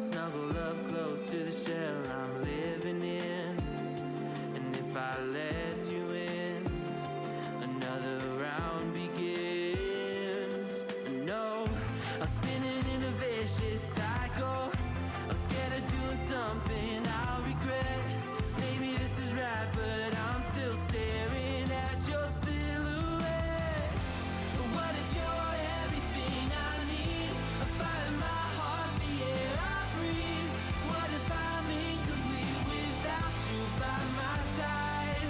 snuggle up close to the shell I'm living in. And if I let you in, another round begins. No, I'm spinning in a vicious cycle. I'm scared of doing something I'll regret. Maybe this is right, but I'm still staring at your silhouette. What if you're everything I need? A fire in my heart, the air I breathe. What if I'm incomplete without you by my side?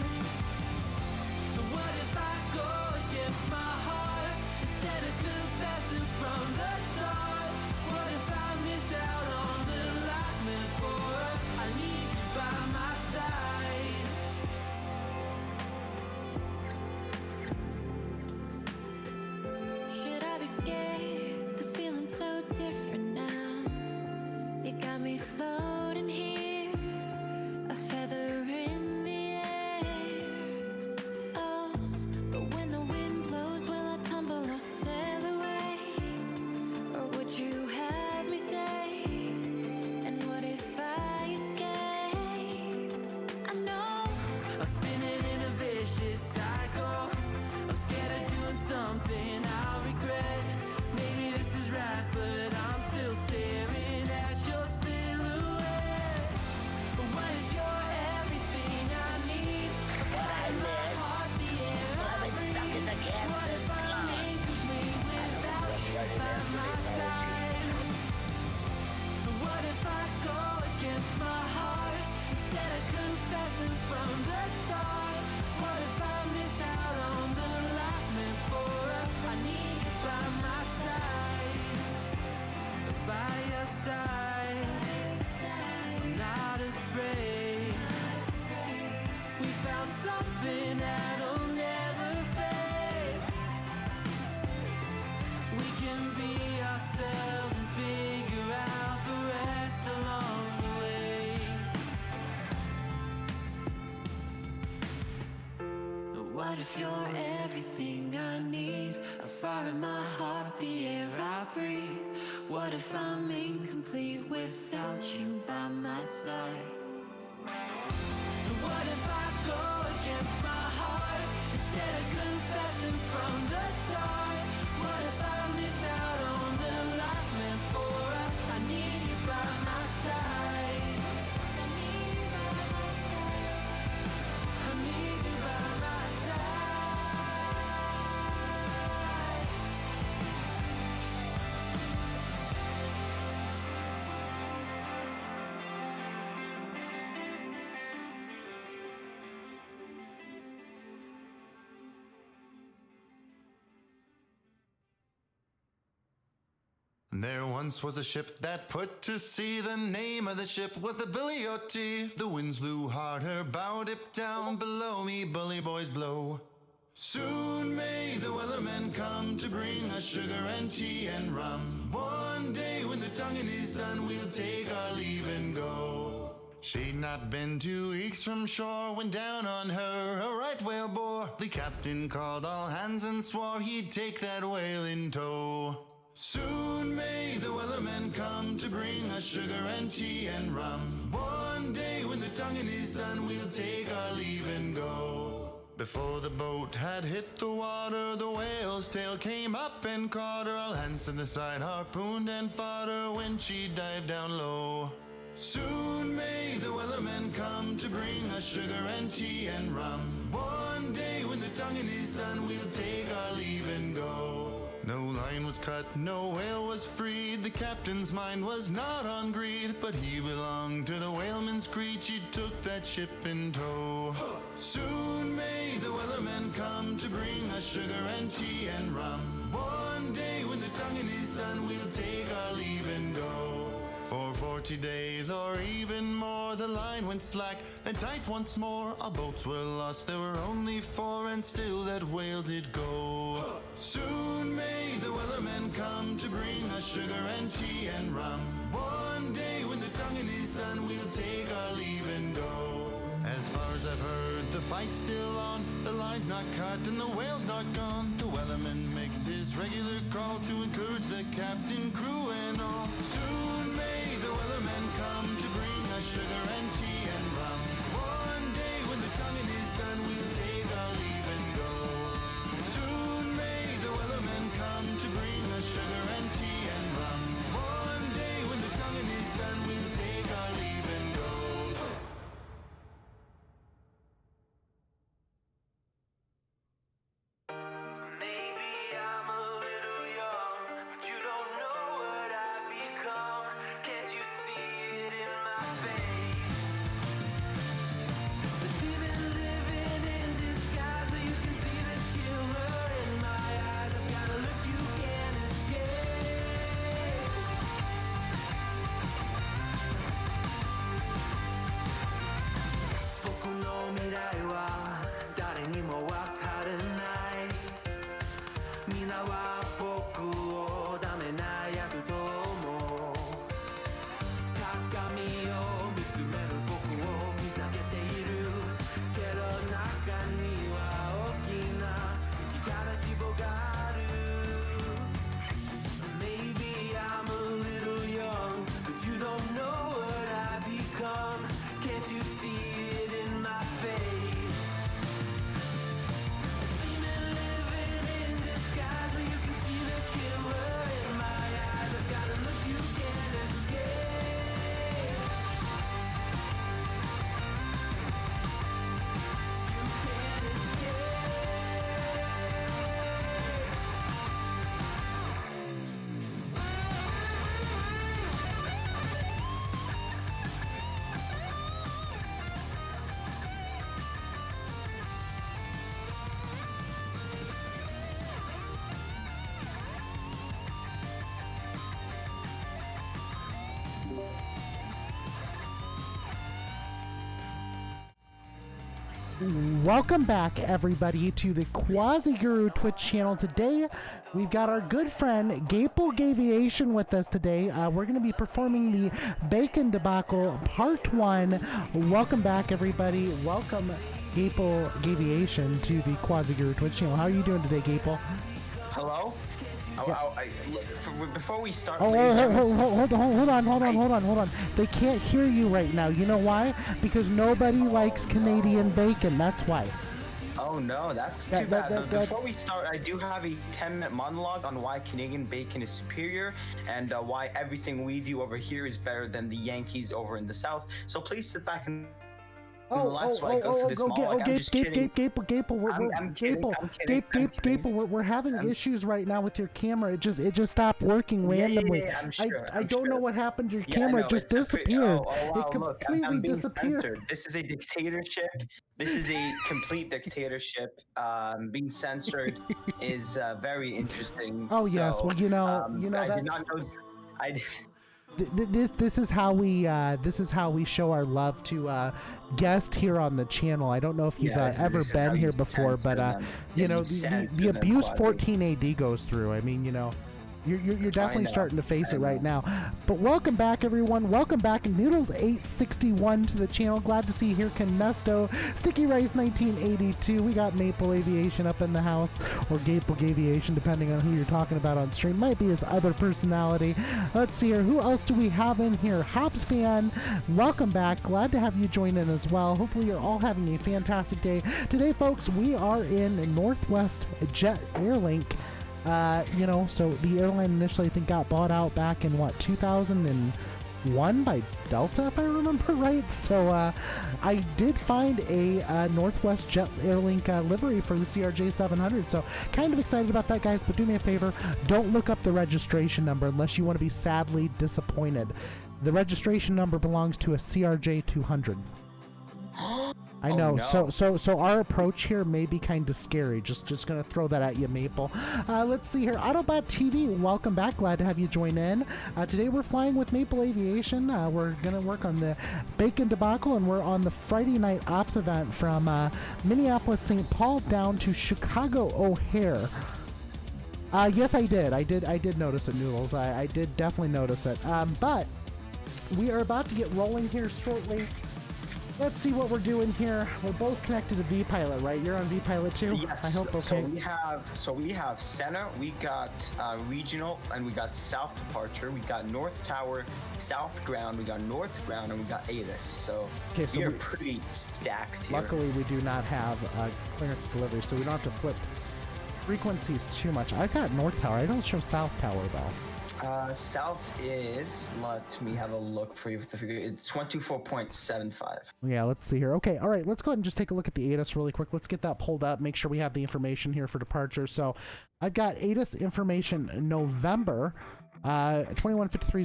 What if I go against my heart instead of confessing from the start? What if I miss out on the life meant for us? I need you by my side. Should I be scared? The feeling's so different now. You got me floating here, a feather in the air. Oh, but when the wind blows, will I tumble or sail away? Or would you have me stay? And what if I escape? I know I'm spinning in a vicious cycle. I'm scared of doing something I'll regret. Maybe this is right, but I'm still staring at your silhouette. What if you're everything I need? A fire in my heart, the air I breathe. What if I'm incomplete without you by my side? What if I go against my heart instead of confessing from the start? What if I miss out on the life meant for us? I need you by my side, by your side. I'm not afraid. We found something that'll never fade. We can be ourselves and figure out the rest along the way. What if you're everything I need? A fire in my heart, the air I breathe. What if I'm incomplete without you by my side? What if I go against my heart instead of confessing from the start? What if I miss out on the life meant for us? I need you by my side. I need you by my side. I need you by my side. There once was a ship that put to sea. The name of the ship was the Billy O.T. The winds blew hard, her bow dipped down. Below me, bully boys blow. Soon may the wellermen come to bring us sugar and tea and rum. One day when the tonguing is done, we'll take our leave and go. She'd not been 2 weeks from shore when down on her a right whale bore. The captain called all hands and swore he'd take that whale in tow. Soon may the wellermen come to bring us sugar and tea and rum. One day when the tonguing is done, we'll take our leave and go. Before the boat had hit the water, the whale's tail came up and caught her. All hands to the side harpooned and fought her when she dived down low. Soon may the wellermen come to bring us sugar and tea and rum. One day when the tonguing is done, we'll take our leave and go. No line was cut, no whale was freed. The captain's mind was not on greed, but he belonged to the whaleman's creed. She took that ship in tow. Soon may the wellermen come to bring us sugar and tea and rum. One day when the tonguing is done, we'll take our leave and go. For 40 days or even more, the line went slack and tight once more. Our boats were lost, there were only 4, and still that whale did go. Soon may the wellermen come to bring us sugar and tea and rum. One day when the tonguing is done, we'll take our leave and go. As far as I've heard, the fight's still on. The line's not cut and the whale's not gone. The wellerman makes his regular call to encourage the captain, crew, and all. Soon may the wellerman done, we'll take our leave and go. Soon may the weathermen come to bring us sugar and tea and rum. One day when the tonguing is done, we'll take our leave and go. Maybe I'm a little young, but you don't know what I've become. Can't you see it in my face? The demon living in disguise, but you can see the killer in my eyes. I've got a look you can't escape. Boku no mirai wa dare ni mo wakaru nai. Mina wa boku o dame na yaku to omou. Kakami o mitsumeru boku o misagete iru. Kedo naka ni wa okina chikara kibo ga aru. Maybe I'm a little young, but you don't know what I've become. Can't you see it in my face? Demon living in disguise, but you can see the killer in my eyes. I've got a look you can't escape. You can't Welcome back, everybody, to the Quasi Guru Twitch channel. Today, we've got our good friend Gaple Gaviation with us today. We're going to be performing the Bacon Debacle Part 1. Welcome back, everybody. Welcome, Gaple Gaviation, to the Quasi Guru Twitch channel. How are you doing today, Gaple? Hello? Before we start, Oh, please, hold on. They can't hear you right now. You know why? Because nobody likes Canadian bacon. That's why. Oh no, that's too bad. But before we start, I do have a 10-minute monologue on why Canadian bacon is superior and why everything we do over here is better than the Yankees over in the South. So please sit back and relax while I go through this monologue. I'm just kidding. Gaple, we're having issues right now with your camera. It just stopped working randomly. I'm sure. I don't know what happened to your camera. It just disappeared. It completely I'm being disappeared. censored. This is a dictatorship. This is a complete dictatorship. Being censored is very interesting. Oh yes, So, well you know I that. did not know. This is how we show our love to guests here on the channel. I don't know if you've ever this is been how here you before, but censor you know the abuse them. 14 AD goes through. I mean, you know. You're definitely starting to face it right now. But welcome back, everyone. Welcome back, Noodles861 to the channel. Glad to see you here, Canesto, Sticky Rice 1982. We got Maple Aviation up in the house, or Gaple Gaviation, depending on who you're talking about on stream. Might be his other personality. Let's see here. Who else do we have in here? Hobbs Fan, welcome back. Glad to have you join in as well. Hopefully you're all having a fantastic day. Today, folks, we are in Northwest Jet Airlink. You know, so the airline initially, I think, got bought out back in, 2001 by Delta, if I remember right. So, I did find a Northwest Jet Airlink livery for the CRJ700. So, kind of excited about that, guys. But do me a favor, don't look up the registration number unless you want to be sadly disappointed. The registration number belongs to a CRJ200. I know. No. So our approach here may be kind of scary. Just gonna throw that at you, Maple. Let's see here. Autobot TV, welcome back. Glad to have you join in. Today we're flying with Maple Aviation. We're gonna work on the Bacon Debacle, and we're on the Friday night ops event from Minneapolis, St. Paul down to Chicago O'Hare. Yes, I did notice it, Noodles. I did definitely notice it. But we are about to get rolling here shortly. Let's see what we're doing here. We're both connected to VPilot, right? You're on VPilot too? Yes. I hope, okay. So we have center, we got regional, and we got south departure. We got north tower, south ground, we got north ground, and we got ATIS. So, okay, so we're pretty stacked here. Luckily, we do not have clearance delivery, so we don't have to flip frequencies too much. I've got north tower. I don't show south tower though. South is, let me have a look for you for the figure. It's 124.75. Yeah, let's see here. Okay, all right, let's go ahead and just take a look at the ATIS really quick. Let's get that pulled up, make sure we have the information here for departure. So I've got ATIS information November, 2153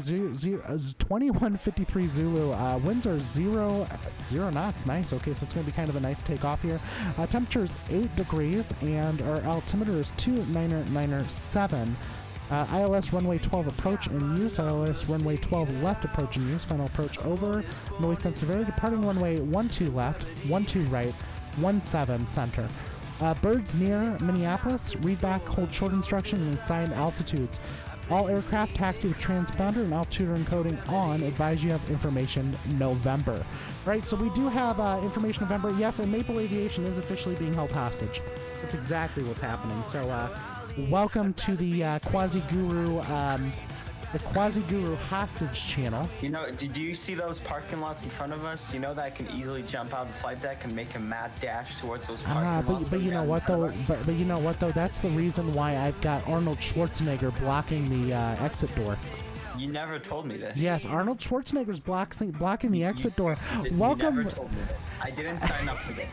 Zulu, winds are 0 knots. Nice. Okay, so it's going to be kind of a nice takeoff here. Temperature is 8 degrees, and our altimeter is 2997. ILS runway 12 approach in use, ILS runway 12 left approach in use, final approach over, noise sensitivity, departing runway 12 left, 12 right, 17 center. Birds near Minneapolis, read back, hold short instruction, and assigned altitudes. All aircraft taxi with transponder and altitude encoding on. Advise you have information November. Right, so we do have information November. Yes, and Maple Aviation is officially being held hostage. That's exactly what's happening. So, welcome to the Quasi-Guru hostage channel. You know, did you see those parking lots in front of us? You know that I can easily jump out of the flight deck and make a mad dash towards those parking lots. But you know what though? But you know what though? That's the reason why I've got Arnold Schwarzenegger blocking the exit door. You never told me this. Yes, Arnold Schwarzenegger's blocking the exit door. Welcome. You never told me this. I didn't sign up for this.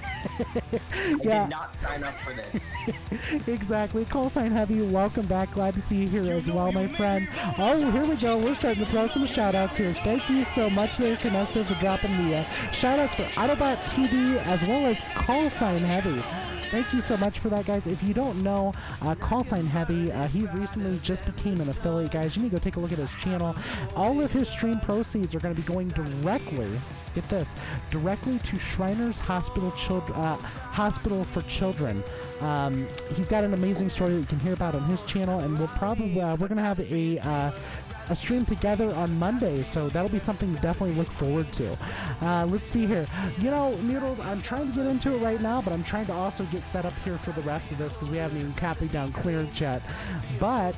I did not sign up for this. Exactly. Call sign heavy. Welcome back. Glad to see you here as well, my friend. Oh, here we go. We're starting to throw some shout outs here. Thank you so much there, Canesto, for dropping the shout outs for Autobot TV as well as Call sign heavy. Thank you so much for that, guys. If you don't know, Call Sign Heavy, he recently just became an affiliate, guys. You need to go take a look at his channel. All of his stream proceeds are going to be going directly, get this, directly to Shriners Hospital for Children. He's got an amazing story that you can hear about on his channel, and we're going to have a stream together on Monday, so that'll be something to definitely look forward to. Let's see here. You know, Noodles, I'm trying to get into it right now, but I'm trying to also get set up here for the rest of this because we haven't even copied down clearance yet. But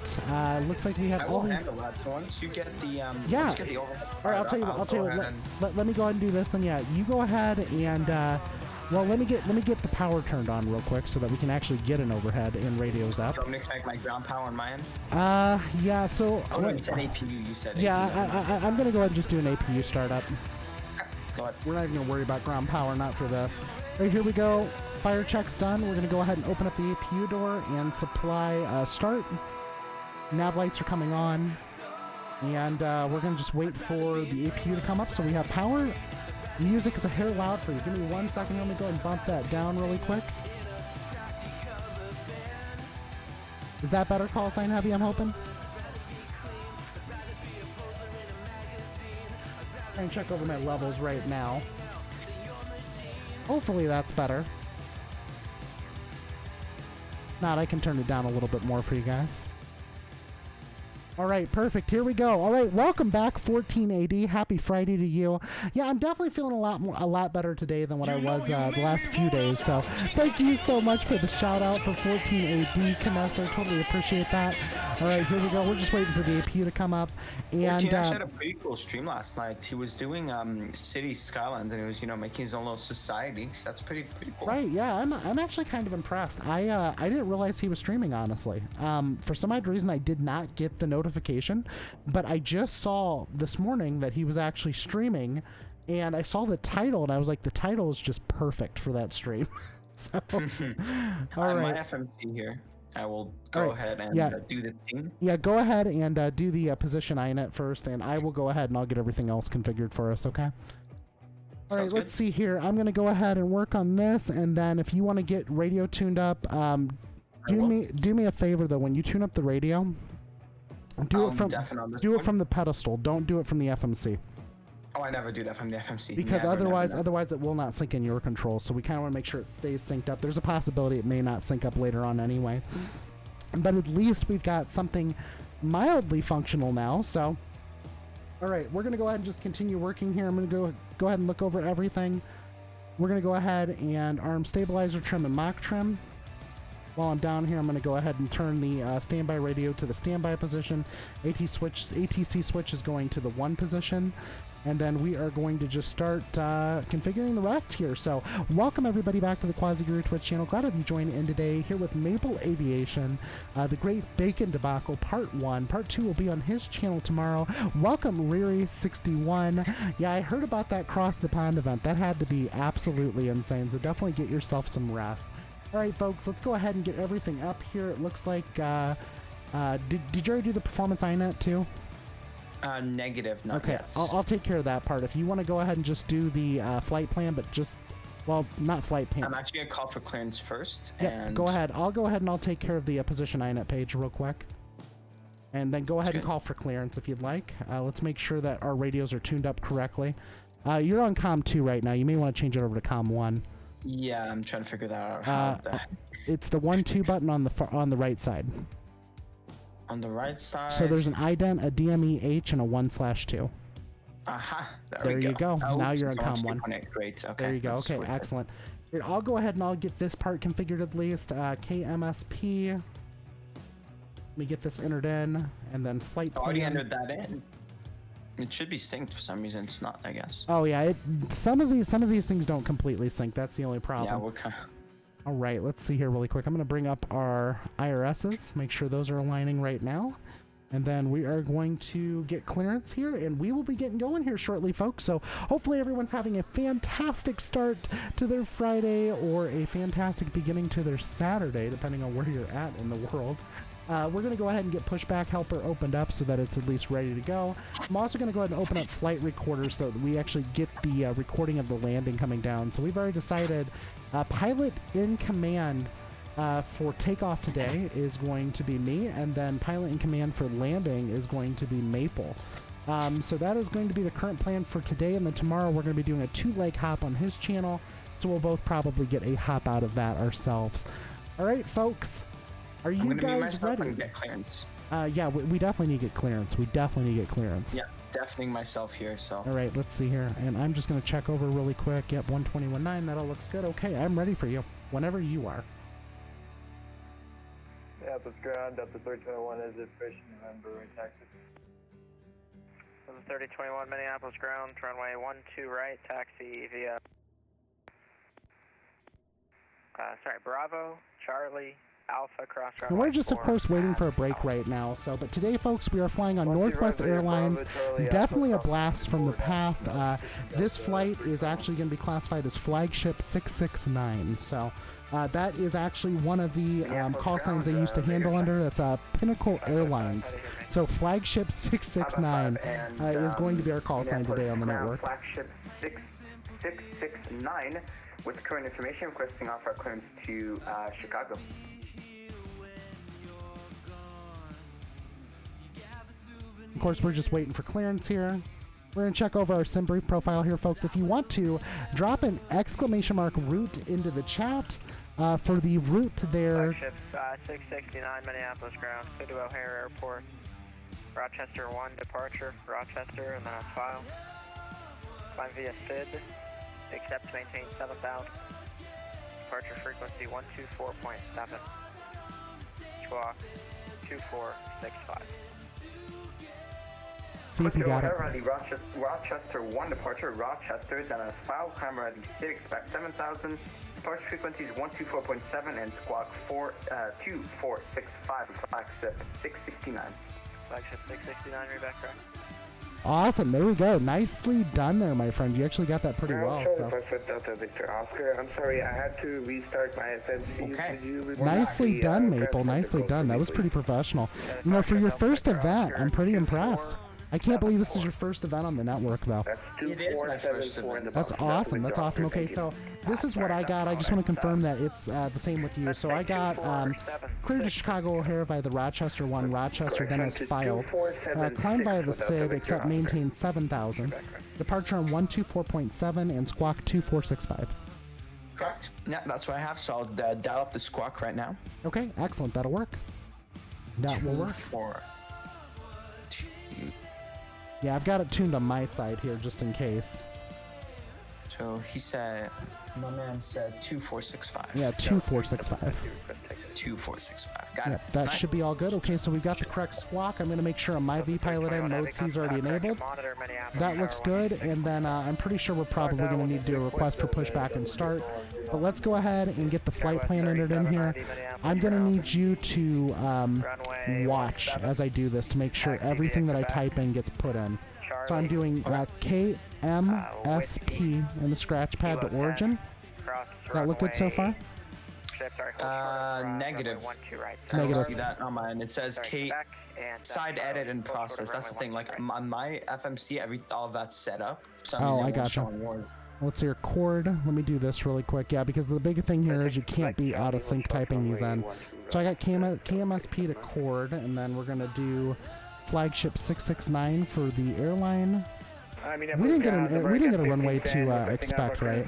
looks like we have all the... handle that. So once you get the yeah. Once you get the overhead, all right, I'll tell you what. Let me go ahead and do this. Then yeah, you go ahead and. Well, let me get the power turned on real quick so that we can actually get an overhead and radios up. Do you want me to connect my ground power on my end? Yeah, so... Oh, no, you said APU, you said yeah, APU. I'm going to go ahead and just do an APU startup. Go ahead. We're not even going to worry about ground power, not for this. All right, here we go. Fire check's done. We're going to go ahead and open up the APU door and supply start. Nav lights are coming on. And we're going to just wait for the APU to come up so we have power. Music is a hair loud for you. Give me 1 second. Let me go and bump that down really quick. Is that better, Call Sign Heavy, I'm hoping? Try and check over my levels right now. Hopefully that's better. Not, I can turn it down a little bit more for you guys. All right, perfect. Here we go. All right, welcome back, 14AD. Happy Friday to you. Yeah, I'm definitely feeling a lot better today than what I was the last few days. So, thank you so much for the shout out for 14AD, Canesto. Totally appreciate that. All right, here we go. We're just waiting for the APU to come up. And actually had a pretty cool stream last night. He was doing city skylines, and he was making his own little society. That's pretty cool. Right? Yeah, I'm actually kind of impressed. I didn't realize he was streaming, honestly. For some odd reason, I did not get the notification, but I just saw this morning that he was actually streaming, and I saw the title, and I was like, the title is just perfect for that stream. So, all right. My FMC here. I will go ahead and do the thing. Yeah, go ahead and do the position INET first, and I will go ahead and I'll get everything else configured for us, okay? All right, let's see here. I'm going to go ahead and work on this, and then if you want to get radio tuned up, do me a favor, though. When you tune up the radio, do it from the pedestal. Don't do it from the FMC. Oh, I never do that from the FMC. Because otherwise it will not sync in your control. So we kind of want to make sure it stays synced up. There's a possibility it may not sync up later on anyway. But at least we've got something mildly functional now. So, all right, we're going to go ahead and just continue working here. I'm going to go ahead and look over everything. We're going to go ahead and arm stabilizer trim and mock trim. While I'm down here, I'm going to go ahead and turn the standby radio to the standby position. ATC switch is going to the 1 position. And then we are going to just start configuring the rest here. So welcome everybody back to the Quasi-Guru Twitch channel. Glad to have you joined in today here with Maple Aviation, the Great Bacon Debacle Part 1. Part 2 will be on his channel tomorrow. Welcome Riri61. Yeah, I heard about that Cross the Pond event. That had to be absolutely insane. So definitely get yourself some rest. All right, folks, let's go ahead and get everything up here. It looks like, did you already do the performance INET too? Negative, not okay, yet. I'll take care of that part. If you want to go ahead and just do the flight plan, but just, well, not flight plan. I'm actually going to call for clearance first. Yeah, and go ahead. I'll go ahead and I'll take care of the position INET page real quick. And then go ahead and call for clearance if you'd like. Let's make sure that our radios are tuned up correctly. You're on COM 2 right now. You may want to change it over to COM 1. Yeah, I'm trying to figure that out. How the heck? It's the 1-2 button on the right side. On the right side. So there's an ident, a DMEH, and a 1/2. Aha. There you go. Oh, now you're on COM 1. Great. Okay. There you go. Okay, excellent. Here, I'll go ahead and I'll get this part configured at least. KMSP. Let me get this entered in, and then flight plan. Already entered that in. It should be synced for some reason. It's not, I guess. Oh yeah, some of these things don't completely sync. That's the only problem. Yeah, we're kind of... All right, let's see here really quick. I'm going to bring up our IRSs, make sure those are aligning right now. And then we are going to get clearance here, and we will be getting going here shortly, folks. So hopefully everyone's having a fantastic start to their Friday or a fantastic beginning to their Saturday, depending on where you're at in the world. We're going to go ahead and get pushback helper opened up so that it's at least ready to go. I'm also going to go ahead and open up flight recorders so that we actually get the recording of the landing coming down. So we've already decided pilot in command for takeoff today is going to be me, and then pilot in command for landing is going to be Maple. So that is going to be the current plan for today, and then tomorrow we're going to be doing a 2-leg hop on his channel, so we'll both probably get a hop out of that ourselves. All right, folks. Are you guys ready? And get clearance. Yeah, we definitely need to get clearance. We definitely need to get clearance. Yeah, deafening myself here, so. All right, let's see here. And I'm just going to check over really quick. Yep, 121.9. That all looks good. Okay, I'm ready for you. Whenever you are. Yeah, that's ground. Delta 3021 is it Fish, November, taxi. Delta 3021, Minneapolis ground, runway 12 right, taxi via. Bravo, Charlie. Alpha cross and we're just, of course, waiting for a break right now. So, but today, folks, we are flying on Northwest Airlines. Definitely a blast from the past. This flight is actually going to be classified as Flagship 669. So, that is actually one of the call signs I used to handle under. That's Pinnacle Airlines. So, Flagship 669 is going to be our call sign today on the network. Flagship 6669 with current information requesting off our clearance to Chicago. Of course, we're just waiting for clearance here. We're going to check over our SimBrief profile here, folks. If you want to, drop an ! route into the chat for the route there. Flagship 669, Minneapolis ground, clear to O'Hare Airport. Rochester 1 departure, Rochester, and then on file. Climb via SID, accept to maintain 7,000. Departure frequency 124.7. Squawk 2465. See if you got it. Rochester 1 departure, Rochester, then a file, climb ready, SID, expect 7,000. Departure frequencies 124.7 and squawk 2465, flagship 669. Flagship 669, read back correct. Awesome, there we go. Nicely done there, my friend. You actually got that pretty well. So. Delta Victor Oscar. I'm sorry, I had to restart my FNC. Okay. Nicely done, Maple. Nicely done. That was pretty professional. You know, for your first event, I'm pretty impressed. I can't believe this is your first event on the network, though. It is my first event. That's awesome. That's awesome. Okay, so this is what I got. I just want to confirm that it's the same with you. So I got cleared to Chicago O'Hare via the Rochester 1. Rochester then is filed. Climb via the SID, except maintain 7,000. Departure on 124.7 and squawk 2465. Correct. Yeah, that's what I have. So I'll dial up the squawk right now. Okay, excellent. That'll work. That will work. 4, 2, Yeah, I've got it tuned on my side here just in case. So he said, my man said 2465. Yeah, 2465. 2465. Got Yeah, it. that Nice. should be all good. Okay, so we've got the correct squawk. I'm going to make sure on my VPilot end mode C is already enabled. That looks good, and then I'm pretty sure we're probably going to need to do a request for pushback and start. But let's go ahead and get the flight plan entered in here. I'm going to need you to watch as I do this to make sure everything that I type in gets put in. So I'm doing KMSP in the scratch pad to origin. That look good so far? Negative. I Negative. don't see that on mine. It says K side edit and process. That's the thing. Like on my FMC, all of that's set up. For some reason, I it won't gotcha. show on yours. Let's see your chord. Let me do this really quick. Yeah, because the big thing here is you can't be out of sync typing these in. So I got KMSP to chord, and then we're going to do flagship 669 for the airline. We didn't get a runway to expect, right?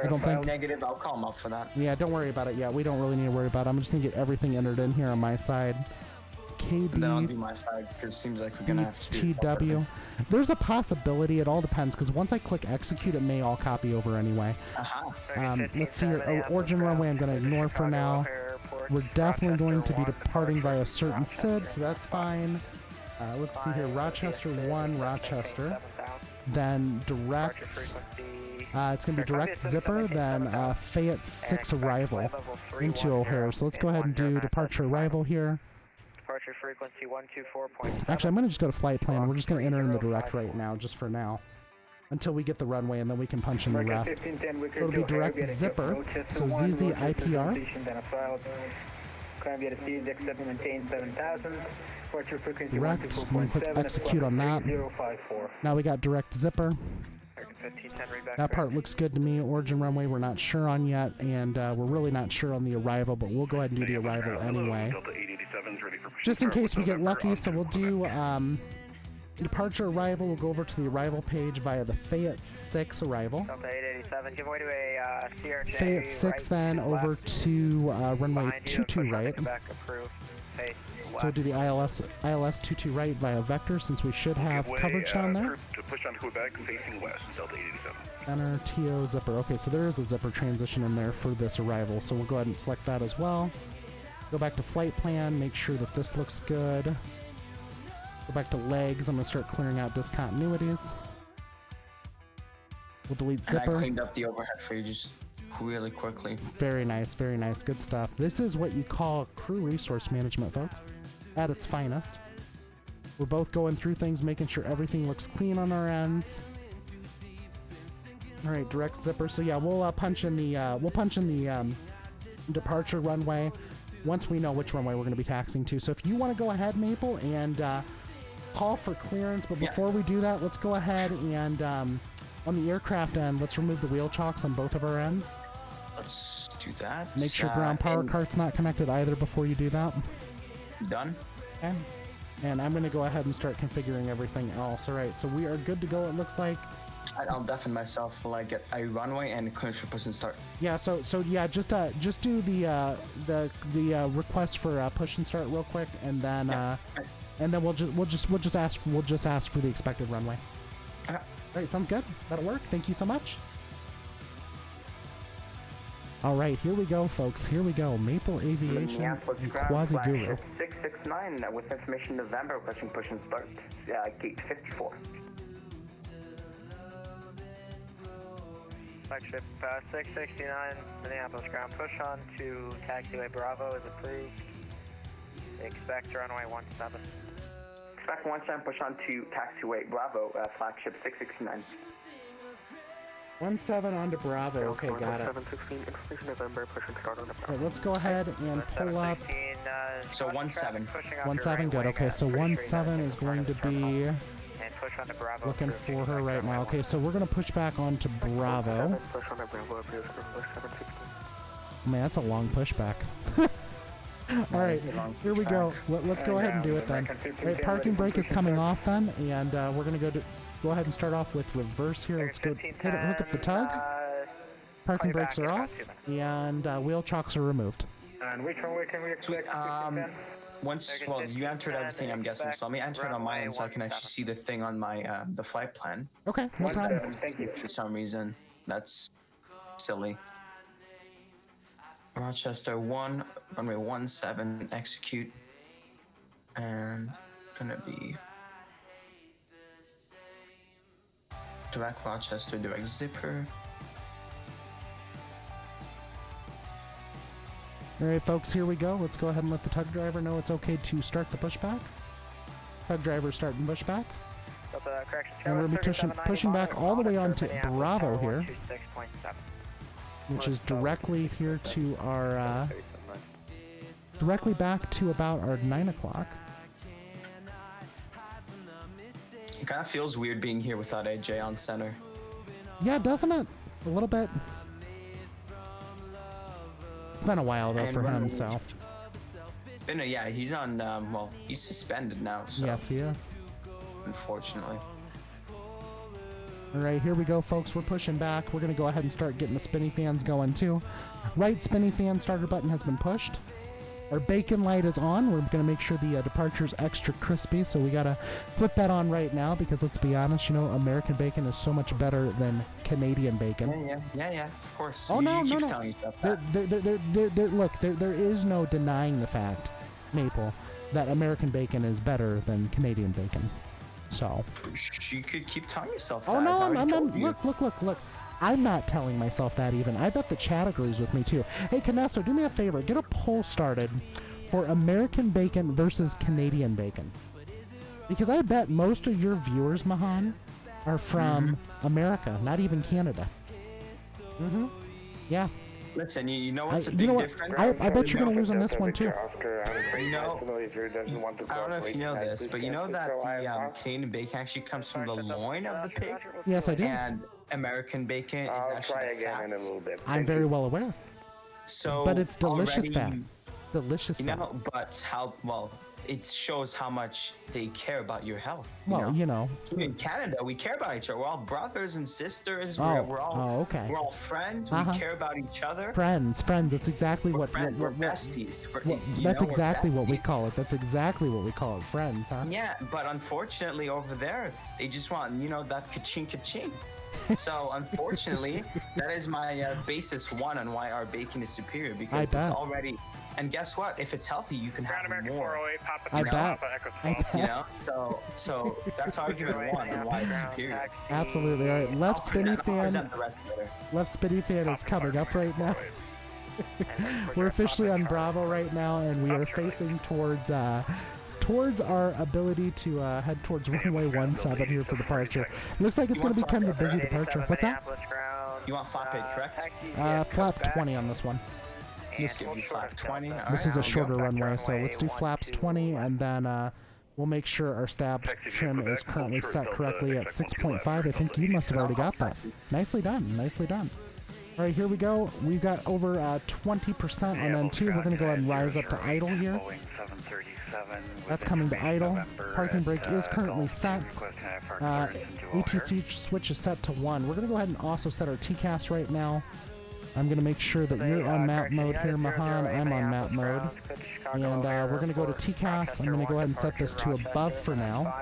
I don't think. Negative. I'll call him up for that. Yeah, don't worry about it. Yeah, we don't really need to worry about it. I'm just going to get everything entered in here on my side. And then I'll do my side because it seems like we're going to have to do TW. There's a possibility. It all depends because once I click execute, it may all copy over anyway. Let's see your origin runway. I'm going to ignore for now. We're definitely going to be departing by a certain SID, so that's fine. Let's see here. Rochester 1, Rochester. Then direct. It's going to be direct zipper, then Fayette 6 arrival into O'Hare. So let's go ahead and do departure arrival here. Departure frequency 124. Actually, I'm going to just go to flight plan. We're just going to enter in the direct right now, just for now. Until we get the runway, and then we can punch in the rest. It'll be direct zipper, so ZZ IPR. Direct, I'm going to click execute on that. Now we got direct zipper. That part looks good to me. Origin runway we're not sure on yet, and we're really not sure on the arrival, but we'll go ahead and do the arrival anyway. Just in case we get lucky, so we'll do departure arrival. We'll go over to the arrival page via the Fayette 6 arrival. Fayette 6 then over to runway 22 right. So do the ILS 22 right via vector since we should have coverage down there. To push on Quebec facing west, Delta 87. Enter TO zipper. Okay, so there is a zipper transition in there for this arrival, so we'll go ahead and select that as well. Go back to flight plan, make sure that this looks good. Go back to legs. I'm going to start clearing out discontinuities. We'll delete zipper. And I cleaned up the overhead for you just really quickly. Very nice, very nice. Good stuff. This is what you call crew resource management, folks. At its finest. We're both going through things, making sure everything looks clean on our ends. All right, direct zipper. So yeah, we'll punch in the departure runway once we know which runway we're going to be taxiing to. So if you want to go ahead, Maple, and call for clearance, but before we do that, let's go ahead and on the aircraft end, let's remove the wheel chocks on both of our ends. Let's do that. Make sure ground power cart's not connected either before you do that. Done. Okay. And I'm going to go ahead and start configuring everything else. All right, so we are good to go, it looks like. I'll deafen myself till I get a runway and clearance for push and start. Yeah, so yeah, just do the request for push and start real quick, and then we'll just ask for the expected runway. Okay. All right, sounds good. That'll work. Thank you so much. All right, here we go, folks. Here we go. Maple Aviation and Quasi Guru. 669 with information November, pushing push and start. Gate 54. Flagship 669, Minneapolis ground push on to taxiway Bravo is approved. Expect runway 17. Expect 17, push on to taxiway Bravo, flagship 669. 17 onto Bravo. Okay, got it. 716, information November, push and start on the All right, let's go ahead and pull up. So 17. 17, good. Okay, so 17 is going to be looking for her right now. Okay, so we're going to push back onto Bravo. Man, that's a long pushback. All right, here we go. Let's go ahead and do it then. All right, parking brake is coming off then, and we're going to go ahead and start off with reverse here. Let's go hook up the tug. Parking brakes are off, and wheel chocks are removed. And which runway can we expect? Well, you entered everything, I'm guessing, so let me enter it on my end so I can actually see the thing on my the flight plan. Okay, no problem. Thank you. For some reason. That's silly. Rochester 1, runway 17, execute. And gonna be direct Rochester, direct zipper. All right, folks, here we go. Let's go ahead and let the tug driver know it's okay to start the pushback. Tug driver starting pushback. And we're going to be pushing back all the way on to Bravo here, which is directly here to our, directly back to about our 9 o'clock. It kind of feels weird being here without AJ on center. Yeah, doesn't it? A little bit. It's been a while though for him, so. Yeah, he's on. Well, he's suspended now. So. Yes, he is. Unfortunately. All right, here we go, folks. We're pushing back. We're gonna go ahead and start getting the spinny fans going too. Right spinny fan starter button has been pushed. Our bacon light is on. We're going to make sure the departure's extra crispy, so we got to flip that on right now because let's be honest, you know, American bacon is so much better than Canadian bacon. Yeah, of course. Oh, no. Look, there is no denying the fact, Maple, that American bacon is better than Canadian bacon. So. You could keep telling yourself that. Oh, no, I'm look. I'm not telling myself that even. I bet the chat agrees with me too. Hey, Canesto, do me a favor. Get a poll started for American bacon versus Canadian bacon. Because I bet most of your viewers, Mahan, are from America, not even Canada. Yeah. Listen, you know what's the big difference? I bet you're going to lose on this one too. You know, I don't know if you know this, but you know that the Canadian bacon actually comes from the loin of the pig? Yes, I do. And American bacon is actually fat. I'm very well aware. So, but it's delicious fat. Delicious fat. You know, but it shows how much they care about your health. Well, you know. In Canada, we care about each other. We're all brothers and sisters. We're all friends. We care about each other. Friends. That's exactly we're besties. That's exactly what we call it. That's exactly what we call it. Friends, huh? Yeah, but unfortunately over there, they just want, that ka-ching. So unfortunately, that is my basis one on why our bacon is superior, because it's already. And guess what? If it's healthy, you can have more. I bet. You know, so that's argument one on why it's superior. Absolutely. All right, left spinny fan. Left spinny fan is coming up right now. We're officially on Bravo right now, and we are facing towards our ability to head towards runway 17 here for departure. Looks like it's going to be kind of a busy departure. What's that? You want flap 8, correct? Flap 20 on this one. This is a shorter runway, so let's do flaps 20, and then we'll make sure our stab trim is currently set correctly at 6.5. I think you must have already got that. Nicely done. All right, here we go. We've got over 20% on N2. We're going to go ahead and rise up to idle here. That's coming to idle. Parking brake is currently set. ATC switch is set to 1. We're going to go ahead and also set our TCAS right now. I'm going to make sure that you're on map mode here, Mahan. I'm on map mode. And we're going to go to TCAS. I'm going to go ahead and set this to above for now.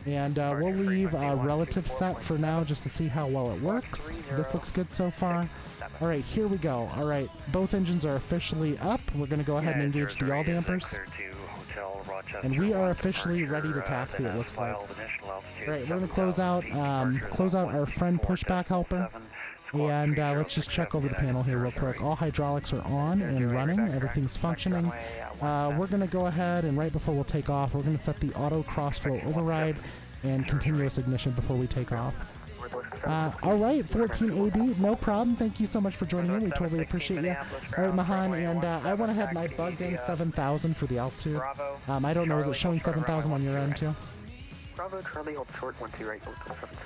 And we'll leave relative set for now just to see how well it works. This looks good so far. All right, here we go. All right, both engines are officially up. We're going to go ahead and engage the yaw dampers. And we are officially ready to taxi, it looks like. Alright, we're going to close out our friend pushback helper. And let's just check over the panel here real quick. All hydraulics are on and running. Everything's functioning. We're going to go ahead, and right before we'll take off, we're going to set the auto crossflow override and continuous ignition before we take off. Alright, 14AD, no problem. Thank you so much for joining in. We totally appreciate you. Alright, Mahan, and I went ahead and I bugged in 7,000 for the altitude. I don't know, is it showing 7,000 on your end too? Bravo, Charlie, hold short, 1-2 right, 760.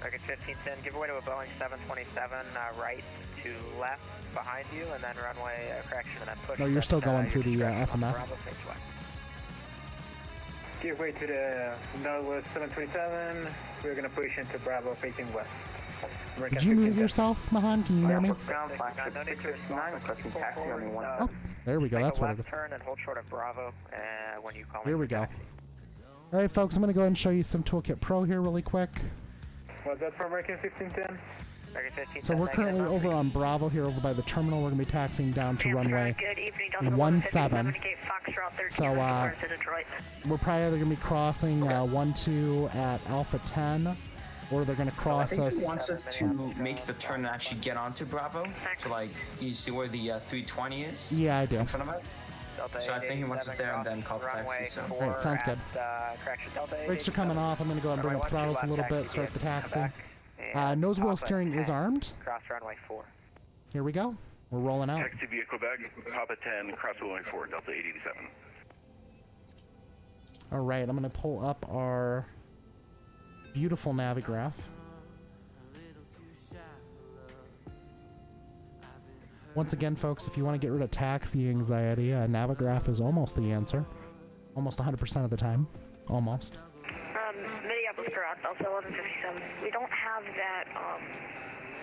Okay, 1510, give away to a Boeing 727, right to left behind you, and then runway correction, and then push. No, you're still going through the FMS. Give way to the Northwest 727. We're going to push into Bravo facing west. Did you mute yourself, Mahan? Can you hear me? Oh, there we go. That's what it is. Turn and hold short of Bravo when you call. Here we go. All right, folks, I'm going to go ahead and show you some Toolkit Pro here really quick. Was that from American 1510? So we're currently over on Bravo here, over by the terminal. We're going to be taxiing down to runway 17. So we're probably either going to be crossing 12 at Alpha 10, or they're going to cross us. He wants us to make the turn and actually get onto Bravo. So like, you see where the 320 is? Yeah, I do. In front of us? So I think he wants us there and then call for taxi. So. All right, sounds good. Brakes are coming off. I'm going to go ahead and bring up throttles a little bit, start the taxi. Nose wheel steering is armed. Cross runway 4. Here we go. We're rolling out. Taxi via Quebec, Papa 10, cross runway 4, Delta 887. All right, I'm going to pull up our beautiful Navigraph. Once again, folks, if you want to get rid of taxi anxiety, Navigraph is almost the answer. Almost 100% of the time. Almost. Minneapolis Garage, Delta 1157. We don't have that,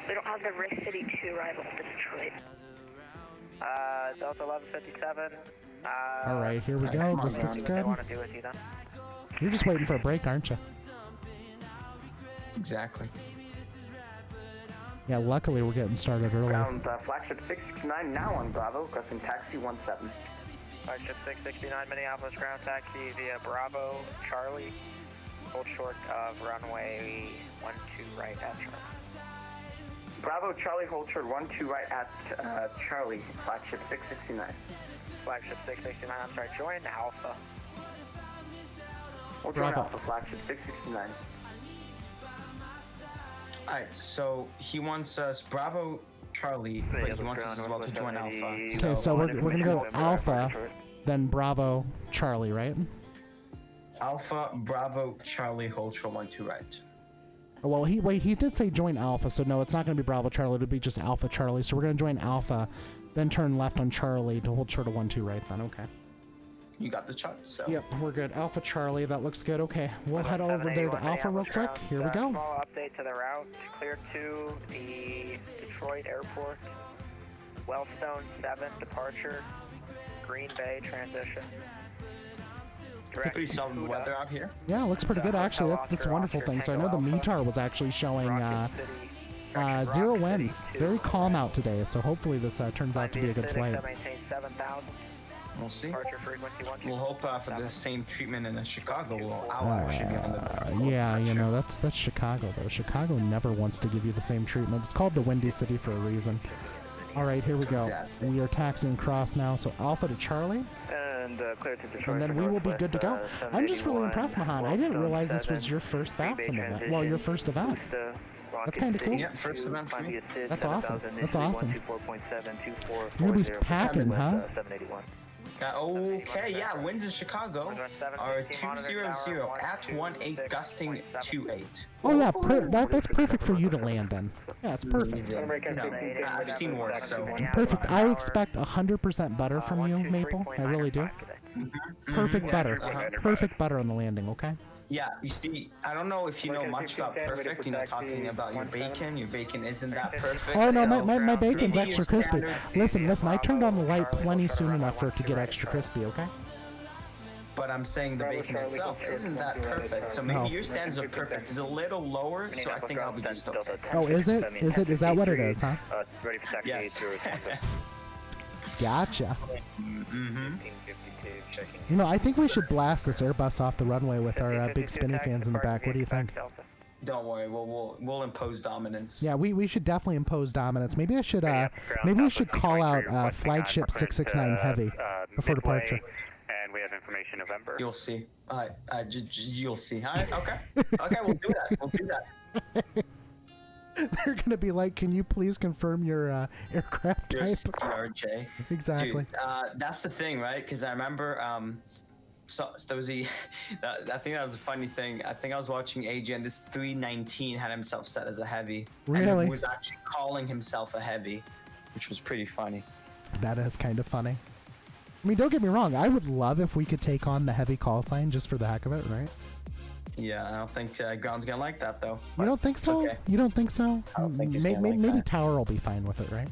we don't have the Rift City 2 arrival to Detroit. Delta 1157. All right, here we go. This looks good. You're just waiting for a break, aren't you? Exactly. Yeah, luckily we're getting started early. Ground flagship 669 now on Bravo, crossing taxi 17. Flagship 669 Minneapolis ground taxi via Bravo, Charlie. Hold short of runway 12 right at Charlie. Bravo, Charlie, hold short 12 right at Charlie, flagship 669. Flagship 669, I'm sorry, join Alpha. We'll join Alpha, flagship 669. Alright, so he wants us Bravo, Charlie, but he wants us as well to join Alpha. Okay, so we're going to go Alpha, then Bravo, Charlie, right? Alpha, Bravo, Charlie, hold short 12 right. Oh, well, he did say join Alpha, so no, it's not going to be Bravo, Charlie. It'll be just Alpha, Charlie. So we're going to join Alpha, then turn left on Charlie to hold short of 12 right then, okay. You got the chart, so. Yep, we're good. Alpha, Charlie, that looks good. Okay, we'll head over there to Alpha real quick. Here we go. Small update to the route. Clear to the Detroit Airport. Wellstone 7 departure. Green Bay transition. Pretty solid weather out here. Yeah, it looks pretty good actually. That's a wonderful thing. So I know the METAR was actually showing 0 winds. Very calm out today, so hopefully this turns out to be a good flight. We'll see. We'll hope for the same treatment in Chicago. I'll actually be on the yeah, you know, that's Chicago though. Chicago never wants to give you the same treatment. It's called the Windy City for a reason. All right, here we go. Exactly. We are taxiing across now, so Alpha to Charlie. And clear to Detroit. And then we will be good to go. I'm just really impressed, Mahan. I didn't realize this was your first VATSIM event. Well, your first event. That's kind of cool. Yeah, first event for me. That's awesome. That's awesome. You're going to be packing, huh? Okay, yeah, winds in Chicago are 200 at 18, gusting 28. Oh yeah, that's perfect for you to land in. Yeah, it's perfect. I've seen worse, so. Perfect. I expect 100% better from you, Maple. I really do. Perfect better. Perfect better on the landing, okay? Yeah, you see, I don't know if you know much about perfect, you know, talking about your bacon isn't that perfect. Oh no, my bacon's extra crispy. Listen, I turned on the light plenty soon enough for it to get extra crispy, okay? But I'm saying the bacon itself isn't that perfect, so maybe your standards are perfect. It's a little lower, so I think I'll be just okay. Oh, is it? Is that what it is, huh? Ready for taxi. Yes. Gotcha. Mm-hmm. You know, I think we should blast this Airbus off the runway with our big spinny fans in the back. What do you think? Don't worry, we'll impose dominance. Yeah, we should definitely impose dominance. Maybe I should maybe we should call out flagship 669 heavy before departure. And we have information November. You'll see. You'll see. Okay. Okay, we'll do that. We'll do that. They're gonna be like, "Can you please confirm your aircraft type?" CRJ. Exactly. Dude, that's the thing, right? Because I remember, so there was I think that was a funny thing. I think I was watching AJ, and this 319 had himself set as a heavy. Really? And he was actually calling himself a heavy, which was pretty funny. That is kind of funny. I mean, don't get me wrong. I would love if we could take on the heavy call sign just for the heck of it, right? Yeah, I don't think Ground's gonna like that though. You don't think so? Okay. You don't think so? I don't think he's maybe gonna like that. Tower will be fine with it, right?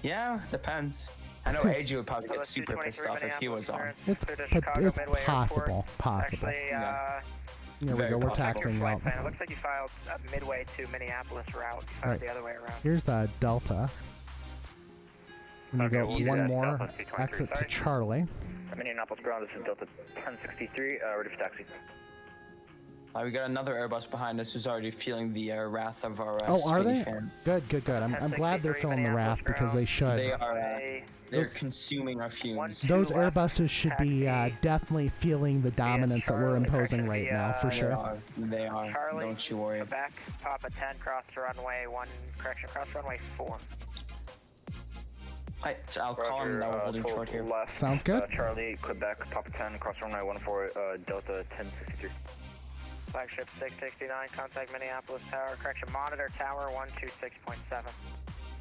Yeah, depends. I know AJ would probably get super pissed off if he was on. It's possible. Possible. Actually, Here we go. We're taxing out. It looks like you filed a Midway to Minneapolis route. You filed the other way around. Here's Delta. We're gonna go one more exit to Charlie. Minneapolis ground, this is Delta 1063, ready for taxi. We got another Airbus behind us who's already feeling the wrath of our are they? fans. Good. I'm glad they're feeling the wrath because they should. They are. They're consuming our fumes. Those Airbuses should be definitely feeling the dominance that we're imposing right now, for sure. They are. Charlie, don't you worry. Quebec, Papa 10, cross runway 1, correction, cross runway 4. Right, so I'll call him that we're holding short here. Left, Sounds good. Charlie, Quebec, Papa 10, cross runway 14, Delta 1063. Flagship 669, contact Minneapolis Tower, correction, monitor tower 126.7.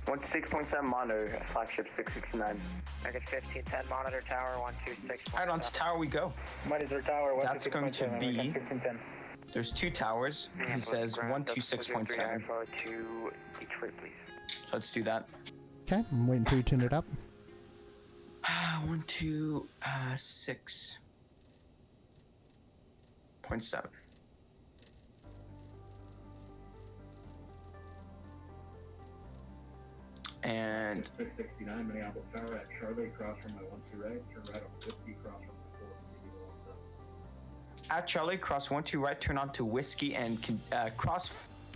126.7 monitor, flagship 669. Target 1510, monitor tower 126.7. Right, on to tower we go. Monitor tower 126.7. That's going to be... There's 2 towers. He says 126.7. To Detroit, please. So let's do that. Okay, I'm waiting for you to tune it up. 126.7. And 669 Minneapolis Tower at Charlie, cross from my 12 right, turn right on 50, cross from the 4. At Charlie, cross 12 right, turn on to Whiskey and cross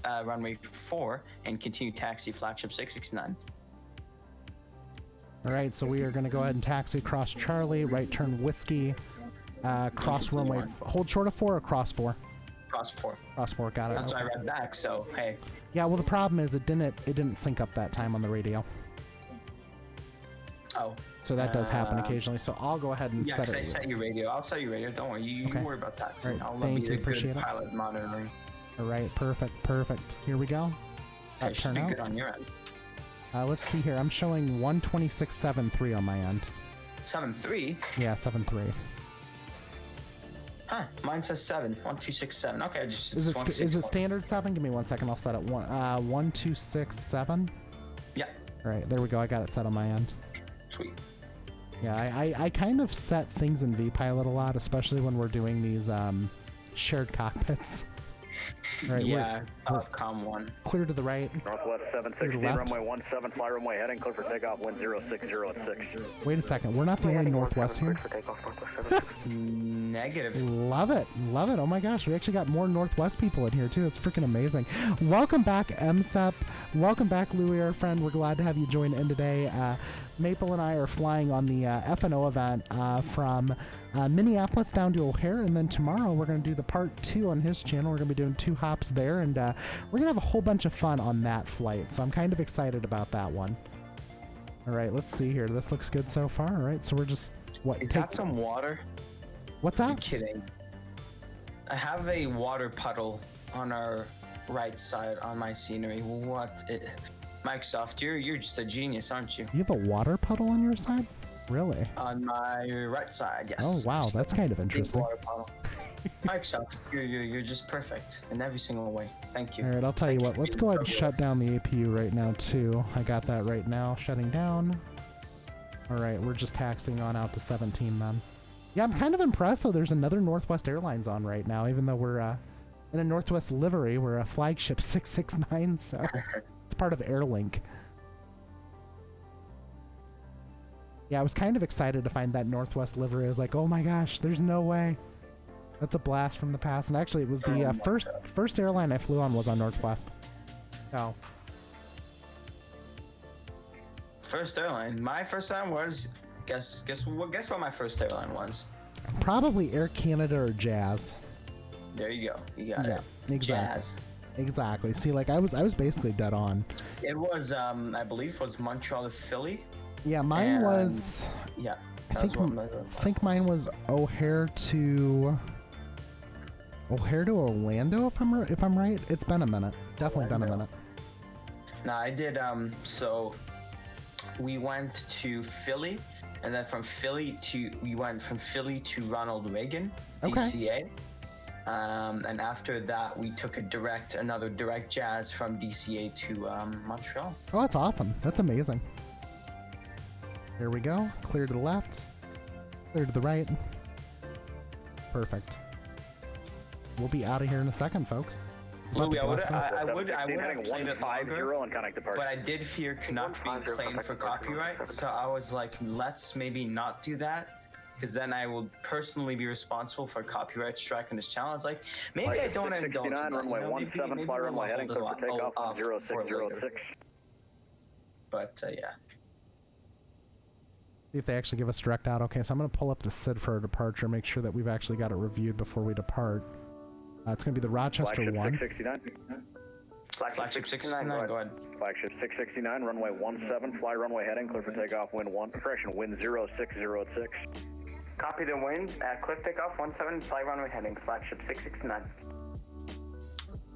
runway 4 and continue taxi flagship 669. All right, so we are going to go ahead and taxi across Charlie, right turn Whiskey, cross runway, hold short of 4 or cross 4? Cross 4. Cross 4, got it. That's what I read back, so hey. Yeah, well the problem is it didn't sync up that time on the radio. Oh. So that does happen occasionally, so I'll go ahead and set it. Yeah, I set your radio. I'll set your radio, don't worry. You worry about that. All right, I'll thank be you, the appreciate good it. pilot monitoring. All right, perfect. Here we go. Okay, should be good on your end. Let's see here. I'm showing 126.73 on my end. 7.3? Yeah, 7.3. Huh, mine says 7. 1267. Okay, just is it standard 7? Give me 1 second. I'll set it 1267. Yeah. All right, there we go. I got it set on my end. Sweet. Yeah, I kind of set things in VPilot a lot, especially when we're doing these shared cockpits. Right, yeah, com 1. Clear to the right. Northwest 760, runway 17, fly runway heading, clear for takeoff, wind 060 at 6. Wait a second, we're not the only Northwest here. Negative. Love it. Oh my gosh, we actually got more Northwest people in here too. It's freaking amazing. Welcome back, MSEP. Welcome back, Louie, our friend. We're glad to have you join in today. Maple and I are flying on the FNO event from Minneapolis down to O'Hare, and then tomorrow we're going to do the part 2 on his channel. We're going to be doing 2 hops there, and we're going to have a whole bunch of fun on that flight, so I'm kind of excited about that one. All right, let's see here. This looks good so far. All right, so we're just... Is that some water? What's that? You're kidding. I have a water puddle on our right side on my scenery. Microsoft, you're just a genius, aren't you? You have a water puddle on your side? Really? On my right side, yes. Oh wow, that's kind of interesting. Big water puddle. Microsoft, you're just perfect in every single way. Thank you. All right, I'll tell you what. Let's go ahead and shut down the APU right now too. I got that right now, shutting down. All right, we're just taxiing on out to 17 then. Yeah, I'm kind of impressed. So there's another Northwest Airlines on right now, even though we're in a Northwest livery. We're a flagship 669, so it's part of Airlink. Yeah, I was kind of excited to find that Northwest livery. I was like, oh my gosh, there's no way. That's a blast from the past. And actually, it was the first airline I flew on was on Northwest. Oh. First airline. My first airline was... Guess what my first airline was? Probably Air Canada or Jazz. There you go. You got it. Exactly. Jazz. Exactly. See, like I was basically dead on. It was I believe was Montreal to Philly. Yeah, mine was. Yeah. I think mine was O'Hare to Orlando if I'm right. It's been a minute. Definitely been a minute. No, I did so we went to Philly, and then we went from Philly to Ronald Reagan, DCA. And after that, we took another direct Jazz from DCA to Montreal. Oh, that's awesome. That's amazing. Here we go. Clear to the left. Clear to the right. Perfect. We'll be out of here in a second, folks. Louis, I would have played it longer, but I did fear Canuck being claimed for copyright, so I was like, let's maybe not do that, because then I will personally be responsible for copyright strike on this channel. I was like, maybe I don't want to indulge in that. Runway 17, fly runway heading clear for takeoff on 0606. But yeah. See if they actually give us direct out. Okay, so I'm going to pull up the SID for a departure, make sure that we've actually got it reviewed before we depart. It's going to be the Rochester 1. Flagship 669, go ahead. Flagship 669, runway 17, fly runway heading, clear for takeoff, wind 0606. Copy the wind, cliff takeoff 17, fly runway heading, flagship 669.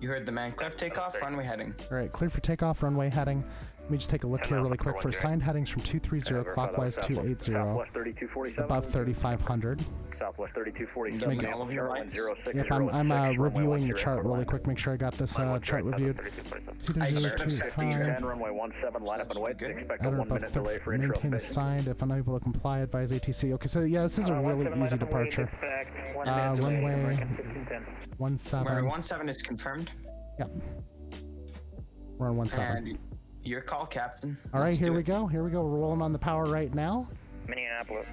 You heard the man, cliff takeoff, runway heading. Alright, clear for takeoff, runway heading. Let me just take a look here really quick. For assigned headings from 230, clockwise 280, above 3500. Southwest 3247. All of your lines? Yep, I'm reviewing the chart really quick. Make sure I got this chart reviewed. 23025. Runway 17, line up and wait. Expect a Adler 1 minute delay for intro maintain assigned. If unable to comply, advise ATC. Okay, so yeah, this is a really easy departure. Runway 17. Runway 17 is confirmed. Yep. We're on 17. And your call, Captain. All right, here we go. Here we go. We're rolling on the power right now. Minneapolis.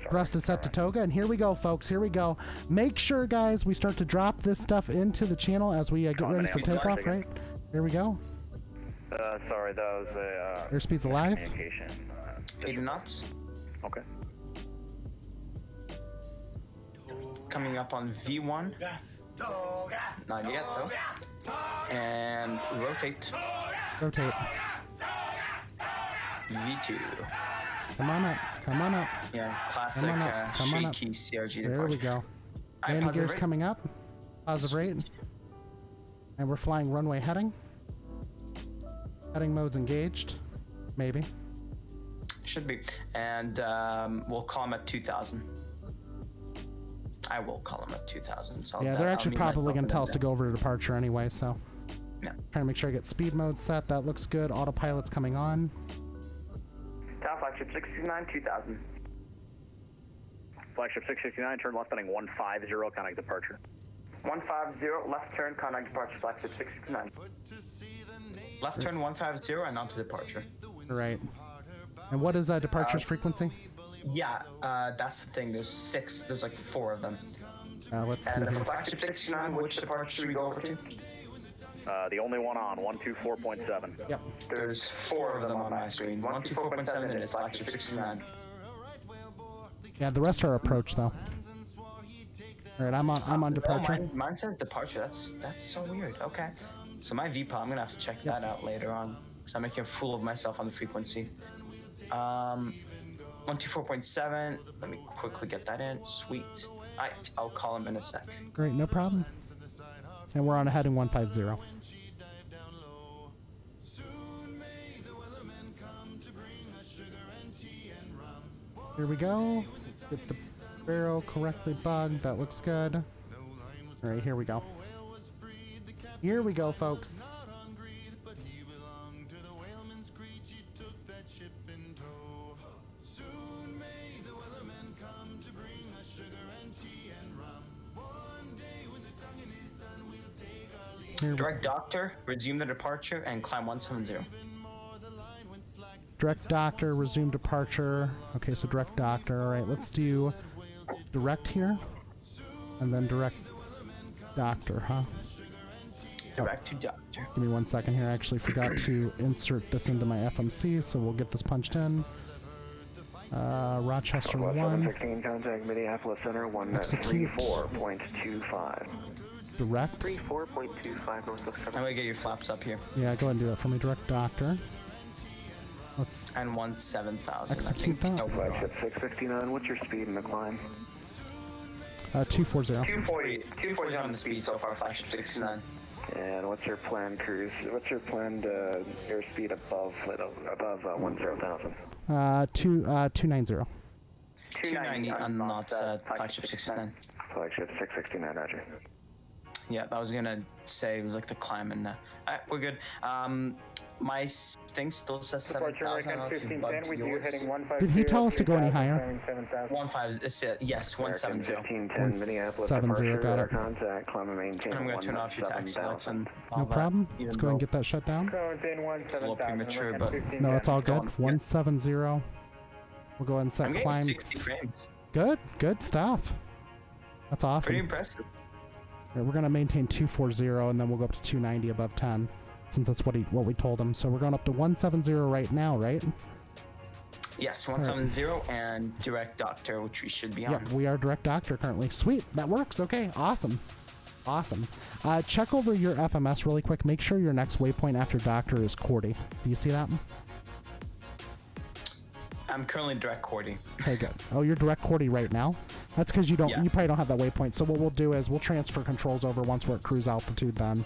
Thrust is set to toga, and here we go, folks. Here we go. Make sure, guys, we start to drop this stuff into the channel as we get ready for takeoff, right? Here we go. Sorry, that was a... Airspeed's alive. 80 knots. Okay. Coming up on V1. Not yet, though. And rotate. Rotate. V2. Come on up. Come on up. Yeah, classic shaky CRG There we go. Landing gear's coming up. Positive rate. And we're flying runway heading. Heading mode's engaged. Maybe. Should be. And we'll call him at 2000. I will call him at 2000. So yeah, they're actually probably going to tell us to go over to departure anyway, so. Yeah. Trying to make sure I get speed mode set. That looks good. Autopilot's coming on. Tower flagship 669, 2000. Flagship 669, turn left heading 150, contact departure. 150, left turn, contact departure, flagship 669. Left turn 150 and on to departure. Right. And what is departure's frequency? Yeah, that's the thing. There's like 4 of them. Let's see here. Flagship 669, which departure should we go over to? The only one on, 124.7. Yep. There's 4 of them on my screen. 124.7 is flagship 669. Yeah, the rest are approach though. Alright, I'm on departure. Oh, mine says departure. That's so weird. Okay. So my VPOL, I'm gonna have to check that out later on. So I'm making a fool of myself on the frequency. 124.7. Let me quickly get that in. Sweet. Alright, I'll call him in a sec. Great, no problem. And we're on a heading 150. Here we go. Get the barrel correctly bugged. That looks good. All right, here we go. Here we go, folks. Direct Doctor, resume the departure and climb 170. Direct Doctor, resume departure. Okay, so Direct Doctor. All right, let's do Direct here. And then Direct Doctor, huh? Direct to Doctor. Give me 1 second here. I actually forgot to insert this into my FMC, so we'll get this punched in. Rochester 1. 716, contact Minneapolis Center, 134.25. Direct. 34.25 Northwest. I'm gonna get your flaps up here. Yeah, go ahead and do that for me. Direct Doctor. Let's and 17,000. execute that. Flagship 659, what's your speed in the climb? 240. 240 on the speed so far, flagship 669. And what's your planned cruise? What's your planned airspeed above 10,000? 290. 290 on not flagship 669. Flagship 669, roger. Yeah, I was gonna say it was like the climb and alright, we're good. My thing still says 7,000. Did he tell us to go any higher? 15, yes, 170. 170, got it. Contact, climb and maintain. I'm going to turn off your taxi lights and all No that, problem. even Let's go ahead and though get that shut down. it's a little premature, but No, it's all good. 170. We'll go ahead and set I'm getting climb. 60 frames. Good stuff. That's awesome. Pretty impressive. Right, we're gonna maintain 240, and then we'll go up to 290 above 10, since that's what we told him. So we're going up to 170 right now, right? Yes, 170 and direct doctor, which we should be on. Yeah, we are direct doctor currently. Sweet, that works. Okay, awesome. Check over your FMS really quick. Make sure your next waypoint after doctor is Cordy. Do you see that? I'm currently direct Cordy. Okay, good. Oh, you're direct Cordy right now? That's because you probably don't have that waypoint. So what we'll do is we'll transfer controls over once we're at cruise altitude then,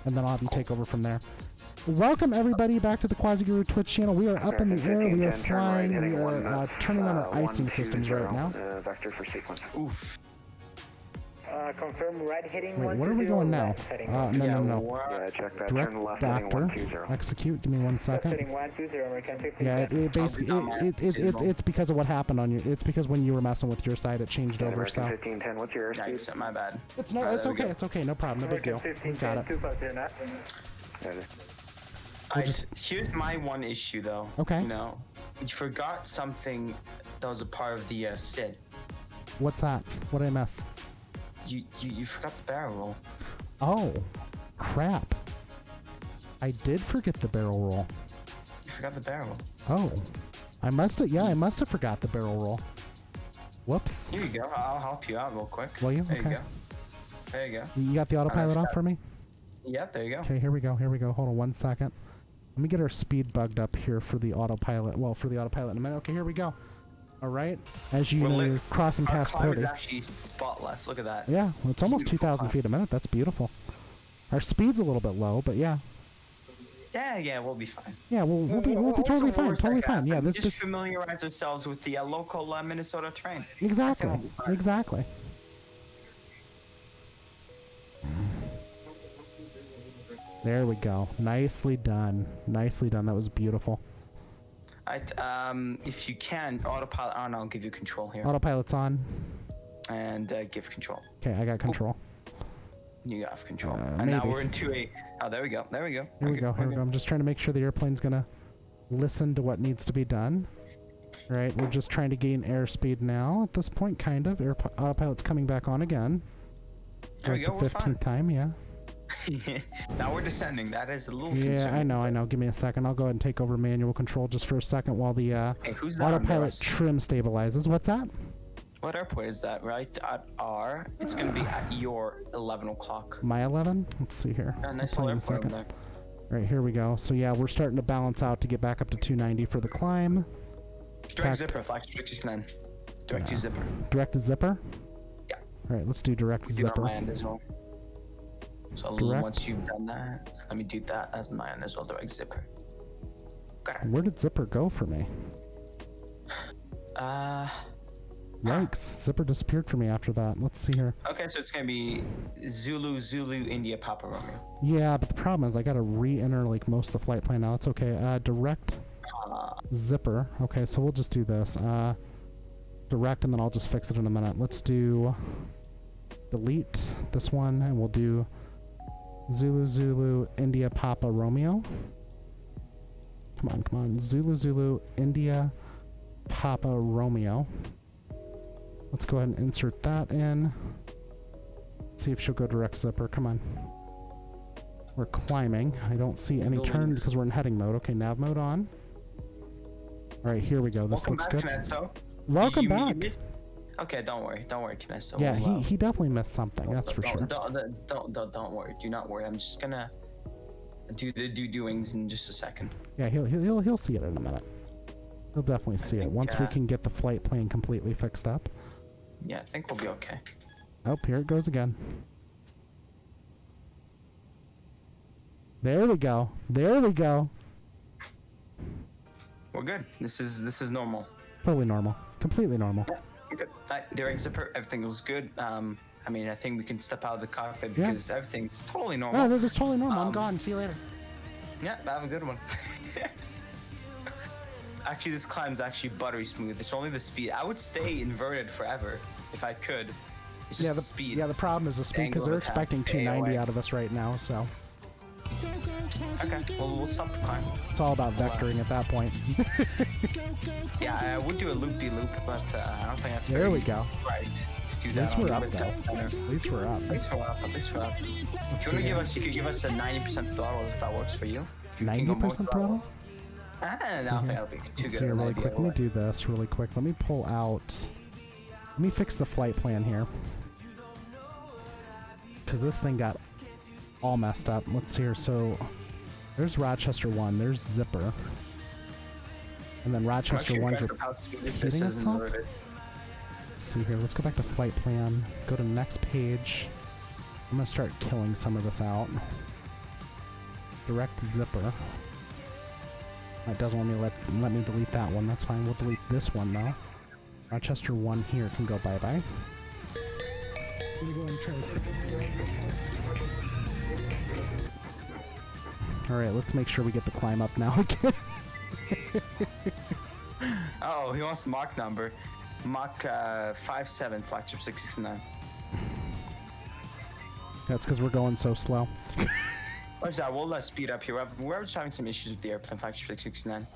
and then I'll have you take over from there. Welcome everybody back to the Quasi-Guru Twitch channel. We are up in the air, we are flying, we are turning on our icing systems right now. Vector for sequence. Oof. Confirm right heading. Wait, where are we going now? No. Yeah, check that. Direct Turn left doctor. heading 120. Execute. Give me 1 second. Heading 120, American 15. Yeah, it basically it's because of what happened on you. It's because when you were messing with your side, it changed over. So. 1510. What's your airspeed? Yikes, my bad. It's okay. It's okay. No problem. No big deal. We got it. Here's my one issue though. Okay. You know, you forgot something that was a part of the SID. What's that? What did I miss? You forgot the barrel roll. Oh, crap. I did forget the barrel roll. You forgot the barrel. Oh, I must have forgot the barrel roll. Whoops. Here you go. I'll help you out real quick. Will you? There Okay. you go. There you go. You got the autopilot off for me? Yep, there you go. Okay, here we go. Hold on 1 second. Let me get our speed bugged up here for the autopilot. Well, for the autopilot in a minute. Okay, here we go. All right. As you know, you're crossing past Our climb Cordy. is actually spotless. Look at that. Yeah, well, it's almost 2,000 feet a minute. That's beautiful. Our speed's a little bit low, but yeah. Yeah, we'll be fine. Yeah, we'll be totally fine. Totally fine. Yeah, let's just familiarize ourselves with the local Minnesota terrain. Exactly. There we go. Nicely done. That was beautiful. If you can, autopilot on, I'll give you control here. Autopilot's on. And give control. Okay, I got control. You got control. And now we're into a... Oh, there we go. Here we go. I'm just trying to make sure the airplane's going to listen to what needs to be done. All right, we're just trying to gain airspeed now at this point, kind of. Autopilot's coming back on again. There we go, the 15th time, yeah. Now we're descending. That is a little concerning. I know. Give me a second. I'll go ahead and take over manual control just for a second while the autopilot trim stabilizes. What's that? What airport is that? Right at R. It's going to be at your 11 o'clock. My 11? Let's see here. Nice little airport over there. Right, here we go. So yeah, we're starting to balance out to get back up to 290 for the climb. Direct zipper, flash 69. Direct to zipper. Direct to zipper? Yeah. All right, let's do direct zipper. On my end as well. So once you've done that, let me do that as my end as well. Direct zipper. Okay. Where did zipper go for me? Yikes! Zipper disappeared for me after that. Let's see here. Okay, so it's gonna be Zulu, India, Papa Romeo. Yeah, but the problem is I gotta re-enter like most of the flight plan now. It's okay. Direct zipper. Okay, so we'll just do this. Direct, and then I'll just fix it in a minute. Let's do delete this one, and we'll do Zulu, India, Papa Romeo. Come on. Zulu, India, Papa Romeo. Let's go ahead and insert that in. Let's see if she'll go direct zipper. Come on. We're climbing. I don't see any turn because we're in heading mode. Okay, nav mode on. All right, here we go. This looks good. Welcome back. Okay, don't worry, Kinesto. Yeah, he definitely missed something. That's for sure. Don't worry. Do not worry. I'm just gonna do the doings in just a second. Yeah, he'll see it in a minute. He'll definitely see it once we can get the flight plane completely fixed up. Yeah, I think we'll be okay. Oh, here it goes again. There we go. We're good. This is normal. Totally normal. Completely normal. Yeah, we're good. During zipper, everything looks good. I mean, I think we can step out of the cockpit because everything's totally normal. Oh, that's totally normal. I'm gone. See you later. Yeah, have a good one. Actually, this climb's actually buttery smooth. It's only the speed. I would stay inverted forever if I could. It's just the speed. Yeah, the problem is the speed because they're expecting 290 out of us right now, so. Okay, well, we'll stop the climb. It's all about vectoring at that point. Yeah, I would do a loop-de-loop, but I don't think that's there we go. Right. At least we're up, though. At least we're up. At least we're up. At least we're up. If you want to give us, you could give us a 90% throttle if that works for you. 90% throttle? I don't think that'll be too good. Really quick, let me do this really quick. Let me pull out. Let me fix the flight plan here. Because this thing got all messed up. Let's see here. So there's Rochester 1. There's Zipper. And then Rochester 1's repeating itself. Let's see here. Let's go back to flight plan. Go to next page. I'm going to start killing some of this out. Direct Zipper. That doesn't want me let me delete that one. That's fine. We'll delete this one though. Rochester 1 here can go bye-bye. Alright, let's make sure we get the climb up now again. Oh, he wants the Mach number. Mach 57, flagship 669. That's because we're going so slow. What's that? We'll speed up here. We're just having some issues with the airplane, flagship 669.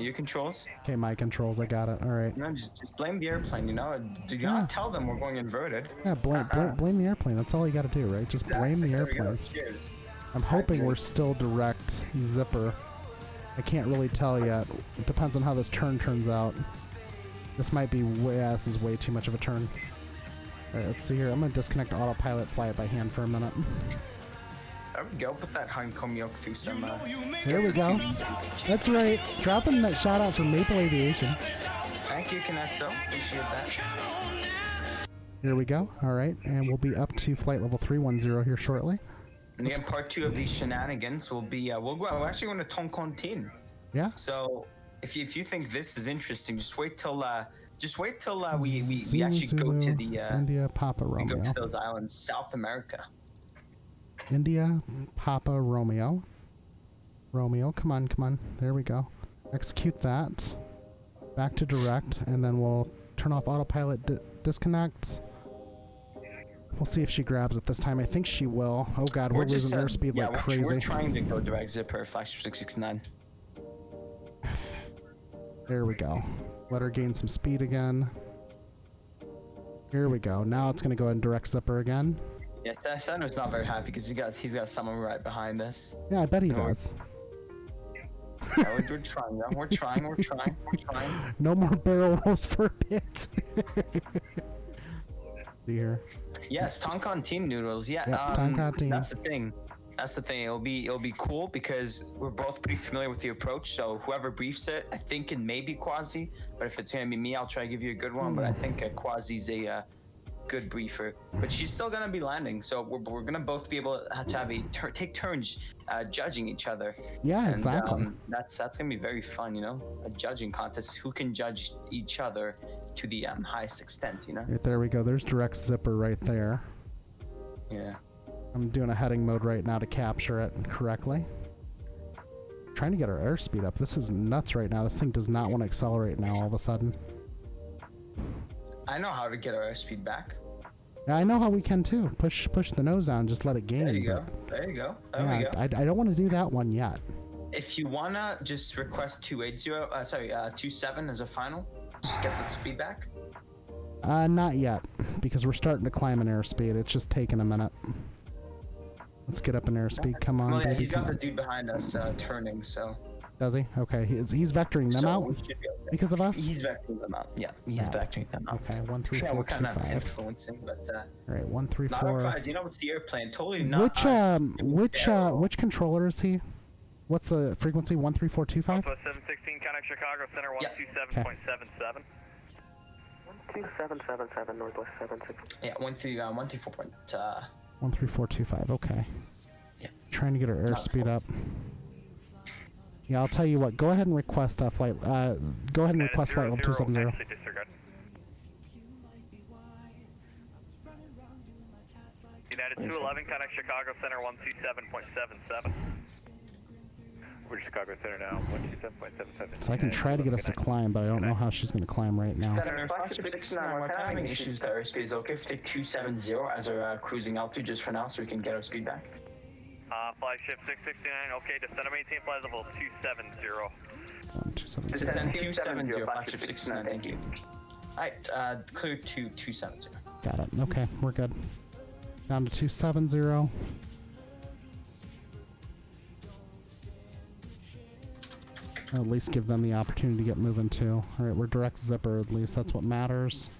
Your controls? Okay, my controls, I got it. Alright. No, just blame the airplane, you know? Do not tell them we're going inverted. Yeah, blame the airplane. That's all you gotta do, right? Just blame the airplane. I'm hoping we're still direct Zipper. I can't really tell yet. It depends on how this turn turns out. This might be this is way too much of a turn. Alright, let's see here. I'm gonna disconnect autopilot, fly it by hand for a minute. There we go. Put that honeycomb yolk through some. There we go. That's right. Dropping that shout out from Maple Aviation. Thank you, Canesto. Appreciate that. Here we go. Alright, and we'll be up to flight level 310 here shortly. And again, part 2 of these shenanigans will be we're actually going to Toncontin. Yeah. So if you think this is interesting, just wait till we actually go to the India Papa Romeo. We go to those islands, South America. India Papa Romeo. Romeo, come on. There we go. Execute that. Back to direct, and then we'll turn off autopilot, disconnect. We'll see if she grabs it this time. I think she will. Oh god, we're losing airspeed like crazy. We're trying to go direct Zipper, flagship 669. There we go. Let her gain some speed again. Here we go. Now it's gonna go ahead and direct Zipper again. Yes, Sano's not very happy because he's got someone right behind us. Yeah, I bet he does. Yeah, we're trying, though. We're trying. No more barrel rolls for a bit. See here. Yes, Toncontin noodles. Yeah, Toncontin. That's the thing. It'll be cool because we're both pretty familiar with the approach. So whoever briefs it, I think it may be Quasi. But if it's gonna be me, I'll try to give you a good one. But I think Quasi's a good briefer. But she's still gonna be landing. So we're gonna both be able to have take turns judging each other. Yeah, and, exactly. That's gonna be very fun. You know, a judging contest. Who can judge each other to the highest extent, you know? Right, there we go. There's direct Zipper right there. Yeah. I'm doing a heading mode right now to capture it correctly. Trying to get our airspeed up. This is nuts right now. This thing does not want to accelerate now all of a sudden. I know how to get our airspeed back. Yeah, I know how we can too. Push the nose down, just let it gain. There you go. There we go. I don't want to do that one yet. If you wanna just request 27 as a final, just get the speed back. Not yet, because we're starting to climb an airspeed. It's just taking a minute. Let's get up in airspeed. Come on, baby. He's got the dude behind us turning, so. Does he? Okay, he's vectoring them out because of us. He's vectoring them out. Yeah, he's vectoring them out. Okay, 1 3 4 2 we're kind of 5. influencing, but. All right, 1 3 4. Not surprised. You know, it's the airplane. Totally not. Which controller is he? What's the frequency? 13425. 716, contact Chicago Center 127.77. 12777 Northwest 76. Yeah, 134. 13425. Okay. Yeah. Trying to get our airspeed up. Yeah, I'll tell you what. Go ahead and request flight. Go ahead and request flight level 270. United 211, contact Chicago Center 127.77. We're Chicago Center now, 127.77. So I can try to get us to climb, but I don't know how she's going to climb right now. Center, flagship 69, we're having issues with our airspeed. Is it okay if we take 270 as our cruising altitude just for now so we can get our speed back? Flagship 669, okay, descend and maintain flight level 270. 270. Descend 270, flagship 69, thank you. Alright, clear to 270. Got it. Okay, we're good. Down to 270. At least give them the opportunity to get moving too. Alright, we're direct zipper, at least that's what matters.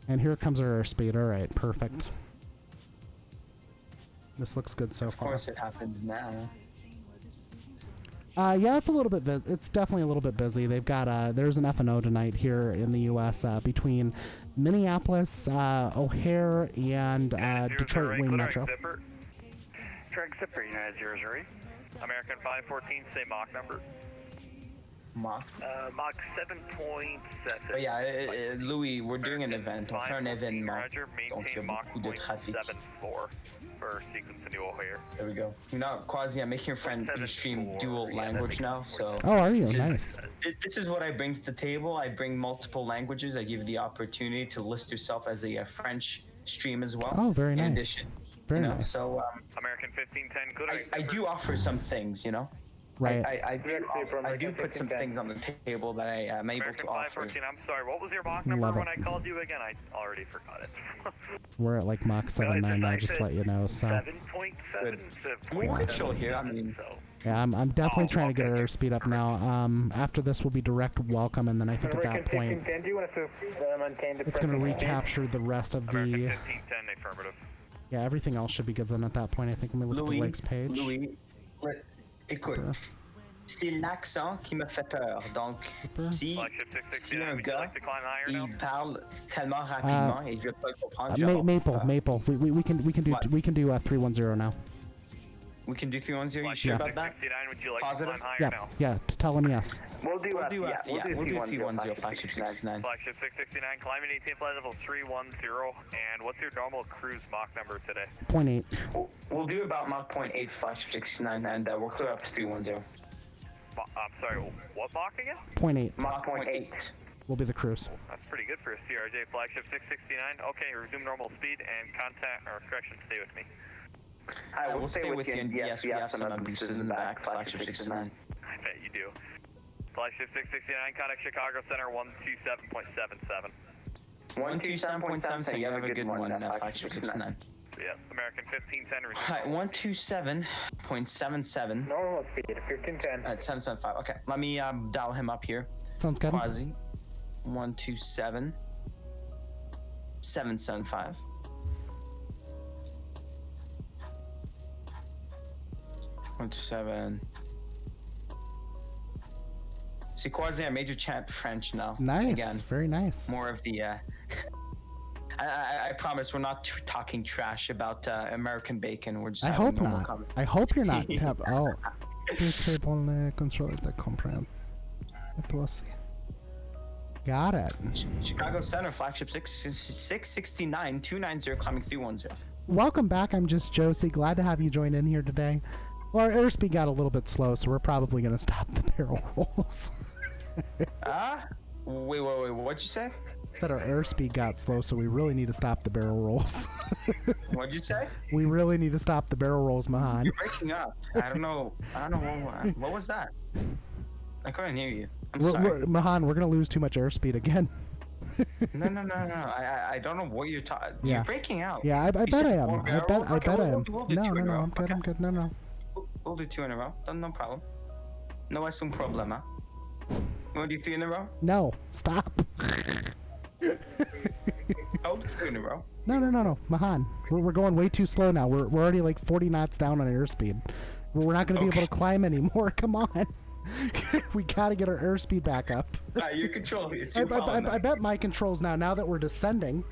And here comes our airspeed. Alright, perfect. This looks good so far. Of course it happens now. Yeah, it's a little bit. It's definitely a little bit busy. They've got there's an F&O tonight here in the U.S. Between Minneapolis, O'Hare, and Detroit Wing Metro. Direct zipper, United 00. American 514, say Mach number. Mach? Mach 7.7. But yeah, Louis, we're doing an event. On fait un événement. Donc il y a beaucoup de trafic. 7.4 for sequence to New O'Hare. There we go. You know, Quasi, I'm making your friend stream dual language now, so... Oh, are you? Nice. This is what I bring to the table. I bring multiple languages. I give you the opportunity to list yourself as a French stream as well. Oh, very nice. Addition, very nice. So, American 1510, good. I do offer some things, you know? Right. I do put some things on the table that I am able to offer. American 514, I'm sorry, what was your Mach number when I called you again? I already forgot it. We're at like Mach 7.9 now, just to let you know, so... 7.7 to We could chill here, I mean... Yeah, I'm definitely trying to get our airspeed up now. After this will be direct welcome, and then I think at that point... it's going to recapture the rest of the... American 1510, affirmative. Yeah, everything else should be good then at that point. I think when we look at the legs page... Louis, écoute, c'est l'accent qui me fait peur. Donc, si un gars, il parle tellement rapidement et je peux le comprendre. Maple. We can do 310 now. We can do 310. You sure about that? Positive? Yeah. Tell him yes. We'll do 310. Flagship 669. Flagship 669, climbing 18 flight level 310. And what's your normal cruise Mach number today? 0.8. We'll do about Mach 0.8 flagship 669, and we'll clear up to 310. I'm sorry, what Mach again? 0.8. Mach 0.8. Will be the cruise. That's pretty good for a CRJ. Flagship 669. Okay, resume normal speed and contact, or correction, stay with me. I will stay with you, and yes, we have some boosters in the back, flagship 669. I bet you do. Flagship 669, contact Chicago Center 127.77. 127.77, you have a good one, flagship 669. Yeah, American 1510. Alright, 127.77. Normal speed, 1510. At 775. Okay, let me dial him up here. Sounds good. Quasi. 127.775. 127. See, Quasi, I made you chant French now. Nice. Again. Very nice. More of the. I promise we're not talking trash about American bacon. We're just. I hope not. I hope you're not. Oh. Got it. Chicago Center, flagship 669, 290, climbing 310. Welcome back. I'm just Josie. Glad to have you join in here today. Well, our airspeed got a little bit slow, so we're probably going to stop the barrel rolls. Wait, what'd you say? Said our airspeed got slow, so we really need to stop the barrel rolls. What'd you say? We really need to stop the barrel rolls, Mahan. You're breaking up. I don't know what was that? I couldn't hear you. I'm sorry. Mahan, we're gonna lose too much airspeed again. No. I don't know what you're talking. Yeah. You're breaking out. Yeah, I bet I am. I bet I am. We'll do No, I'm good. I'm good. No. We'll do 2 in a row. No problem. No es un problema. You want to do 3 in a row? No, stop. I'll do 3 in a row. No. Mahan, we're going way too slow now. We're already like 40 knots down on airspeed. We're not going to be able to climb anymore. Come on. We got to get our airspeed back up. Your control. I bet my controls now that we're descending.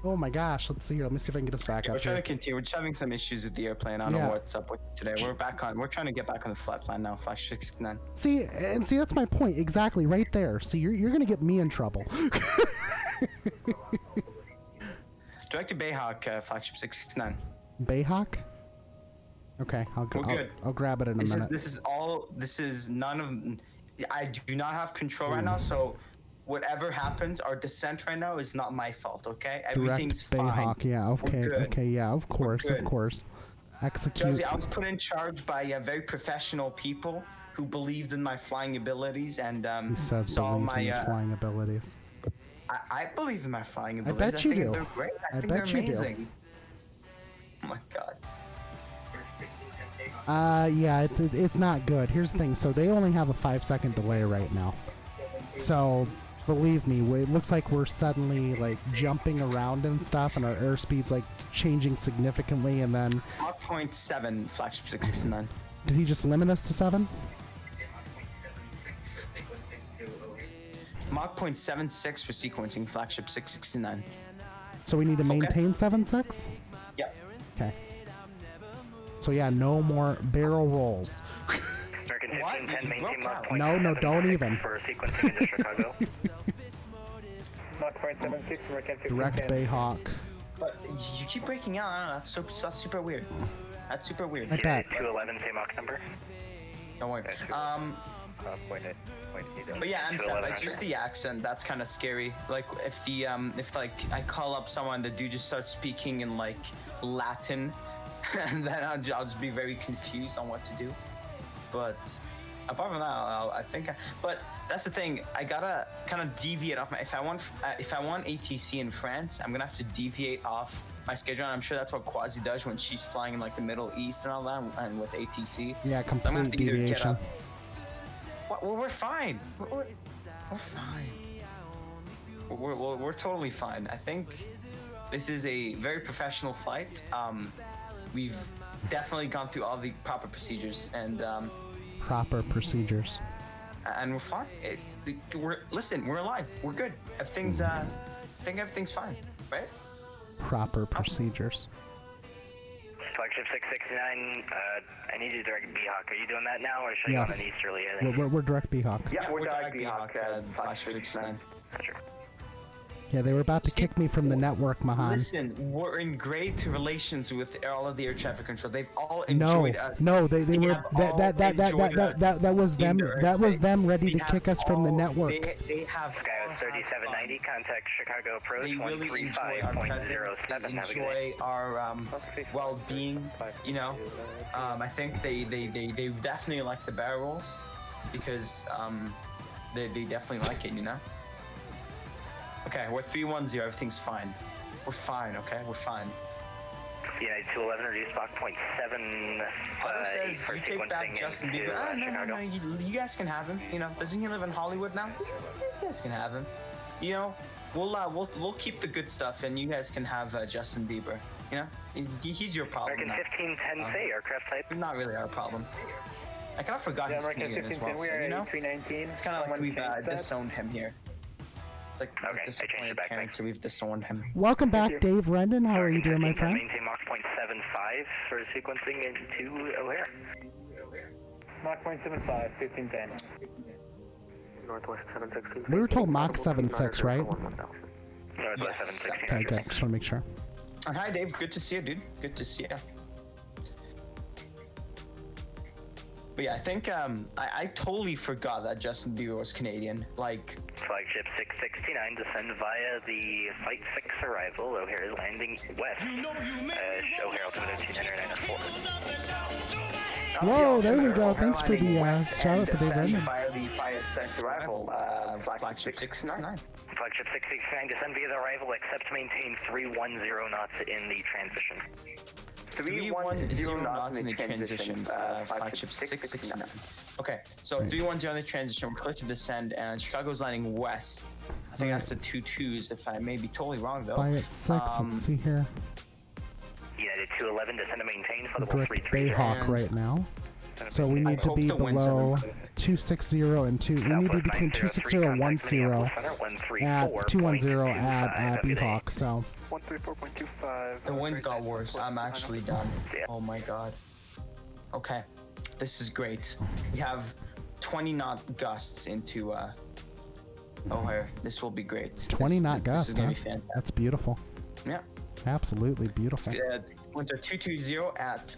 Oh my gosh, let's see here. Let me see if I can get us back up. We're trying to continue. We're just having some issues with the airplane. I don't know what's up with today. We're trying to get back on the flat plan now, Flash 69. See, that's my point. Exactly, right there. See, you're going to get me in trouble. Director Bayhawk, flagship 669. Bayhawk? Okay, I'll grab it in a minute. This is none of. I do not have control right now, so whatever happens, our descent right now is not my fault. Okay, everything's fine. Bayhawk, yeah. Okay, yeah. Of course. Execute. Josie, I was put in charge by very professional people who believed in my flying abilities and he says believes in his flying abilities. I believe in my flying abilities. I bet you do. They're great. I think bet they're you amazing. do. Oh my god. Yeah, it's not good. Here's the thing. So they only have a 5-second delay right now. So believe me, it looks like we're suddenly like jumping around and stuff, and our airspeed's like changing significantly, and then. Mach 0.7, flagship 669. Did he just limit us to 7? Mach 0.76 for sequencing, flagship 669. So we need to maintain 7.6? Yep. Okay. So yeah, no more barrel rolls. American 1510, maintain Mach 0.76 No, don't even. for sequencing into Chicago. Mach 0.76, American 1510. Direct Bayhawk. But you keep breaking out. I don't know. That's super weird. That's super weird. I bet. 211, same Mach number. Don't worry. But yeah, I'm sorry. It's just the accent. That's kind of scary. Like if like I call up someone, the dude just starts speaking in like Latin, and then I'll just be very confused on what to do. But apart from that, I think. But that's the thing. I gotta kind of deviate off my. If I want ATC in France, I'm gonna have to deviate off my schedule. And I'm sure that's what Quasi does when she's flying in like the Middle East and all that, and with ATC. Yeah, complete deviation. Well, we're fine. We're fine. We're totally fine. I think this is a very professional flight. We've definitely gone through all the proper procedures and proper procedures. And we're fine. We're alive. We're good. Everything's I think everything's fine, right? Proper procedures. Flagship 669, I need you to direct B-Hawk. Are you doing that now, or should I go on an easterly? We're direct B-Hawk. Yeah, we're direct B-Hawk. Flagship 669. Gotcha. Yeah, they were about to kick me from the network, Mahan. Listen, we're in great relations with all of the air traffic control. They've all enjoyed us. No, they were that was them. That was them ready to kick us from the network. They have Skyos 3790, contact Chicago approach. They really enjoy our presence. They enjoy our well-being. You know, I think they definitely like the barrel rolls because they definitely like it. You know. Okay, we're 310, everything's fine. We're fine, okay? We're fine. United 211, reduce Mach 0.7. Otto says you take back Justin Bieber. No, you guys can have him. You know, doesn't he live in Hollywood now? You guys can have him. You know, we'll keep the good stuff, and you guys can have Justin Bieber. You know, he's your problem. American 1510, say aircraft type. Not really our problem. I kind of forgot he's Canadian as well. So, you know, it's kind of like we've disowned him here. It's like okay, disappointed parents, so we've disowned him. Welcome back, Dave Rendon. How are you doing, my friend? Maintain Mach 0.75 for sequencing into O'Hare. Mach 0.75, 1510. Northwest 716. We were told Mach 7.6, right? Northwest 716. Okay, good. Just want to make sure. Hi, Dave. Good to see you, dude. Good to see you. But yeah, I think I totally forgot that Justin Bieber was Canadian. Like flagship 669, descend via the Flight 6 arrival. O'Hare is landing west. O'Hare altimeter 299 Whoa, there we go. Thanks for the shout out for Dave Rendon. Via the Flight 6 arrival, flagship 669. Flagship 669, descend via the arrival, except maintain 310 knots in the transition. 310 knots in the transition, flagship 669. Okay, so 310 in the transition, we're clear to descend, and Chicago's landing west. I think that's the 22s, if I may be totally wrong though. By at 6, let's see here. United 211, descend and maintain for the Direct Bayhawk right now. So we need to be below 260 and 2. We need to be between 260 and 10 at 210 at Bayhawk. So 134.25. The winds got worse. I'm actually done. Oh my god. Okay, this is great. We have 20 knot gusts into O'Hare. This will be great. 20 knot gusts. This is gonna be fantastic. That's beautiful. Yeah. Absolutely beautiful. Winds are 220 at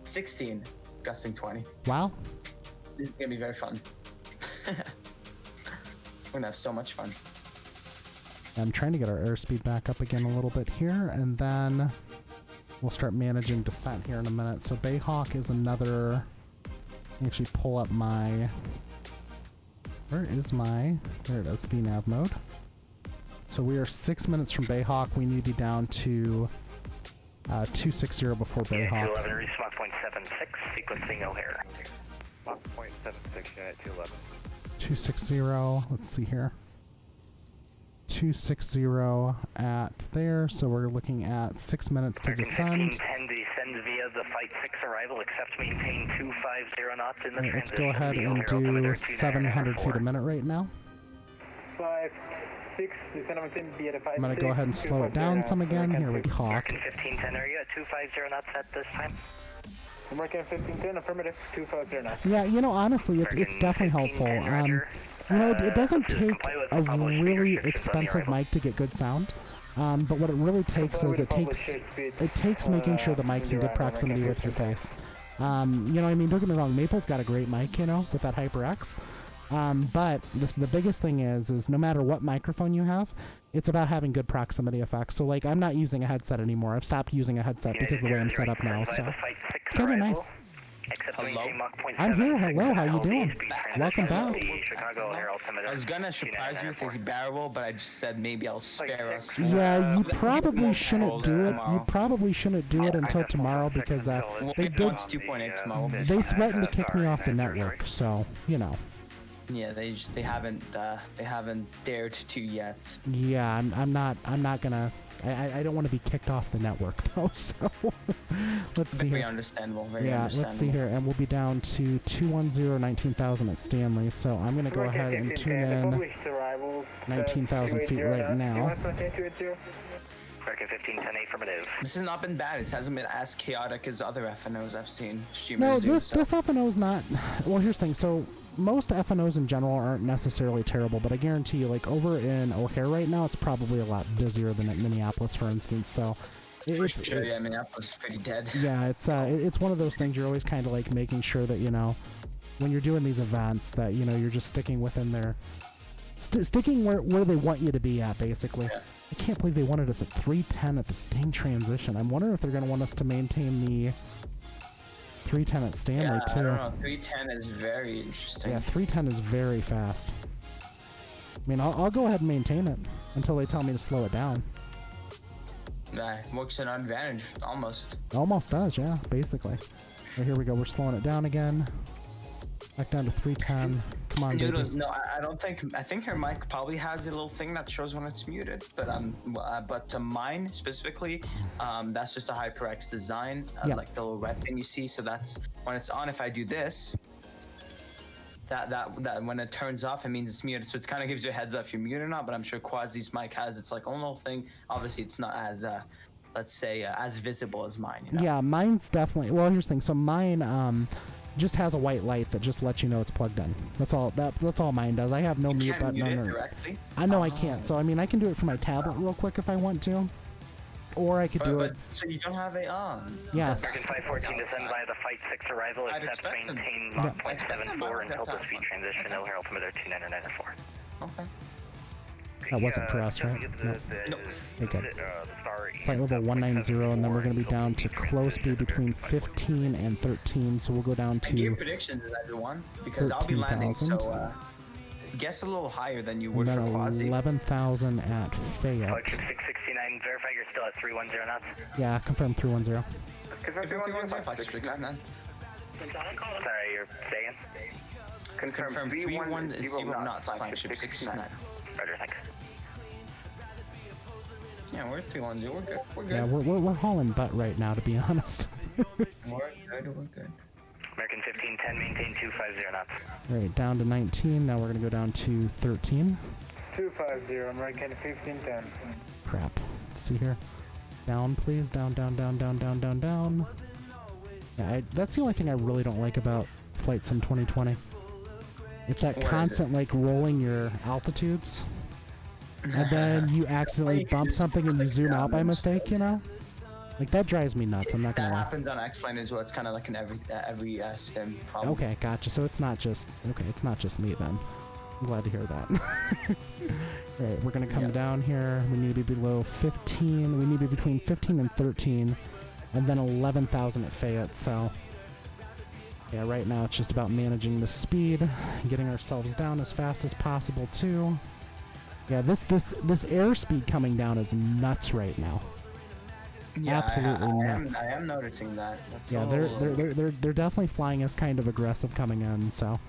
16, gusting 20. Wow. This is gonna be very fun. We're gonna have so much fun. I'm trying to get our airspeed back up again a little bit here, and then we'll start managing descent here in a minute. So Bayhawk is another... Let me actually pull up my... Where is my... There it is, VNAV mode. So we are 6 minutes from Bayhawk. We need to be down to 260 before Bayhawk. 211, reach Mach 0.76, sequencing O'Hare. Mach 0.76, unit 211. 260, let's see here. 260 at there, so we're looking at 6 minutes to descend. 1510 descend via the Flight 6 arrival, except maintain 250 knots in the transition. Let's go ahead and do 700 feet a minute right now. 5, 6, I'm going to go ahead and slow it down some again. Here we go. 1510, are you at 250 knots at this time? American 1510, affirmative, 250 knots. Yeah, you know, honestly, it's definitely helpful. You know, it doesn't take a really expensive mic to get good sound, but what it really takes is it takes making sure the mic's in good proximity with your face. You know, I mean, don't get me wrong, Maple's got a great mic, you know, with that HyperX. But the biggest thing is no matter what microphone you have, it's about having good proximity effects. So, like, I'm not using a headset anymore. I've stopped using a headset because of the way I'm set up now, so it's kind of nice. Hello? I'm here. Hello, how you doing? Welcome back. I was gonna surprise you with this barrel, but I just said maybe I'll spare us. Yeah, you probably shouldn't do it. You probably shouldn't do it until tomorrow because they did. 2.8 tomorrow. They threatened to kick me off the network, so you know. Yeah, they haven't dared to yet. Yeah, I'm not gonna. I don't want to be kicked off the network though. So let's see Very here. understandable. Let's see here, and we'll be down to 210 19,000 at Stanley. So I'm gonna go ahead and tune in 19,000 feet right now. American 1510, affirmative. This has not been bad. It hasn't been as chaotic as other FNOs I've seen streamers No, do. this FNO's not. Well, here's the thing. So most FNOs in general aren't necessarily terrible, but I guarantee you, like over in O'Hare right now, it's probably a lot busier than at Minneapolis, for instance. So yeah, Minneapolis is pretty dead. Yeah, it's one of those things. You're always kind of like making sure that, you know, when you're doing these events, that, you know, you're just sticking within their sticking where they want you to be at, basically. Yeah. I can't believe they wanted us at 310 at this dang transition. I'm wondering if they're going to want us to maintain the 310 at Stanley, too. I don't know. 310 is very interesting. Yeah, 310 is very fast. I mean, I'll go ahead and maintain it until they tell me to slow it down. Works in our advantage, almost. Almost does, yeah, basically. Right, here we go. We're slowing it down again. Back down to 310. Come on, baby. No, I think her mic probably has a little thing that shows when it's muted, but to mine specifically, that's just a HyperX design, like the little red thing you see. So that's when it's on. If I do this, that when it turns off, it means it's muted. So it kind of gives you a heads up if you're muted or not. But I'm sure Quasi's mic has its like own little thing. Obviously, it's not as let's say as visible as mine. You know? Yeah, mine's definitely. Well, here's the thing. So mine just has a white light that just lets you know it's plugged in. That's all. That's all mine does. I have no mute button on it. Directly? I know I can't. So I mean, I can do it from my tablet real quick if I want to, or I could do it. So you don't have a Yes. American 514 descend via the Flight 6 arrival, except maintain Mach 0.74 until the speed transition. O'Hare altimeter 2994. Okay. That wasn't for us, right? No. Okay. Flight level 190, and then we're going to be down to close speed between 15 and 13, so we'll go down to... Give predictions, everyone, because I'll be landing, so guess a little higher than you would for Quasi. 11,000 at Fayette. Flight 669, verify you're still at 310 knots? Yeah, confirm 310. Confirm 310. Sorry, you're saying? Confirm 310 knots, flagship 69. Roger, thanks. Yeah, we're 310. We're good. We're good. Yeah, we're hauling butt right now, to be honest. We're good. American 1510, maintain 250 knots. Right, down to 19. Now we're gonna go down to 13. 250, American 1510. Crap. Let's see here. Down, please. Down. Yeah, that's the only thing I really don't like about Flight Sim 2020. It's that constant, like, rolling your altitudes. And then you accidentally bump something and you zoom out by mistake, you know? Like, that drives me nuts. I'm not gonna That lie. happens on X-Plane as well. It's kind of like an every sim problem. Okay, gotcha. So it's not just me then. I'm glad to hear that. All right, we're gonna come down here. We need to be below 15. We need to be between 15 and 13, and then 11,000 at Fayette. So yeah, right now it's just about managing the speed, getting ourselves down as fast as possible too. Yeah, this airspeed coming down is nuts right now. Yeah, Absolutely nuts. I am noticing that. That's Yeah, they're definitely flying us kind of aggressive coming in. So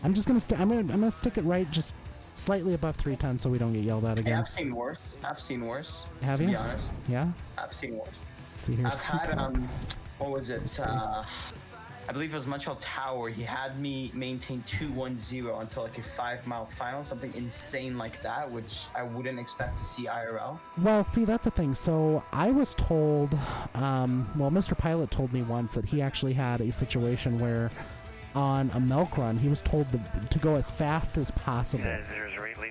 I'm just gonna I'm gonna stick it right just slightly above 310 so we don't get yelled at again. I've seen worse. Have to you? be honest. Yeah. I've seen worse. Let's see here. I've had what was it? I believe it was Montreal Tower. He had me maintain 210 until like a 5-mile final, something insane like that, which I wouldn't expect to see IRL. Well, see, that's the thing. So I was told, well, Mr. Pilot told me once that he actually had a situation where on a milk run, he was told to go as fast as possible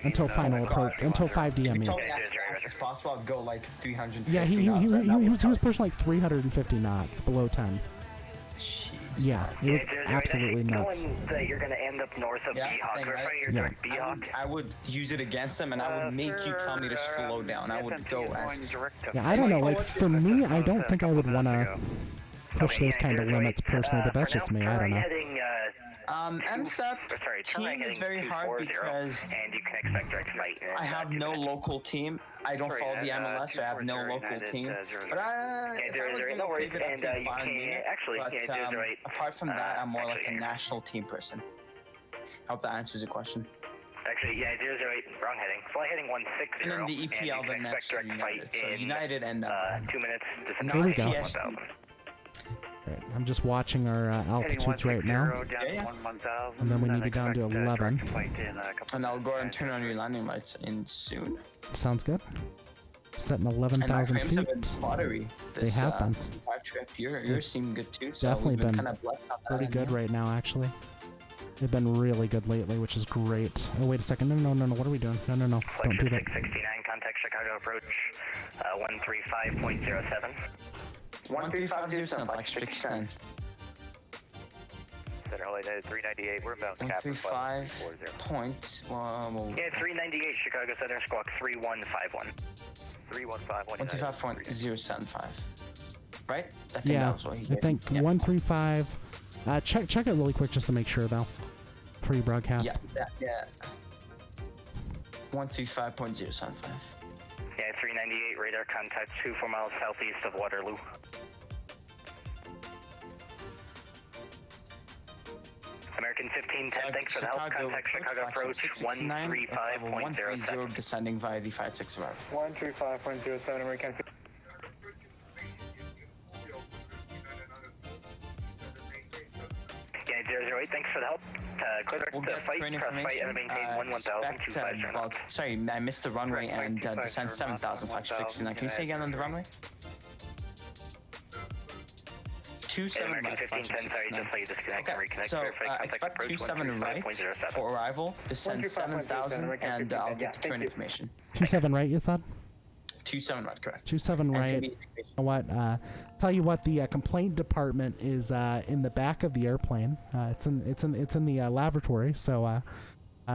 until final approach, until 5 DME. As fast as possible, I'd go like 350 Yeah, he knots. was pushing like 350 knots below 10. Yeah, it was absolutely nuts. That you're going to end up north of B-Hawk. I would use it against them, and I would make you tell me to slow down. I would go as... Yeah, I don't know. Like, for me, I don't think I would want to push those kind of limits personally, but that's just me. I don't know. MSFS team is very hard because I have no local team. I don't follow the MLS, so I have no local team. But apart from that, I'm more like a national team person. I hope that answers the question. Actually, yeah, 008, wrong heading. Fly heading 160. And then the EPL, the next United. So United and 2 minutes. Here we go. Right, I'm just watching our altitudes right now. And then we need to go down to 11. And I'll go and turn on your landing lights in soon. Sounds good. Setting 11,000 feet. They have been. Yours seem good too. So Definitely been kind of pretty good right now, actually. They've been really good lately, which is great. Oh, wait a second. No. What are we doing? No. Don't do that. 669, contact Chicago approach 135.07. 135.07, like 610. Center United 398, we're about cap 135 point. Yeah, 398, Chicago Center, squawk 3151. 3151. 135.075. Right? I think Yeah, that was what he I did. think 135. Check it really quick just to make sure, though. Pre-broadcast. Yeah. 135.075. Yeah, 398, radar contact 24 miles southeast of Waterloo. American 1510, thanks for the help. Contact Chicago approach 135.07. Descending via the 56 arrival. 135.07, American 15. Yeah, 008, thanks for the help. Clear to fight, cross fight, and maintain 11025. Sorry, I missed the runway and descend 7,569. Can you say again on the runway? 27 American 1510, sorry, just so you disconnect and reconnect. So, expect 27 right for arrival, descend 7,000, and I'll get the current information. 27 right, you said? 27 right, correct. 27 right. You know what? Tell you what, the complaint department is in the back of the airplane. It's in the lavatory, so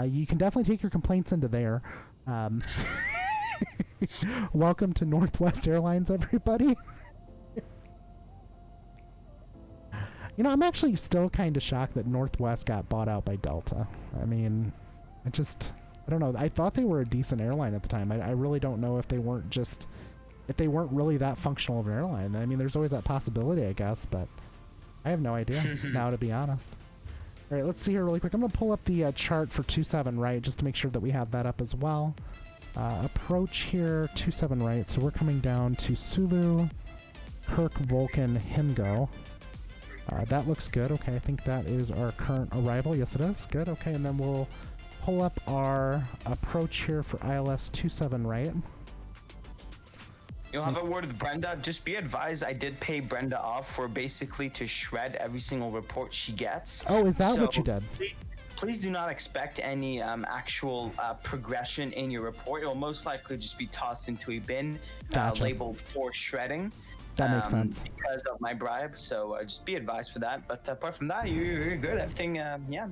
you can definitely take your complaints into there. Welcome to Northwest Airlines, everybody. You know, I'm actually still kind of shocked that Northwest got bought out by Delta. I mean, I don't know. I thought they were a decent airline at the time. I really don't know if they weren't really that functional of an airline. I mean, there's always that possibility, I guess, but I have no idea now, to be honest. All right, let's see here really quick. I'm going to pull up the chart for 27 right just to make sure that we have that up as well. Approach here, 27 right. So we're coming down to Sulu, Kirk, Vulcan, Himgo. That looks good. Okay, I think that is our current arrival. Yes, it is. Good. Okay, and then we'll pull up our approach here for ILS 27 right. You'll have a word with Brenda. Just be advised, I did pay Brenda off for basically to shred every single report she gets. Oh, is that what you did? Please do not expect any actual progression in your report. It will most likely just be tossed into a bin Gotcha. labeled for shredding. That makes sense. Because of my bribe, so just be advised for that. But apart from that, you're good. Everything,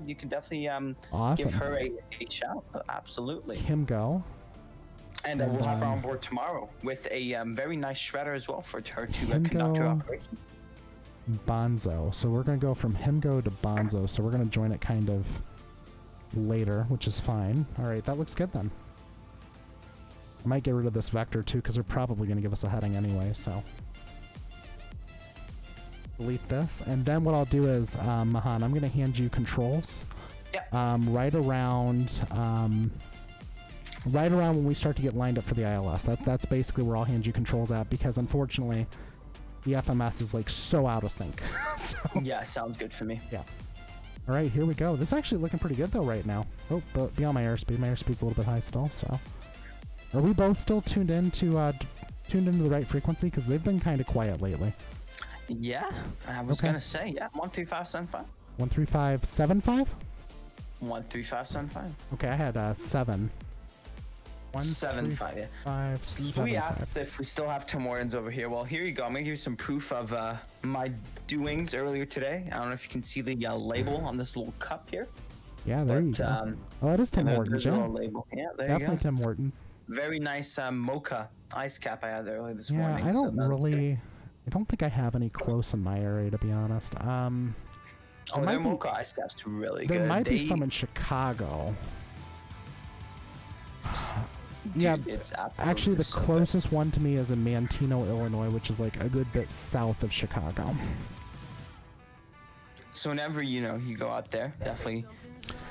you can definitely awesome. give her a shout. Absolutely. Him go. And we'll have her on board tomorrow with a very nice shredder as well for her to conduct her operations. Bonzo. So we're going to go from Himgo to Bonzo. So we're going to join it kind of later, which is fine. All right, that looks good then. I might get rid of this vector too because they're probably going to give us a heading anyway, so delete this. And then what I'll do is, Mahan, I'm going to hand you controls. Yeah. Right around when we start to get lined up for the ILS. That's basically where I'll hand you controls at, because unfortunately the FMS is like so out of sync. So, yeah, sounds good for me. Yeah. All right, here we go. This is actually looking pretty good though right now. Oh, but beyond my airspeed. My airspeed's a little bit high still, so. Are we both still tuned into the right frequency? Because they've been kind of quiet lately. Yeah, I was going to say, 13575. 13575? 13575. Okay, I had 7. 175, yeah. 5, we asked if we still have Tim Hortons over here. Well, here you go. I'm going to give you some proof of my doings earlier today. I don't know if you can see the label on this little cup here. Yeah, there you go. Oh, it is Tim Hortons, yeah. Label. Yeah, there definitely you go. Tim Hortons. Very nice mocha ice cap I had earlier this morning. Yeah, I don't think I have any close in my area, to be honest. Their mocha ice caps really good. There might be some in Chicago. Dude, yeah, it's actually the closest one to me is in Manteno, Illinois, which is like a good bit south of Chicago. So whenever you go out there, definitely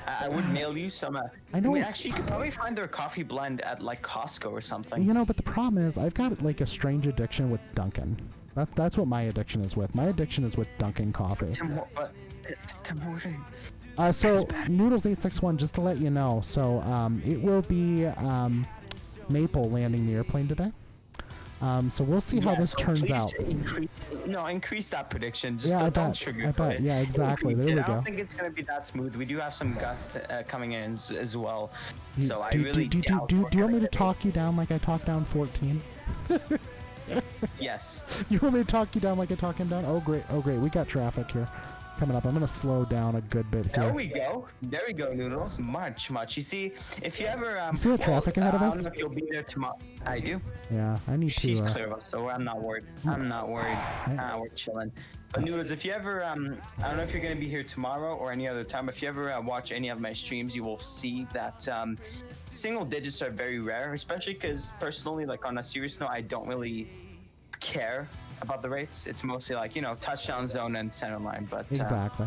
I would mail you some. I know. Actually, you could probably find their coffee blend at like Costco or something. But the problem is I've got like a strange addiction with Dunkin'. That's what my addiction is with. My addiction is with Dunkin' coffee. Tim Hortons. So Noodles861, just to let you know, so it will be Maple landing the airplane today. So we'll see how this turns out. Increase that prediction. Just yeah, don't sugarcoat it. Yeah, exactly. There we go. I don't think it's going to be that smooth. We do have some gusts coming in as well. So do you want me to talk you down like I talked down 14? Yes. You want me to talk you down like I talk him down? Oh, great. We got traffic here coming up. I'm going to slow down a good bit here. There we go, Noodles. Much. You see, if you ever... you see the traffic ahead of us? I don't know if you'll be there tomorrow. I do. Yeah, I need to... She's clear of us, so I'm not worried. We're chilling. But Noodles, if you ever... I don't know if you're going to be here tomorrow or any other time. If you ever watch any of my streams, you will see that single digits are very rare, especially because personally, like on a serious note, I don't really care about the rates. It's mostly like touchdown zone and center line, but exactly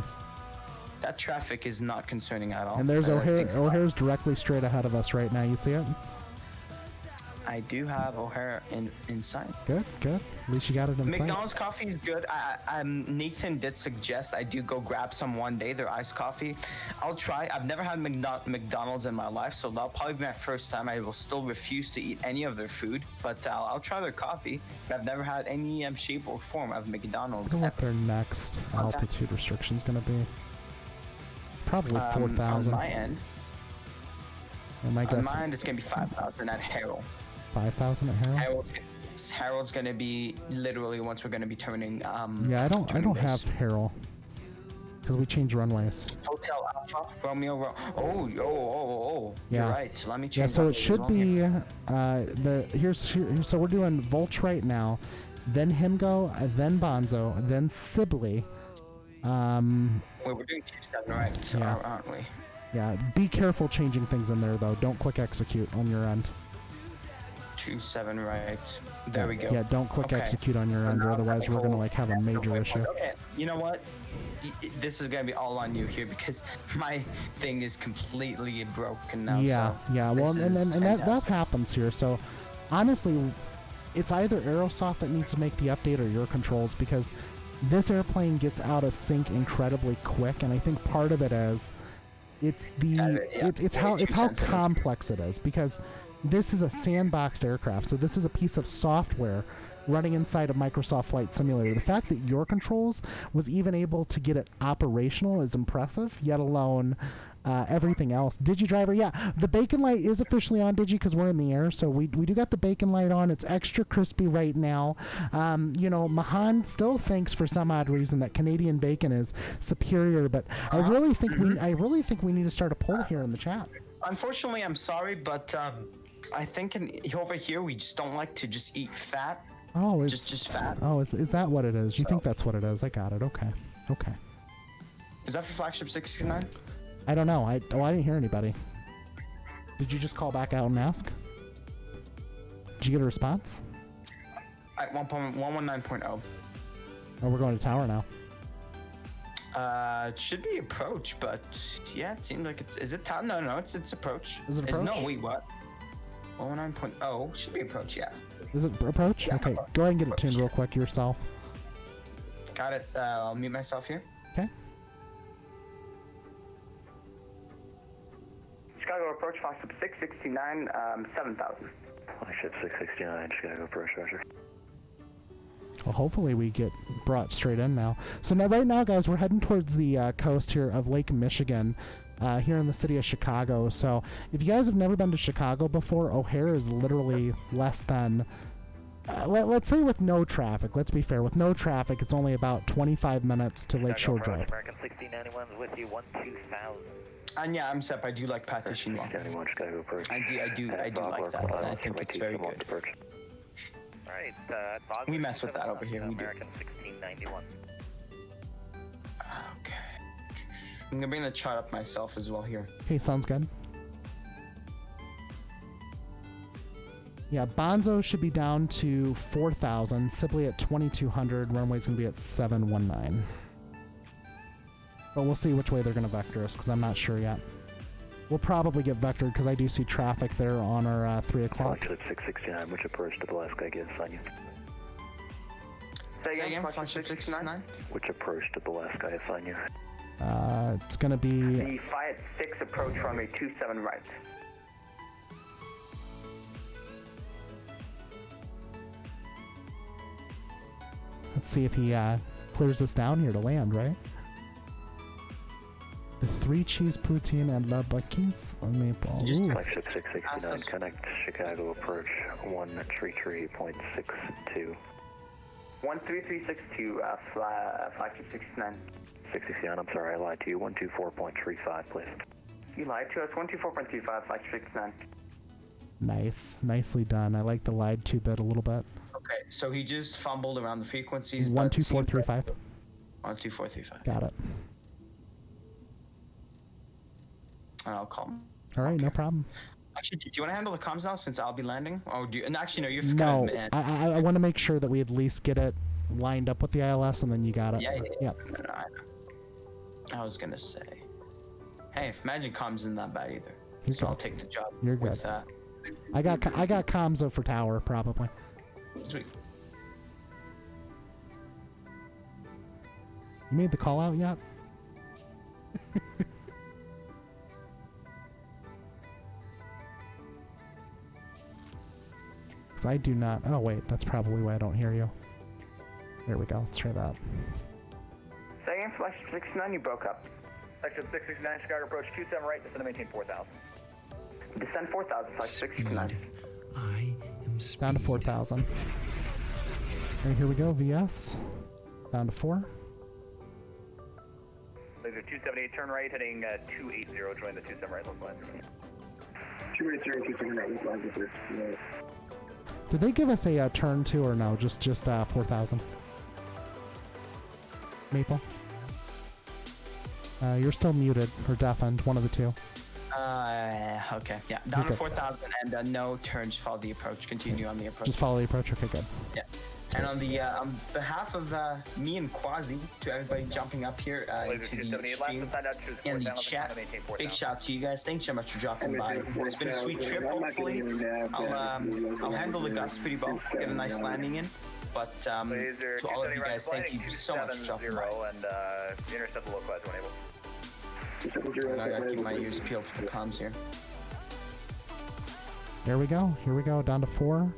that traffic is not concerning at all. And there's O'Hare's directly straight ahead of us right now. You see it? I do have O'Hare inside. Good. At least you got it inside. McDonald's coffee is good. Nathan did suggest I do go grab some one day, their iced coffee. I'll try. I've never had McDonald's in my life, so that'll probably be my first time. I will still refuse to eat any of their food, but I'll try their coffee. But I've never had any shape or form of McDonald's. I wonder what their next altitude restriction is going to be. Probably 4,000. On my end. On my end, it's going to be 5,000 at Harold. 5,000 at Harold? Harold's going to be literally once we're going to be turning. Yeah, I don't have Harold because we change runways. Hotel Alpha, Romeo. Oh. Yeah. You're right. Let me change. Yeah, so it should be so we're doing Volch right now, then Himgo, then Bonzo, then Sibley. Wait, we're doing 27 right, aren't we? Yeah. Be careful changing things in there though. Don't click execute on your end. 27 right. There we go. Yeah, don't click execute on your end, or otherwise we're gonna have a major issue. Okay, you know what? This is gonna be all on you here because my thing is completely broken now. Yeah. Well, and that happens here. So, honestly, it's either Aerosoft that needs to make the update or your controls, because this airplane gets out of sync incredibly quick, and I think part of it is it's how complex it is, because this is a sandboxed aircraft, so this is a piece of software running inside a Microsoft Flight Simulator. The fact that your controls was even able to get it operational is impressive, yet alone everything else. DigiDriver, yeah, the bacon light is officially on, Digi, because we're in the air, so we do got the bacon light on. It's extra crispy right now. You know, Mahan still thinks for some odd reason that Canadian bacon is superior, but I really think we need to start a poll here in the chat. Unfortunately, I'm sorry, but I think over here we just don't like to just eat fat. Oh, just fat. Oh, is that what it is? You think that's what it is? I got it. Okay. Is that for flagship 69? I don't know. I didn't hear anybody. Did you just call back out and ask? Did you get a response? At 119.0. Oh, we're going to tower now. It should be approach, but yeah, it seems like it's. Is it tower? No, it's approach. Is it approach? No, wait, what? 119.0 should be approach, yeah. Is it approach? Yeah, okay, approach. Go ahead and get it tuned real quick yourself. Got it. I'll mute myself here. Okay. Chicago approach, flagship 669, 7,000. Flagship 669, Chicago approach, roger. Well, hopefully we get brought straight in now. So now, right now, guys, we're heading towards the coast here of Lake Michigan, here in the city of Chicago. So if you guys have never been to Chicago before, O'Hare is literally less than, let's say with no traffic. Let's be fair. With no traffic, it's only about 25 minutes to Lakeshore Drive. American 1691 is with you, 12000. And yeah, I'm Sep. I do like partition one. I do like that. I think it's very good. Alright, we mess with that over here. We do. American 1691. Okay. I'm gonna bring the chart up myself as well here. Okay, sounds good. Yeah, Bonzo should be down to 4,000. Sibley at 2,200. Runway's gonna be at 719. But we'll see which way they're gonna vector us, because I'm not sure yet. We'll probably get vectored because I do see traffic there on our 3 o'clock. Flagship 669, which approach to the last guy gives on you? Say again, flagship 669? Which approach to the last guy assign you? It's gonna be The Fiat 6 approach, runway 27 right. Let's see if he clears us down here to land, right? The 3 cheese poutine and la baquins maple. Flagship 669, connect Chicago approach 133.62. 13362, flagship 69. 669, I'm sorry, I lied to you. 124.35, please. You lied to us, 124.35, flagship 69. Nice. Nicely done. I like the lied to bit a little bit. Okay, so he just fumbled around the frequencies. 12435. 12435. Got it. I'll call him. All right, no problem. Actually, do you want to handle the comms now since I'll be landing? Or do you? And actually, no, you're No, kind of, I want to make sure that we at least get it lined up with the ILS, and then you got it. Yeah. Yep. No, I was gonna say, hey, if Magic comms isn't that bad either, You're so good. I'll take the job. You're with, good. I got comms up for tower probably. Sweet. You made the call out yet? Because I do not. Oh wait, that's probably why I don't hear you. There we go. Let's try that. Say again, flagship 69, you broke up. Flagship 669, Chicago approach 27 right, descend to maintain 4,000. Descend 4,000, flagship 669. Down to 4,000. And here we go, VS. Down to 4. Laser 278, turn right, heading 280, join the 27 right localizer. 280, 27 right localizer. Did they give us a turn to or no? Just 4,000. Maple. You're still muted or deafened, one of the two. Okay, yeah. Down to 4,000 and no turn, just follow the approach. Continue on the approach. Just follow the approach. Okay, good. Yeah. And on the on behalf of me and Quasi, to everybody jumping up here to the stream and the chat, big shout out to you guys. Thanks so much for dropping by. It's been a sweet trip. Hopefully, I'll handle the guts pretty well, get a nice landing in. But to all of you guys, thank you so much for dropping by. And intercept the localizer when able. And I gotta keep my ears peeled for the comms here. There we go. Here we go. Down to 4.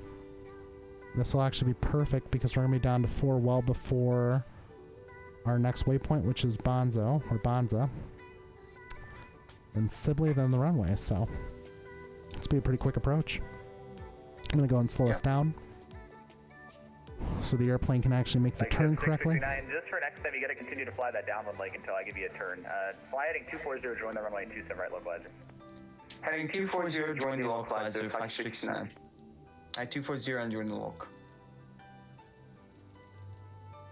This will actually be perfect because we're gonna be down to 4 well before our next waypoint, which is Bonzo or Bonza. then Sibley, then the runway. So it's be a pretty quick approach. I'm gonna go and slow us down, so the airplane can actually make the turn correctly. Just for next time, you got to continue to fly that downwind leg until I give you a turn. Fly heading 240, join the runway 27 right localizer. Heading 240, join the localizer, flight 69. Alright, 240 and join the loc.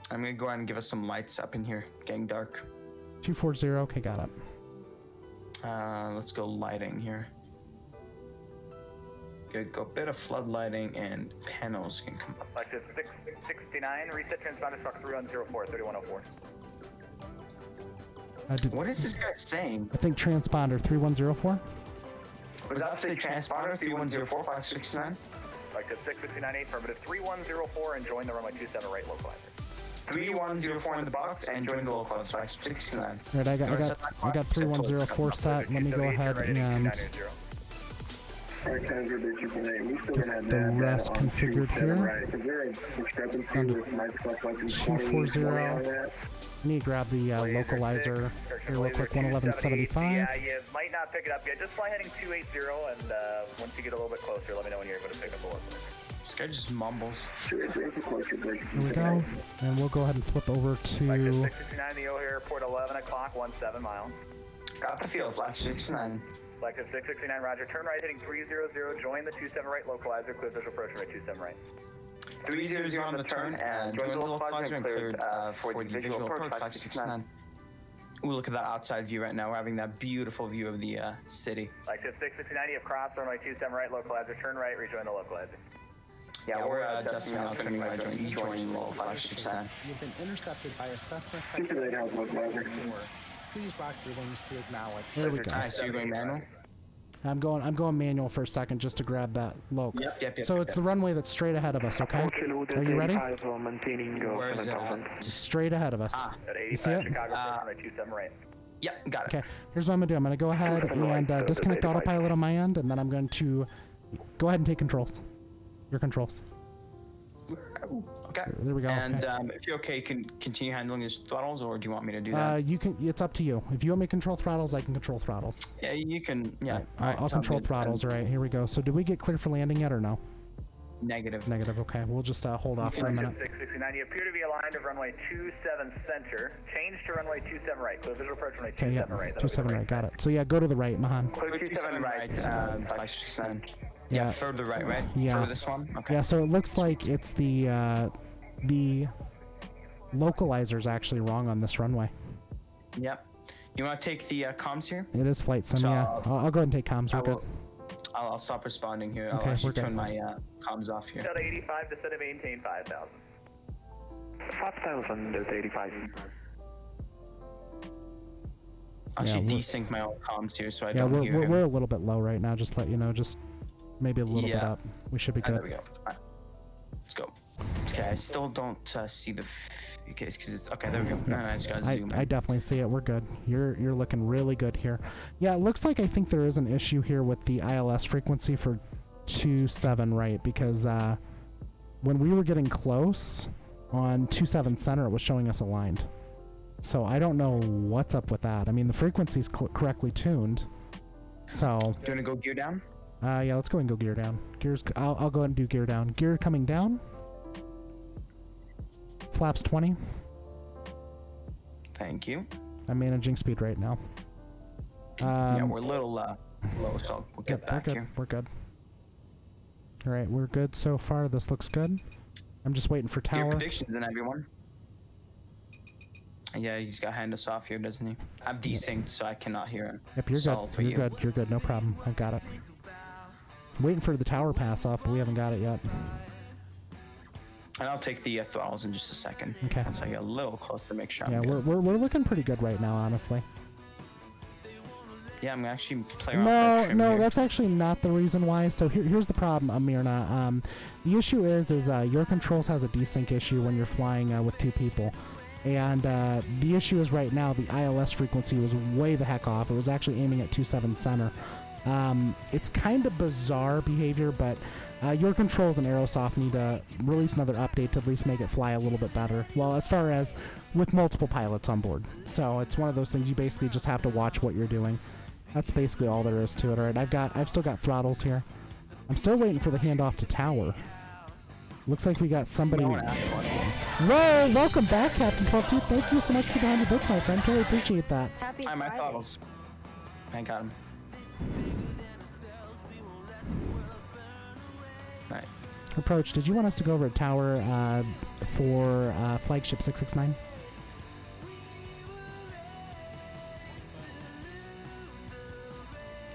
I'm gonna go ahead and give us some lights up in here, getting dark. 240, okay, got it. Let's go lighting here. Good, go a bit of flood lighting and panels can come up. Like 669, reset transponder Fox 3104, 3104. What is this guy saying? I think transponder 3104. Was that the transponder 3104 569? Like 669, affirmative 3104 and join the runway 27 right localizer. 3104 in the box and join the localizer 569. Right, I got 3104 set. Let me go ahead and get the rest configured here. Down to 240. I need to grab the localizer here real quick, 111.75. Yeah, you might not pick it up yet. Just fly heading 280, and once you get a little bit closer, let me know when you're able to pick up the localizer. This guy just mumbles. Here we go, and we'll go ahead and flip over to 669, the O'Hare Airport, 11 o'clock, 17 miles. Got the field, flash 69. Selective 669, roger. Turn right, heading 300, join the 27 right localizer, clear visual approach right 27 right. 300 on the turn, and join the localizer and cleared for the visual approach 569. Ooh, look at that outside view right now. We're having that beautiful view of the city. Selective 669, you have crossed runway 27 right localizer, turn right, rejoin the localizer. Yeah, we're adjusting now, turning right, joining low 569. You've been intercepted by a Cessna 704. Please rock your wings to acknowledge. There we go. Nice, so you're going manual? I'm going manual for a second just to grab that loc. Yep. So it's the runway that's straight ahead of us, okay? Are you ready? Where is it? It's straight ahead of us. You see it? Yep, got it. Okay, here's what I'm gonna do. I'm gonna go ahead and disconnect autopilot on my end, and then I'm going to go ahead and take controls. Your controls. Okay. There we go. And if you're okay, you can continue handling his throttles, or do you want me to do that? You can. It's up to you. If you want me to control throttles, I can control throttles. Yeah, you can. Yeah. I'll control throttles. All right, here we go. So, did we get clear for landing yet, or no? Negative. Negative. Okay, we'll just hold off for a minute. 669, you appear to be aligned to runway 27 center. Change to runway 27 right. Clear visual approach runway 27 right. 27 right. Got it. So yeah, go to the right, Mahan. Clear 27 right. 569. Yeah, further right? Yeah. For this one? Okay. Yeah, so it looks like it's the localizer's actually wrong on this runway. Yep. You want to take the comms here? It is flight sim, yeah. I'll go ahead and take comms, we're good. I'll stop responding here. Okay, I'll actually we're good. turn my comms off here. Delta 85 to set and maintain 5,000. 5,000, Delta 85. I'll actually desync my own comms here so I don't hear him. We're a little bit low right now, just to let you know, just maybe a little bit up. We should be good. There we go. Right. Let's go. Okay, I still don't see the because it's okay. There we go. No, I just gotta zoom in. I definitely see it. We're good. You're looking really good here. Yeah, it looks like I think there is an issue here with the ILS frequency for 27 right, because when we were getting close on 27 center, it was showing us aligned. So I don't know what's up with that. I mean, the frequency's correctly tuned. So. Do you wanna go gear down? Yeah, let's go and go gear down. I'll go ahead and do gear down. Gear coming down. Flaps 20. Thank you. I'm managing speed right now. Yeah, we're a little low, so we'll get back here. We're good. All right, we're good so far. This looks good. I'm just waiting for tower. Gear predictions and everyone. Yeah, he's got hand us off here, doesn't he? I've desynced, so I cannot hear him. Yep, you're good. You're good. You're good. No problem. I've got it. Waiting for the tower pass off, but we haven't got it yet. And I'll take the throttles in just a second. Okay. Once I get a little closer, make sure. Yeah, I'm good. we're looking pretty good right now, honestly. Yeah, I'm gonna actually play around. No, that's actually not the reason why. So here's the problem, Amirna. The issue is your controls has a desync issue when you're flying with two people. And the issue is right now the ILS frequency was way the heck off. It was actually aiming at 27 center. It's kind of bizarre behavior, but your controls and Aerosoft need to release another update to at least make it fly a little bit better. Well, as far as with multiple pilots on board. So it's one of those things you basically just have to watch what you're doing. That's basically all there is to it. All right, I've still got throttles here. I'm still waiting for the handoff to tower. Looks like we got somebody. Whoa! Welcome back, Captain 12-2. Thank you so much for the 100 bits, my friend. Really appreciate that. Hi, my throttles. I got him. Alright. Approach, did you want us to go over a tower for flagship 669?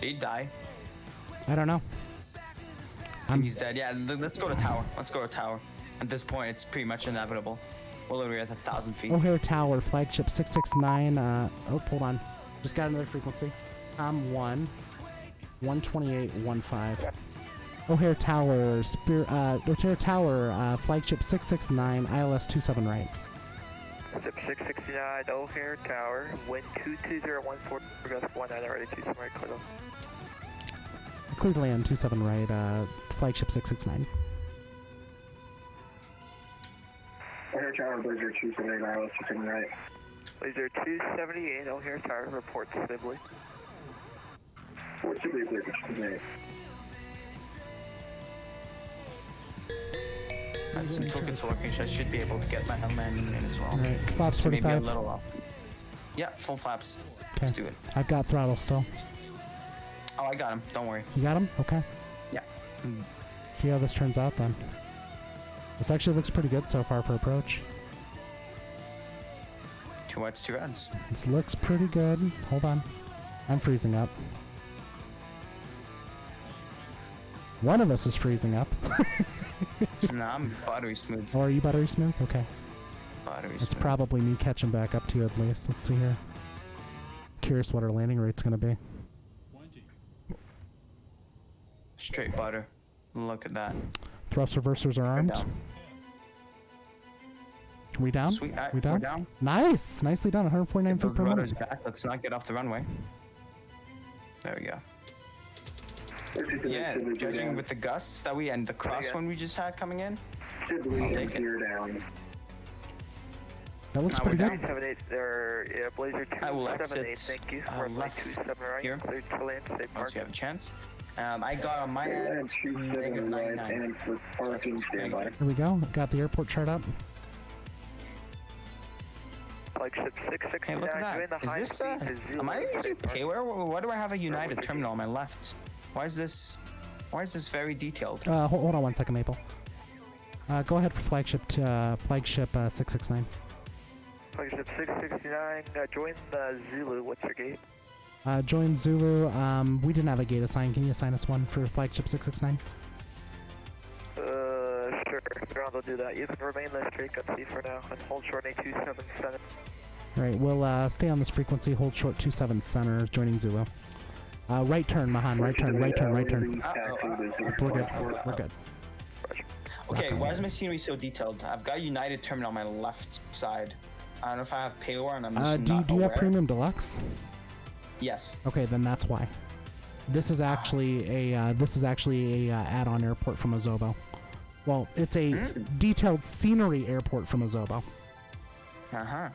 Did he die? I don't know. He's dead. Yeah, let's go to tower. Let's go to tower. At this point, it's pretty much inevitable. We're literally at 1,000 feet. O'Hare Tower, flagship 669. Oh, hold on. Just got another frequency. 1, 128.15. O'Hare Tower, O'Hare Tower, flagship 669, ILS 27 right. Ship 669, O'Hare Tower, wind 22014, progress 19, ready 27 right, clear. Clear to land 27 right, flagship 669. O'Hare Tower, Blazer 278, ILS 27 right. Blazer 278, O'Hare Tower, report stably. What's the Blazer 278? And some tokens working, so I should be able to get my landing in as well. Alright, flaps so 45. Maybe a little off. Yeah, full flaps. Okay. Let's do it. I've got throttle still. Oh, I got him. Don't worry. You got him? Okay. Yeah. See how this turns out then. This actually looks pretty good so far for approach. 2 whites, 2 reds. This looks pretty good. Hold on. I'm freezing up. One of us is freezing up. No, I'm buttery smooth. Oh, are you buttery smooth? Okay. Buttery It's smooth. probably me catching back up to you at least. Let's see here. Curious what our landing rate's going to be. Straight butter. Look at that. Thrust reversers are armed. Down. We down? Sweet. We down? We're down. Nice! Nicely done. 149 Get feet per those rudders minute. back. Let's not get off the runway. There we go. Yeah, judging with the gusts that we and the crosswind we just had coming in, I'll take it. That looks Now pretty we're good. down. 278, there, yeah, Blazer I will 278, exit thank you. left 27 right, here. clear to land, safe Once park. you have a chance. I got on my end negative 99. Here we go. Got the airport chart up. Flagship Hey, 669, look doing at the that. high Is this speed to zero. am I using payware? Why do I have a United terminal on my left? Why is this very detailed? Hold on one second, Maple. Go ahead for flagship 669. Flagship 669, join the Zulu, what's your gate? Join Zulu. We didn't have a gate assigned. Can you assign us one for flagship 669? Sure, Ground will do that. You can remain this straight at sea for now and hold short A277. Alright, we'll stay on this frequency, hold short 27 center, joining Zulu. Right turn, Mahan, right turn. We're good. Okay, why is my scenery so detailed? I've got United terminal on my left side. I don't know if I have payware and I'm just not do you have aware. Premium Deluxe? Yes. Okay, then that's why. This is actually a add-on airport from Azobo. Well, it's a detailed scenery airport from Azobo. Okay,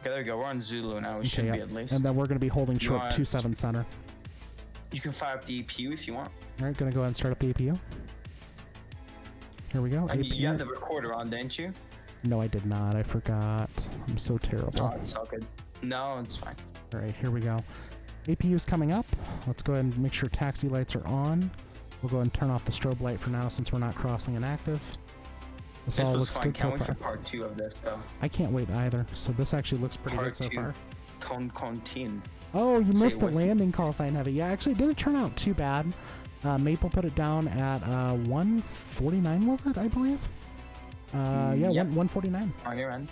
there we go. We're on Zulu now. We should be at least. And then we're going to be holding short 27 center. You can fire up the EPU if you want. Alright, going to go ahead and start up the APU. Here we go. APU. You had the recorder on, didn't you? No, I did not. I forgot. I'm so terrible. No, it's all good. No, it's fine. Alright, here we go. APU's coming up. Let's go ahead and make sure taxi lights are on. We'll go ahead and turn off the strobe light for now since we're not crossing an active. This all looks good so far. Can't wait for part 2 of this though. I can't wait either. So this actually looks pretty good so far. Tone Contin. Oh, you missed the landing call sign heavy. Yeah, actually it didn't turn out too bad. Maple put it down at 149 was it, I believe? Yeah, Yep. 149. On your end.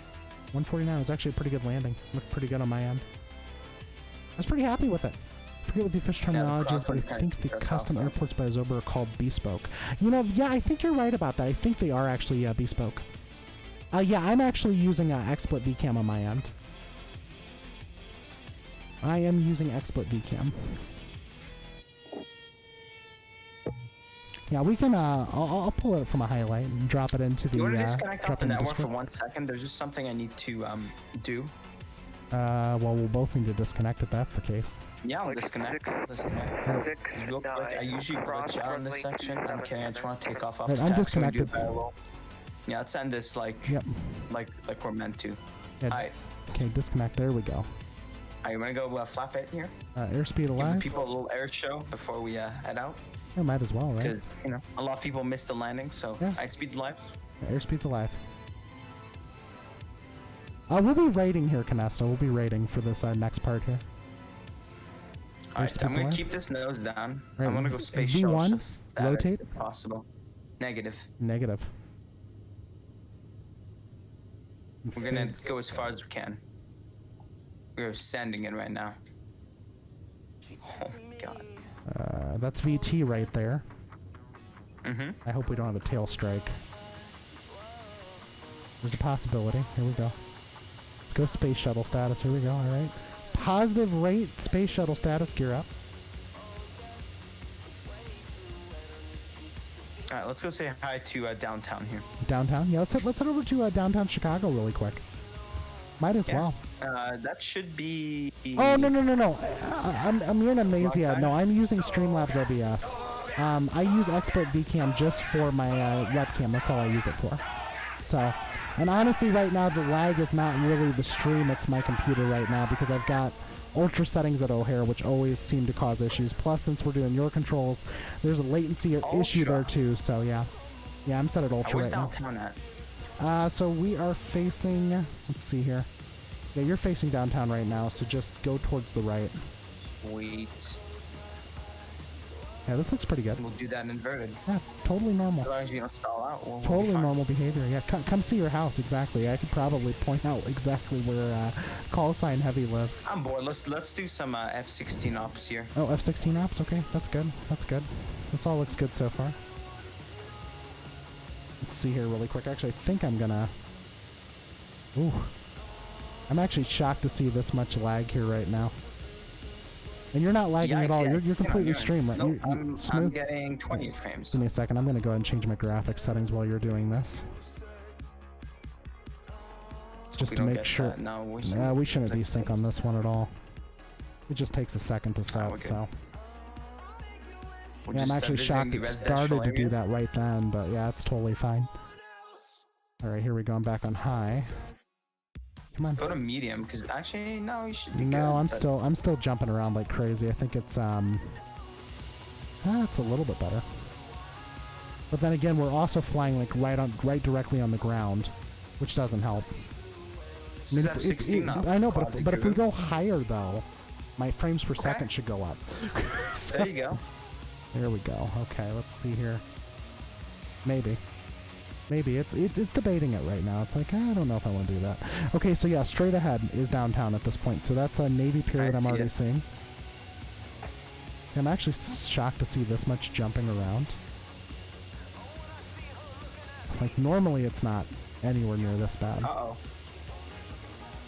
149 was actually a pretty good landing. Looked pretty good on my end. I was pretty happy with it. I forget what the official terminology is, but I think the custom airports by Zober are called bespoke. You know, yeah, I think you're right about that. I think they are actually bespoke. Yeah, I'm actually using XSplit VCAM on my end. I am using XSplit VCAM. Yeah, we can. I'll pull it from a highlight and drop it into the. You want to disconnect off drop the in the network for Discord. 1 second? There's just something I need to do. Well, we'll both need to disconnect if that's the case. Yeah, I'll disconnect. Real quick, I usually glitch out in this section. I'm kidding, I just want to take off the I'm task disconnected. Yeah, let's end this like we're meant to. Yeah. Alright. Okay, disconnect. There we go. Alright, you want to go flap it here? Airspeed alive. Give the people a little air show before we head out. Yeah, might as well, right? Because, you know, a lot of people missed the landing, so airspeed's alive. Yeah, airspeed's alive. We'll be rating here, Canesta. We'll be rating for this next part here. Alright, I'm gonna keep this nose down. Right, I'm gonna go space V1, shuttle rotate. if possible. Negative. Negative. We're gonna go as far as we can. We're sending it right now. Oh my god. That's VT right there. Mm-hmm. I hope we don't have a tail strike. There's a possibility. Here we go. Let's go space shuttle status. Here we go. All right. Positive rate space shuttle status. Gear up. All right, let's go say hi to downtown here. Downtown? Yeah, let's head over to downtown Chicago really quick. Might as well. That should be... Oh, no. I'm using Amnesia. No, I'm using Streamlabs OBS. I use Expert VCam just for my webcam. That's all I use it for. So, and honestly, right now, the lag is not really the stream. It's my computer right now because I've got ultra settings at O'Hare, which always seem to cause issues. Plus, since we're doing your controls, there's a latency issue there, too. So, yeah. Yeah, I'm set at ultra right now. Where's downtown at? So we are facing, let's see here. Yeah, you're facing downtown right now, so just go towards the right. Wait. Yeah, this looks pretty good. We'll do that inverted. Yeah, totally normal. As long as you don't stall out, we'll Totally be fine. normal behavior. Yeah, come see your house, exactly. I could probably point out exactly where call sign Heavy lives. I'm bored. Let's do some F-16 ops here. Oh, F-16 ops? Okay, that's good. That's good. This all looks good so far. Let's see here really quick. Actually, I think I'm gonna... Ooh. I'm actually shocked to see this much lag here right now. And you're not lagging at all. You're completely streamed, right? Nope, You're smooth. I'm getting 20 frames. Give me a second. I'm going to go ahead and change my graphics settings while you're doing this. Just to make sure. No, we shouldn't desync on this one at all. It just takes a second to set, so. Yeah, I'm actually shocked it started to do that right then, but yeah, it's totally fine. Alright, here we go. I'm back on high. Come on. Go to medium, because actually, no, you should be good. No, I'm still jumping around like crazy. I think it's it's a little bit better. But then again, we're also flying like right directly on the ground, which doesn't help. I mean, I know, but if we go higher though, my frames per second should go up. So, there you go. There we go. Okay, let's see here. Maybe it's debating it right now. It's like, I don't know if I want to do that. Okay, so yeah, straight ahead is downtown at this point. So that's a Navy pier that I'm already seeing. I'm actually shocked to see this much jumping around. Like, normally it's not anywhere near this bad. Uh-oh.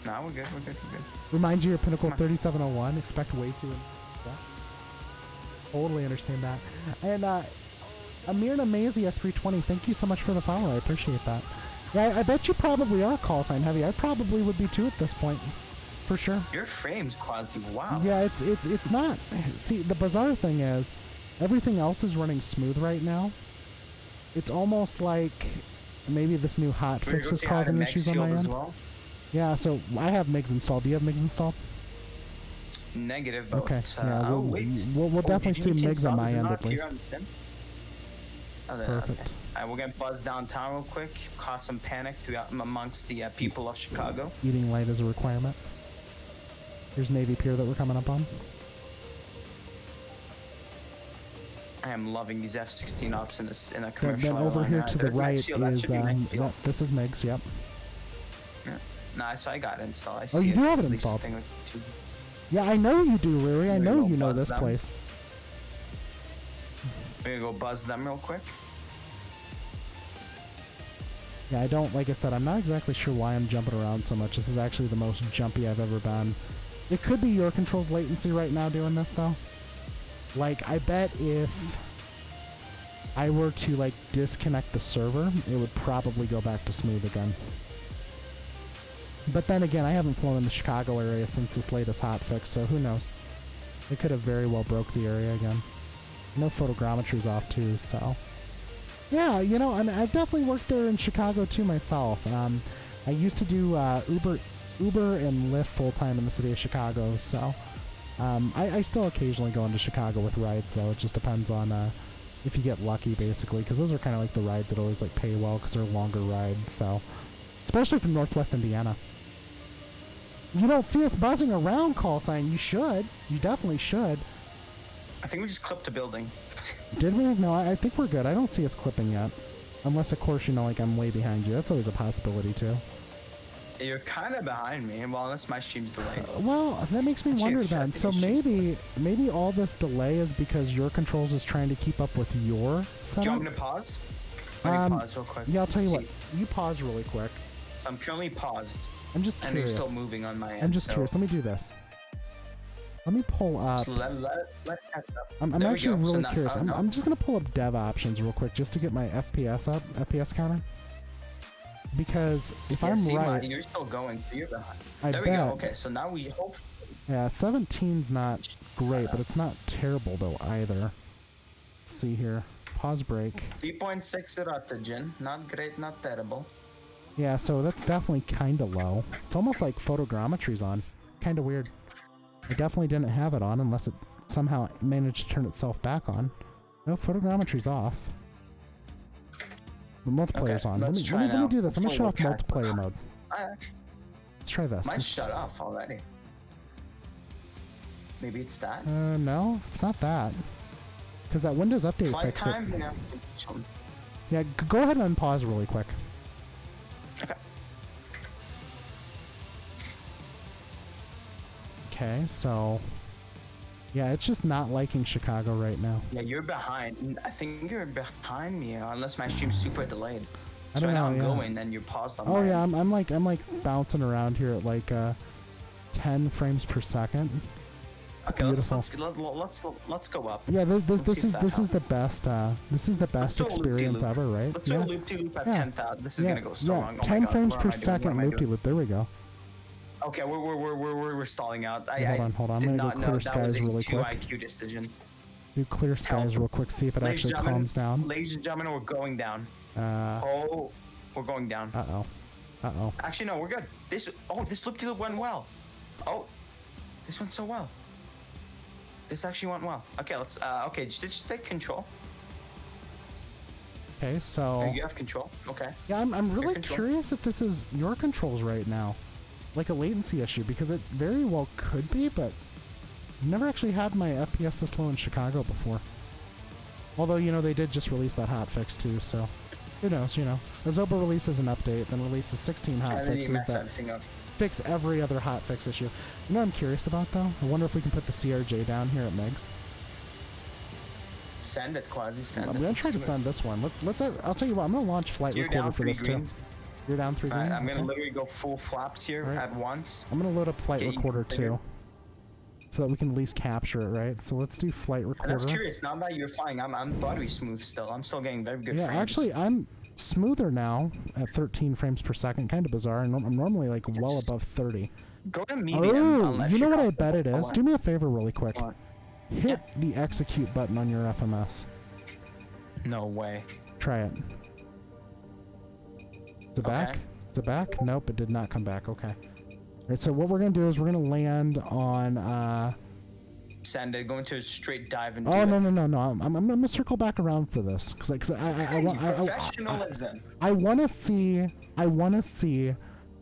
Nah, we're good. Reminds you of Pinnacle 3701. Expect way too... Yeah. Totally understand that. And, Amir Namazia 320, thank you so much for the follow. I appreciate that. Yeah, I bet you probably are call sign heavy. I probably would be too at this point, for sure. Your frame's quasi wow. Yeah, it's not. See, the bizarre thing is, everything else is running smooth right now. It's almost like maybe this new hotfix is causing issues on my end. Well? Yeah, so I have MIGs installed. Do you have MIGs installed? Negative, but okay. Yeah, we'll definitely see MIGs on my end at least. Perfect. Okay. Alright, we're gonna buzz downtown real quick, cause some panic throughout amongst the people of Chicago. Eating light is a requirement. Here's Navy Pier that we're coming up on. I am loving these F-16 ops in a commercial. Then over here to the right is this is MIGs. Yep. Yeah. Nah, so I got it installed. Oh, you do have it installed. Yeah, I know you do, Riri. I know you know this place. We're gonna go buzz them real quick. Yeah, I don't, like I said, I'm not exactly sure why I'm jumping around so much. This is actually the most jumpy I've ever been. It could be your controls latency right now doing this, though. Like, I bet if I were to, like, disconnect the server, it would probably go back to smooth again. But then again, I haven't flown in the Chicago area since this latest hotfix, so who knows? It could have very well broke the area again. No photogrammetry's off too, so... Yeah, you know, and I've definitely worked there in Chicago too myself. I used to do Uber and Lyft full-time in the city of Chicago, so... I still occasionally go into Chicago with rides, though. It just depends on if you get lucky, basically, because those are kind of like the rides that always like pay well because they're longer rides, so... Especially from Northwest Indiana. You don't see us buzzing around, call sign. You should. You definitely should. I think we just clipped a building. Did we? No, I think we're good. I don't see us clipping yet. Unless, of course, you know, like I'm way behind you. That's always a possibility, too. You're kind of behind me, well, unless my stream's delayed. Well, that makes me wonder then. So maybe all this delay is because your controls is trying to keep up with your setup? Do you want me to pause? Let me pause real quick. Yeah, I'll tell you what. You pause really quick. I'm currently paused. I'm just curious. And you're still moving on my end. I'm just curious. Let me do this. Let me pull up. So let's catch up. I'm actually really curious. I'm just going to pull up dev options real quick just to get my FPS up, FPS counter. Because if I'm right... You're still going. So you're behind. There we go. Okay, so now we hope... Yeah, 17's not great, but it's not terrible though either. Let's see here. Pause break. 3.6 rotogen. Not great, not terrible. Yeah, so that's definitely kind of low. It's almost like photogrammetry's on. Kind of weird. I definitely didn't have it on unless it somehow managed to turn itself back on. No, photogrammetry's off. The multiplayer's on. Let me do this. I'm gonna shut off multiplayer mode. Let's try this. Mine's shut off already. Maybe it's that? No, it's not that. Because that Windows Update fixed it. Yeah, go ahead and unpause really quick. Okay. Okay, so... Yeah, it's just not liking Chicago right now. Yeah, you're behind. I think you're behind me, unless my stream's super delayed. I don't know, I'm going, then you're paused on Oh yeah, I'm like bouncing around here at like 10 frames per second. It's beautiful. Let's go up. Yeah, this is the best experience ever, right? Let's do a loop-de-loop at 10,000. This is gonna go so long. 10 frames per second loop-de-loop. There we go. Okay, we're stalling out. Hold on. I'm gonna go clear skies really quick. IQ decision. Do clear skies real quick. See if it actually calms down. Ladies and gentlemen, we're going down. We're going down. Uh-oh. Actually, no, we're good. This loop-de-loop went well. Oh, this went so well. This actually went well. Okay, let's. Okay, just take control. Okay, so. You have control. Okay. Yeah, I'm really curious if this is your controls right now, like a latency issue, because it very well could be, but I've never actually had my FPS this low in Chicago before. Although, you know, they did just release that hotfix too, so who knows, you know. Azoba releases an update, then releases 16 hotfixes that fix every other hotfix issue. You know what I'm curious about, though? I wonder if we can put the CRJ down here at Megs. Send it, Quasi, send it. I'm going to try to send this one. I'll tell you what, I'm going to launch Flight Recorder for this, too. You're down 3 greens? I'm going to literally go full flaps here at once. I'm going to load up Flight Recorder, too, so that we can at least capture it, right? So let's do Flight Recorder. I'm curious, now that you're flying, I'm buttery smooth still. I'm still getting very good frames. Yeah, actually, I'm smoother now at 13 frames per second. Kind of bizarre. I'm normally like well above 30. Go to medium. Oh, you know what I bet it is? Do me a favor really quick. Hit the execute button on your FMS. No way. Try it. Is it back? Is it back? Nope, it did not come back. Okay. Alright, so what we're going to do is we're going to land on... Send it, go into a straight dive and no. I'm going to circle back around for this. Because I want to see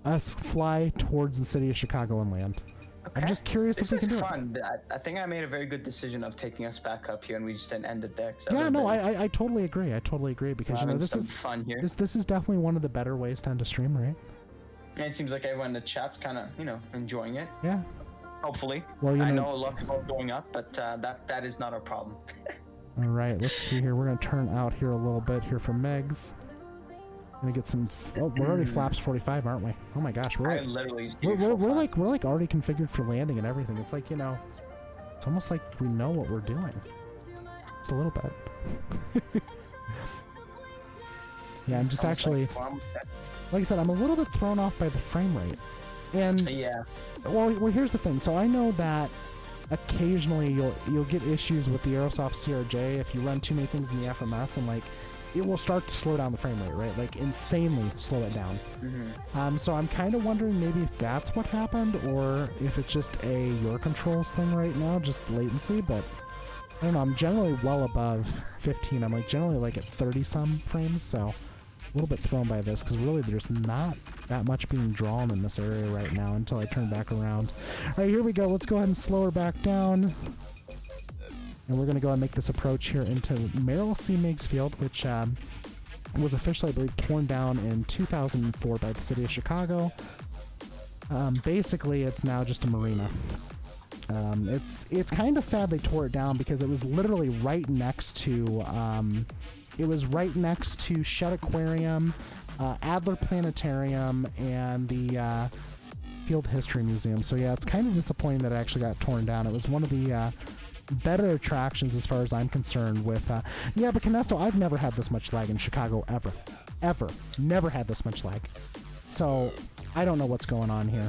us fly towards the city of Chicago and land. Okay. I'm just curious if we can do it. I think I made a very good decision of taking us back up here, and we just didn't end it there. Yeah, no, I totally agree. Because you know this is fun here. This is definitely one of the better ways to end a stream, right? And it seems like everyone in the chat's kind of enjoying it. Yeah. Hopefully. Well, I know a lot of people are going up, but that is not our problem. All right, let's see here. We're gonna turn out here a little bit here for Megs. Gonna get some. Oh, we're already flaps 45, aren't we? Oh my gosh, we're like already configured for landing and everything. It's like, you know, it's almost like we know what we're doing. It's a little bit. Yeah, I'm just actually, like I said, I'm a little bit thrown off by the frame rate. And yeah. Well, here's the thing. So I know that occasionally you'll get issues with the Aerosoft CRJ if you run too many things in the FMS, and like it will start to slow down the frame rate, right? Like insanely slow it down. So I'm kind of wondering maybe if that's what happened, or if it's just your controls thing right now, just latency. But I don't know. I'm generally well above 15. I'm like generally like at 30 some frames, so a little bit thrown by this because really there's not that much being drawn in this area right now until I turn back around. All right, here we go. Let's go ahead and slow her back down. And we're going to go and make this approach here into Merrill C. Meigs Field, which was officially, I believe, torn down in 2004 by the city of Chicago. Basically, it's now just a marina. It's kind of sad they tore it down because it was literally right next to Shed Aquarium, Adler Planetarium, and the Field History Museum. So yeah, it's kind of disappointing that it actually got torn down. It was one of the better attractions as far as I'm concerned with but Canesto, I've never had this much lag in Chicago ever never had this much lag, so I don't know what's going on here.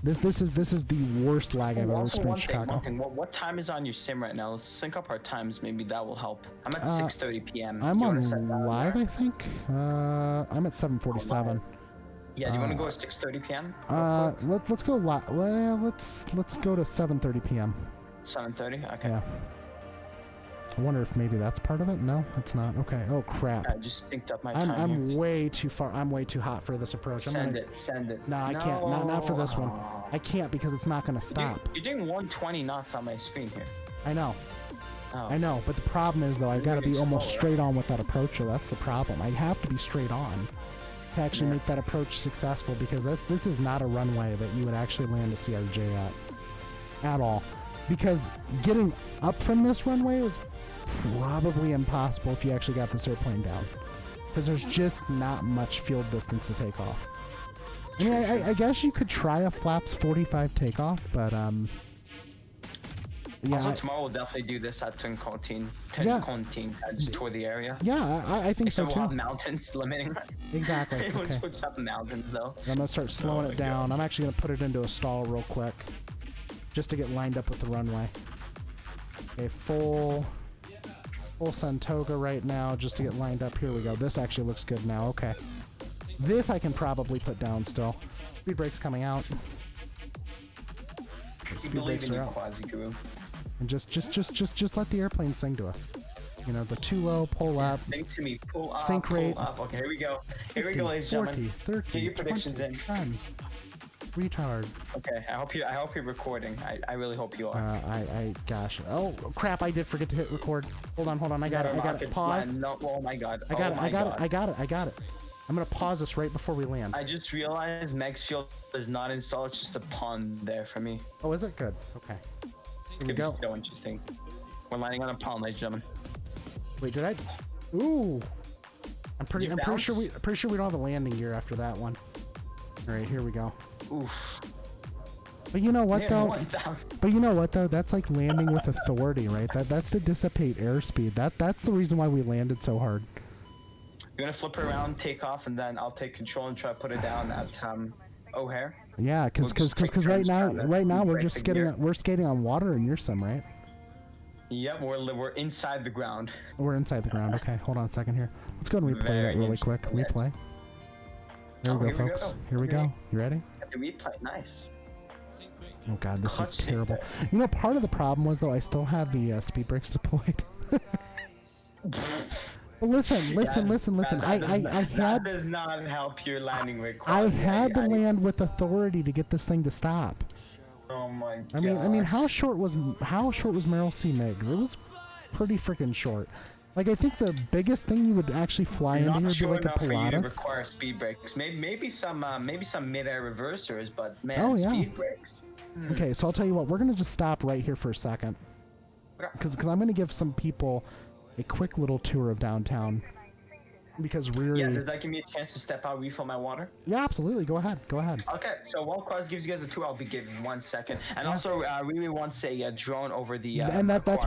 This is the worst lag I've ever experienced in Chicago. What time is on your sim right now? Let's sync up our times. Maybe that will help. I'm at 6:30 p.m. I'm on live, I think. I'm at 7:47. Yeah, do you want to go at 6:30 p.m.? Let's go live. Let's go to 7:30 p.m. 7:30. Okay. Yeah. I wonder if maybe that's part of it. No, it's not. Okay. Oh crap. I just synced up my time. I'm way too far. I'm way too hot for this approach. Send it. No, I can't. Not for this one. I can't because it's not going to stop. You're doing 120 knots on my screen here. I know. Oh. I know, but the problem is though I've got to be almost straight on with that approach. So that's the problem. I have to be straight on to actually make that approach successful, because this is not a runway that you would actually land a CRJ at all. Because getting up from this runway is probably impossible if you actually got this airplane down, because there's just not much field distance to take off. I mean, I guess you could try a flaps 45 takeoff, but yeah. Also, tomorrow we'll definitely do this at Tincontine. Just tour the area. Yeah, I think so too. We'll have mountains limiting us. Exactly. We'll Okay. switch up the mountains though. I'm gonna start slowing it down. I'm actually gonna put it into a stall real quick, just to get lined up with the runway. Okay, full Santoga right now, just to get lined up. Here we go. This actually looks good now. Okay. This I can probably put down still. Speed brake's coming out. Speed brakes are out. And just let the airplane sing to us. You know, the too low, pull up. Sing to me, pull up, sync rate. Pull up. Okay, here we go. Here 50, we go, ladies 40, and gentlemen. 30, Get your predictions 20, in. 10. Retard. Okay, I hope you're recording. I really hope you are. Gosh. Oh crap! I did forget to hit record. Hold on. I got it. Pause. No, oh my god. I got it. I'm gonna pause this right before we land. I just realized Meigs Field is not installed. It's just a pond there for me. Oh, is it good? Okay. It's gonna be so interesting. We're landing on a pond, ladies and gentlemen. Wait, did I? Ooh. I'm pretty sure we don't have a landing gear after that one. All right, here we go. Oof. But you know what though? That's like landing with authority, right? That's to dissipate airspeed. That's the reason why we landed so hard. You're gonna flip her around, take off, and then I'll take control and try to put it down at O'Hare. Yeah, because right now we're skating on water in your sim, right? Yep, we're inside the ground. We're inside the ground. Okay, hold on a second here. Let's go and replay that really quick. Replay. There we go, folks. Here we go. You ready? The replay, nice. Oh god, this is terrible. You know, part of the problem was though I still had the speed brakes deployed. Listen. That does not help your landing requirement. I had to land with authority to get this thing to stop. Oh my god. I mean, how short was Merrill C. Meigs? It was pretty freaking short. Like, I think the biggest thing you would actually fly into here would be like a Pilatus. Require speed brakes. Maybe some mid-air reversers, but man, speed brakes. Okay, so I'll tell you what. We're gonna just stop right here for a second, because I'm gonna give some people a quick little tour of downtown. Because really, yeah, does that give me a chance to step out, refill my water? Yeah, absolutely. Go ahead. Okay, so while Quaz gives you guys a tour, I'll be giving 1 second. And also, Riri wants a drone over the. And that's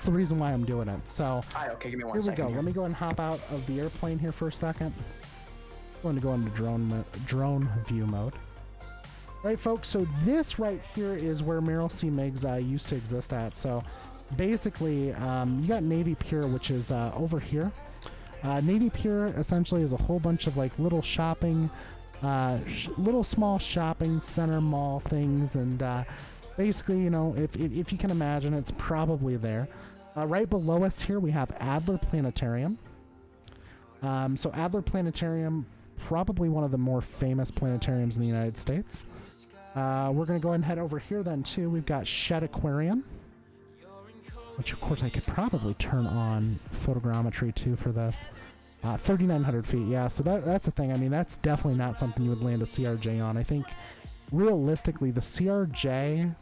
the reason why I'm doing it. So. Okay, give me 1 second. second. Here we go. Let me go and hop out of the airplane here for a second. I'm going to go into drone view mode. Right, folks, so this right here is where Merrill C. Meigs used to exist at. So basically, you got Navy Pier, which is over here. Navy Pier essentially is a whole bunch of like little shopping, little small shopping center mall things. And basically, you know, if you can imagine, it's probably there. Right below us here, we have Adler Planetarium. So Adler Planetarium, probably one of the more famous planetariums in the United States. We're going to go ahead and head over here then too. We've got Shed Aquarium, which of course I could probably turn on photogrammetry too for this. 3,900 feet, yeah, so that's the thing. I mean, that's definitely not something you would land a CRJ on. I think realistically the CRJ,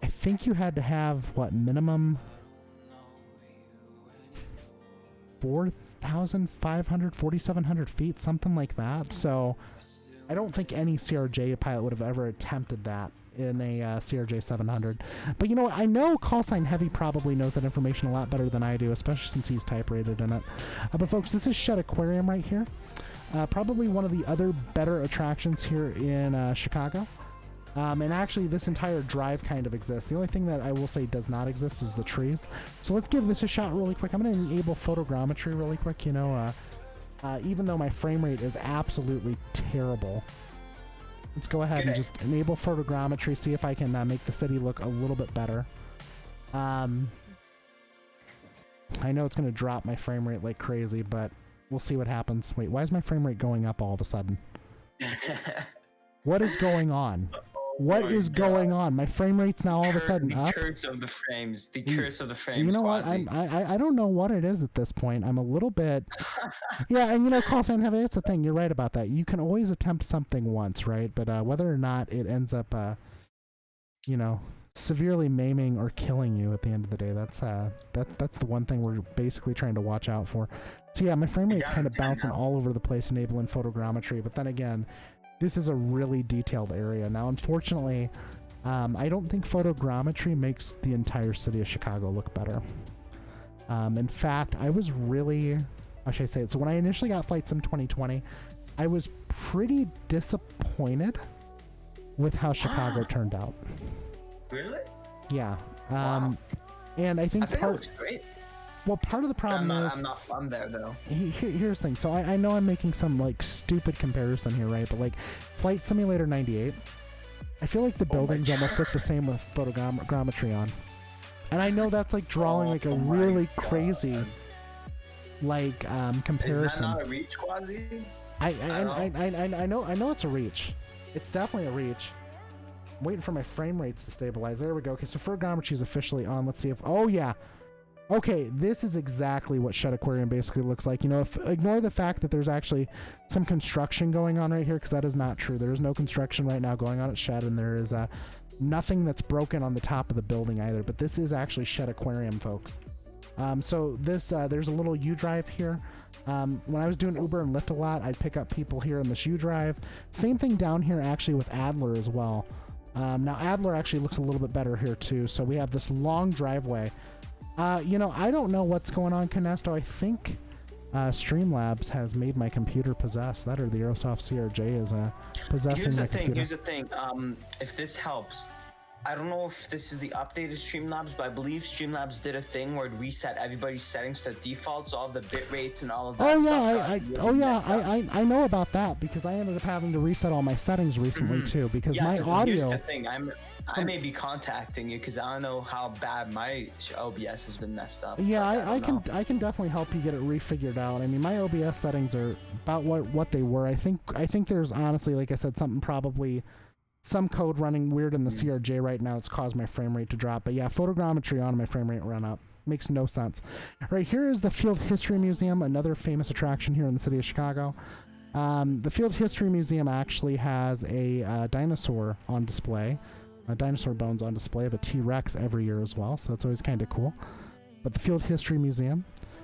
I think you had to have, what, minimum 4,500, 4,700 feet, something like that. So I don't think any CRJ pilot would have ever attempted that in a CRJ 700. But you know what? I know Callsign Heavy probably knows that information a lot better than I do, especially since he's type rated in it. But folks, this is Shed Aquarium right here. Probably one of the other better attractions here in Chicago. And actually, this entire drive kind of exists. The only thing that I will say does not exist is the trees. So let's give this a shot really quick. I'm going to enable photogrammetry really quick, you know, even though my frame rate is absolutely terrible. Let's go ahead and just enable photogrammetry, see if I can make the city look a little bit better. I know it's going to drop my frame rate like crazy, but we'll see what happens. Wait, why is my frame rate going up all of a sudden? What is going on? What is going on? My frame rate's now all of a sudden up. The curse of the frames. The curse of the frames. You know what? I don't know what it is at this point. I'm a little bit. Yeah, and you know, call sign heavy. That's the thing. You're right about that. You can always attempt something once, right? But whether or not it ends up, you know, severely maiming or killing you at the end of the day, that's the one thing we're basically trying to watch out for. So yeah, my frame rate's kind of bouncing all over the place, enabling photogrammetry. But then again, this is a really detailed area. Now, unfortunately, I don't think photogrammetry makes the entire city of Chicago look better. In fact, I was really, how should I say it? So when I initially got Flight Sim 2020, I was pretty disappointed with how Chicago turned out. Really? Yeah. Wow. And I think it looks great. Well, part of the problem is... I'm not from there, though. Here's the thing. So I know I'm making some, like, stupid comparison here, right? But, like, Flight Simulator 98, I feel like the buildings almost look the same with photogrammetry on. And I know that's, like, drawing, like, a really crazy, like, comparison. Is that not a reach, Quasi? I know it's a reach. It's definitely a reach. I'm waiting for my frame rates to stabilize. There we go. Okay, so photogrammetry is officially on. Let's see if... Oh, yeah. Okay, this is exactly what Shed Aquarium basically looks like. You know, ignore the fact that there's actually some construction going on right here, because that is not true. There is no construction right now going on at Shed, and there is nothing that's broken on the top of the building either. But this is actually Shed Aquarium, folks. So this there's a little U-drive here. When I was doing Uber and Lyft a lot, I'd pick up people here in this U-drive. Same thing down here actually with Adler as well. Now Adler actually looks a little bit better here too. So we have this long driveway. You know, I don't know what's going on, Canesto. I think Streamlabs has made my computer possess. That or the Aerosoft CRJ is possessing my computer. Here's the thing. If this helps, I don't know if this is the updated Streamlabs, but I believe Streamlabs did a thing where it reset everybody's settings to defaults, all the bit rates and all of that. I know about that because I ended up having to reset all my settings recently too, because my audio. Here's the thing. I may be contacting you because I don't know how bad my OBS has been messed up. Yeah, I can definitely help you get it refigured out. I mean, my OBS settings are about what they were. I think there's honestly, like I said, some code running weird in the CRJ right now that's caused my frame rate to drop. But yeah, photogrammetry on my frame rate run up. Makes no sense. Right here is the Field History Museum, another famous attraction here in the city of Chicago. The Field History Museum actually has a dinosaur on display. Dinosaur bones on display of a T-Rex every year as well, so that's always kind of cool. But the Field History Museum,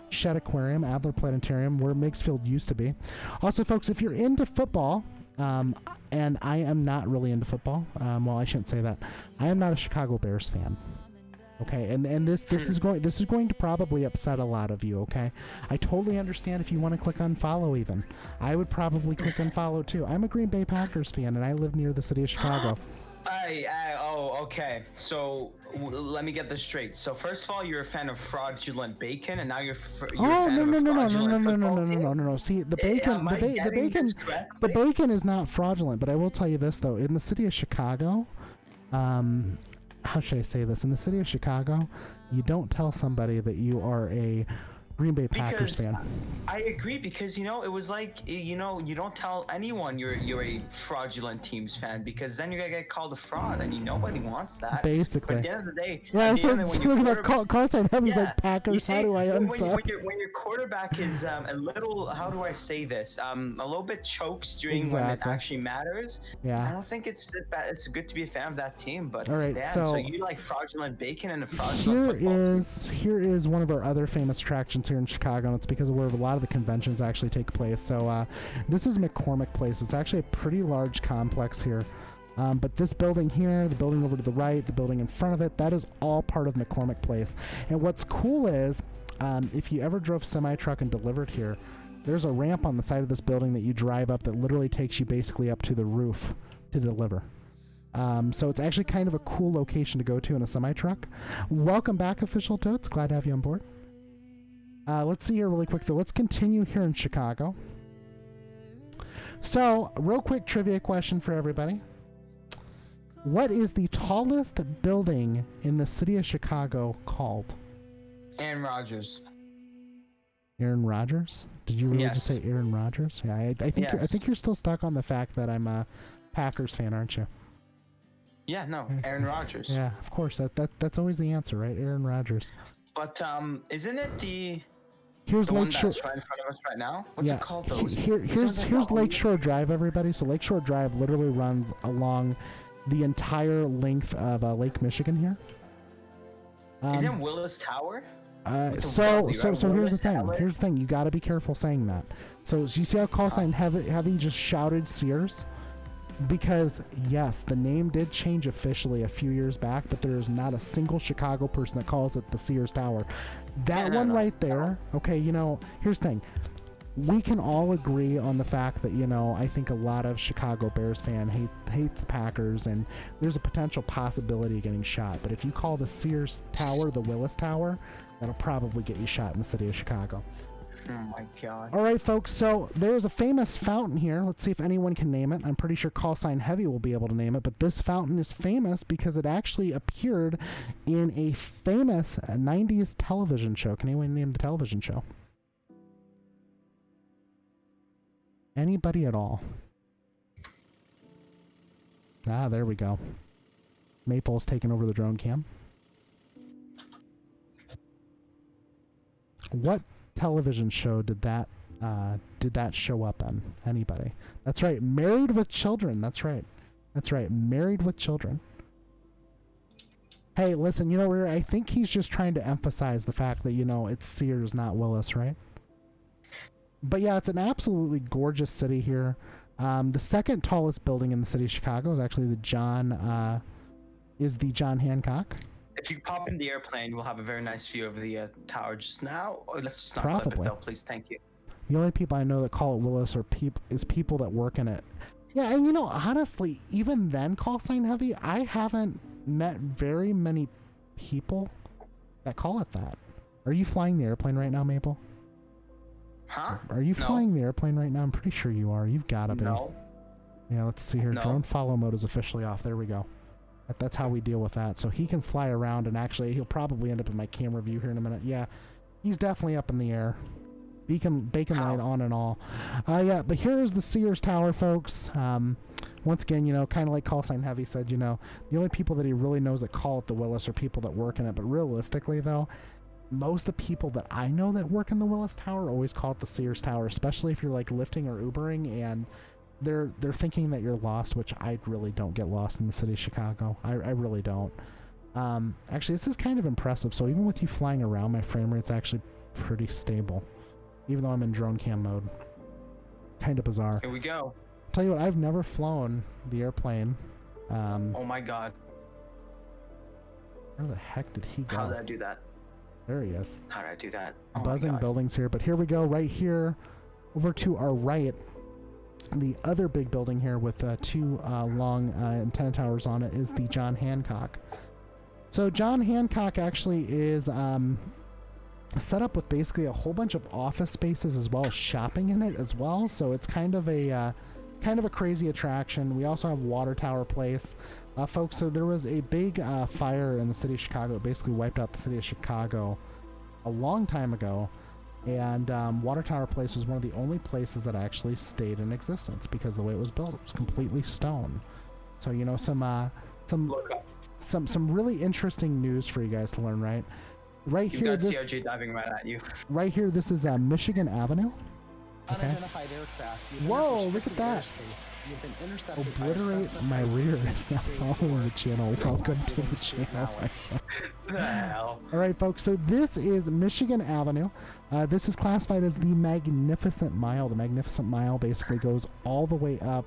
Shed Aquarium, Adler Planetarium, where Meigsfield used to be. Also, folks, if you're into football, and I am not really into football, well, I shouldn't say that. I am not a Chicago Bears fan. Okay, and this is going to probably upset a lot of you. Okay, I totally understand if you want to click unfollow. Even I would probably click unfollow too. I'm a Green Bay Packers fan, and I live near the city of Chicago. Okay. So let me get this straight. So first of all, you're a fan of fraudulent bacon, and now you're a fan of fraudulent football team? No. See, the bacon is not fraudulent. But I will tell you this though: in the city of Chicago, how should I say this? In the city of Chicago, you don't tell somebody that you are a Green Bay Packers fan. I agree, because it was like, you don't tell anyone you're a fraudulent teams fan, because then you're gonna get called a fraud, and nobody wants that. Basically. But at the end of the day, so look at that call sign heavy's like Packers. How do I unsub? When your quarterback is a little, how do I say this? A little bit chokes during when it actually matters. Yeah. I don't think it's good to be a fan of that team. But all right, damn, so you like fraudulent bacon and a fraudulent football here is one of our other famous attractions here in Chicago, and it's because of where a lot of the conventions actually take place. So this is McCormick Place. It's actually a pretty large complex here. But this building here, the building over to the right, the building in front of it, that is all part of McCormick Place. And what's cool is, if you ever drove semi-truck and delivered here, there's a ramp on the side of this building that you drive up that literally takes you basically up to the roof to deliver. So it's actually kind of a cool location to go to in a semi-truck. Welcome back, Official Totes. Glad to have you on board. Let's see here really quick, though. Let's continue here in Chicago. So, real quick trivia question for everybody. What is the tallest building in the city of Chicago called? Aaron Rodgers. Aaron Rodgers? Did you really just say Aaron Rodgers? Yeah, I think you're still stuck on the fact that I'm a Packers fan, aren't you? Yeah, no, Aaron Rodgers. Yeah, of course. That's always the answer, right? Aaron Rodgers. But isn't it the Here's Lakeshore. That's right in front of us right now. What's it called? Here's Lakeshore Drive, everybody. So Lakeshore Drive literally runs along the entire length of Lake Michigan here. Isn't Willis Tower? So here's the thing. Here's the thing. You got to be careful saying that. So you see how call sign heavy just shouted Sears? Because yes, the name did change officially a few years back, but there is not a single Chicago person that calls it the Sears Tower. That one right there, okay, here's the thing. We can all agree on the fact that, I think a lot of Chicago Bears fan hates the Packers, and there's a potential possibility of getting shot. But if you call the Sears Tower the Willis Tower, that'll probably get you shot in the city of Chicago. Oh my God. All right, folks. So there's a famous fountain here. Let's see if anyone can name it. I'm pretty sure Call Sign Heavy will be able to name it. But this fountain is famous because it actually appeared in a famous 90s television show. Can anyone name the television show? Anybody at all? There we go. Maple's taking over the drone cam. What television show did that show up in? Anybody? That's right, Married with Children. That's right, Married with Children. Hey, listen, I think he's just trying to emphasize the fact that it's Sears, not Willis, right? But yeah, it's an absolutely gorgeous city here. The second tallest building in the city of Chicago is actually the John Hancock. If you pop in the airplane, we'll have a very nice view of the tower just now. Or let's just not Probably. clip it though, please. Thank you. The only people I know that call it Willis are people that work in it. Yeah, and honestly, even then, Call Sign Heavy, I haven't met very many people that call it that. Are you flying the airplane right now, Maple? Huh? Are you flying the airplane right now? I'm pretty sure you are. You've got to be. No. Yeah, let's see here. No. Drone follow mode is officially off. There we go. That's how we deal with that. So he can fly around, and actually he'll probably end up in my camera view here in a minute. Yeah, he's definitely up in the air. Bacon light on and all. Yeah, but here's the Sears Tower, folks. Once again, kind of like Call Sign Heavy said, the only people that he really knows that call it the Willis are people that work in it. But realistically, though, most of the people that I know that work in the Willis Tower always call it the Sears Tower, especially if you're like lifting or Ubering and they're thinking that you're lost, which I really don't get lost in the city of Chicago. I really don't. Actually, this is kind of impressive. So even with you flying around, my frame rate's actually pretty stable, even though I'm in drone cam mode. Kind of bizarre. Here we go. Tell you what, I've never flown the airplane. Oh my God. Where the heck did he go? How did I do that? There he is. How did I do that? Oh Buzzing buildings here, but here we go, right here, over to our right. The other big building here with two long antenna towers on it is the John Hancock. So John Hancock actually is set up with basically a whole bunch of office spaces as well as shopping in it as well. So it's kind of a crazy attraction. We also have Water Tower Place. Folks, so there was a big fire in the city of Chicago. It basically wiped out the city of Chicago a long time ago. And Water Tower Place was one of the only places that actually stayed in existence because the way it was built, it was completely stone. So, you know, some really interesting news for you guys to learn, right? Right You've here, got CRJ diving right at you. Right here, this is Michigan Avenue. Okay. Unidentified aircraft. Whoa, look at that. You've been intercepted. Obliterate my rear is now following the channel. Welcome to the channel. What the hell? All right, folks. So this is Michigan Avenue. This is classified as the Magnificent Mile. The Magnificent Mile basically goes all the way up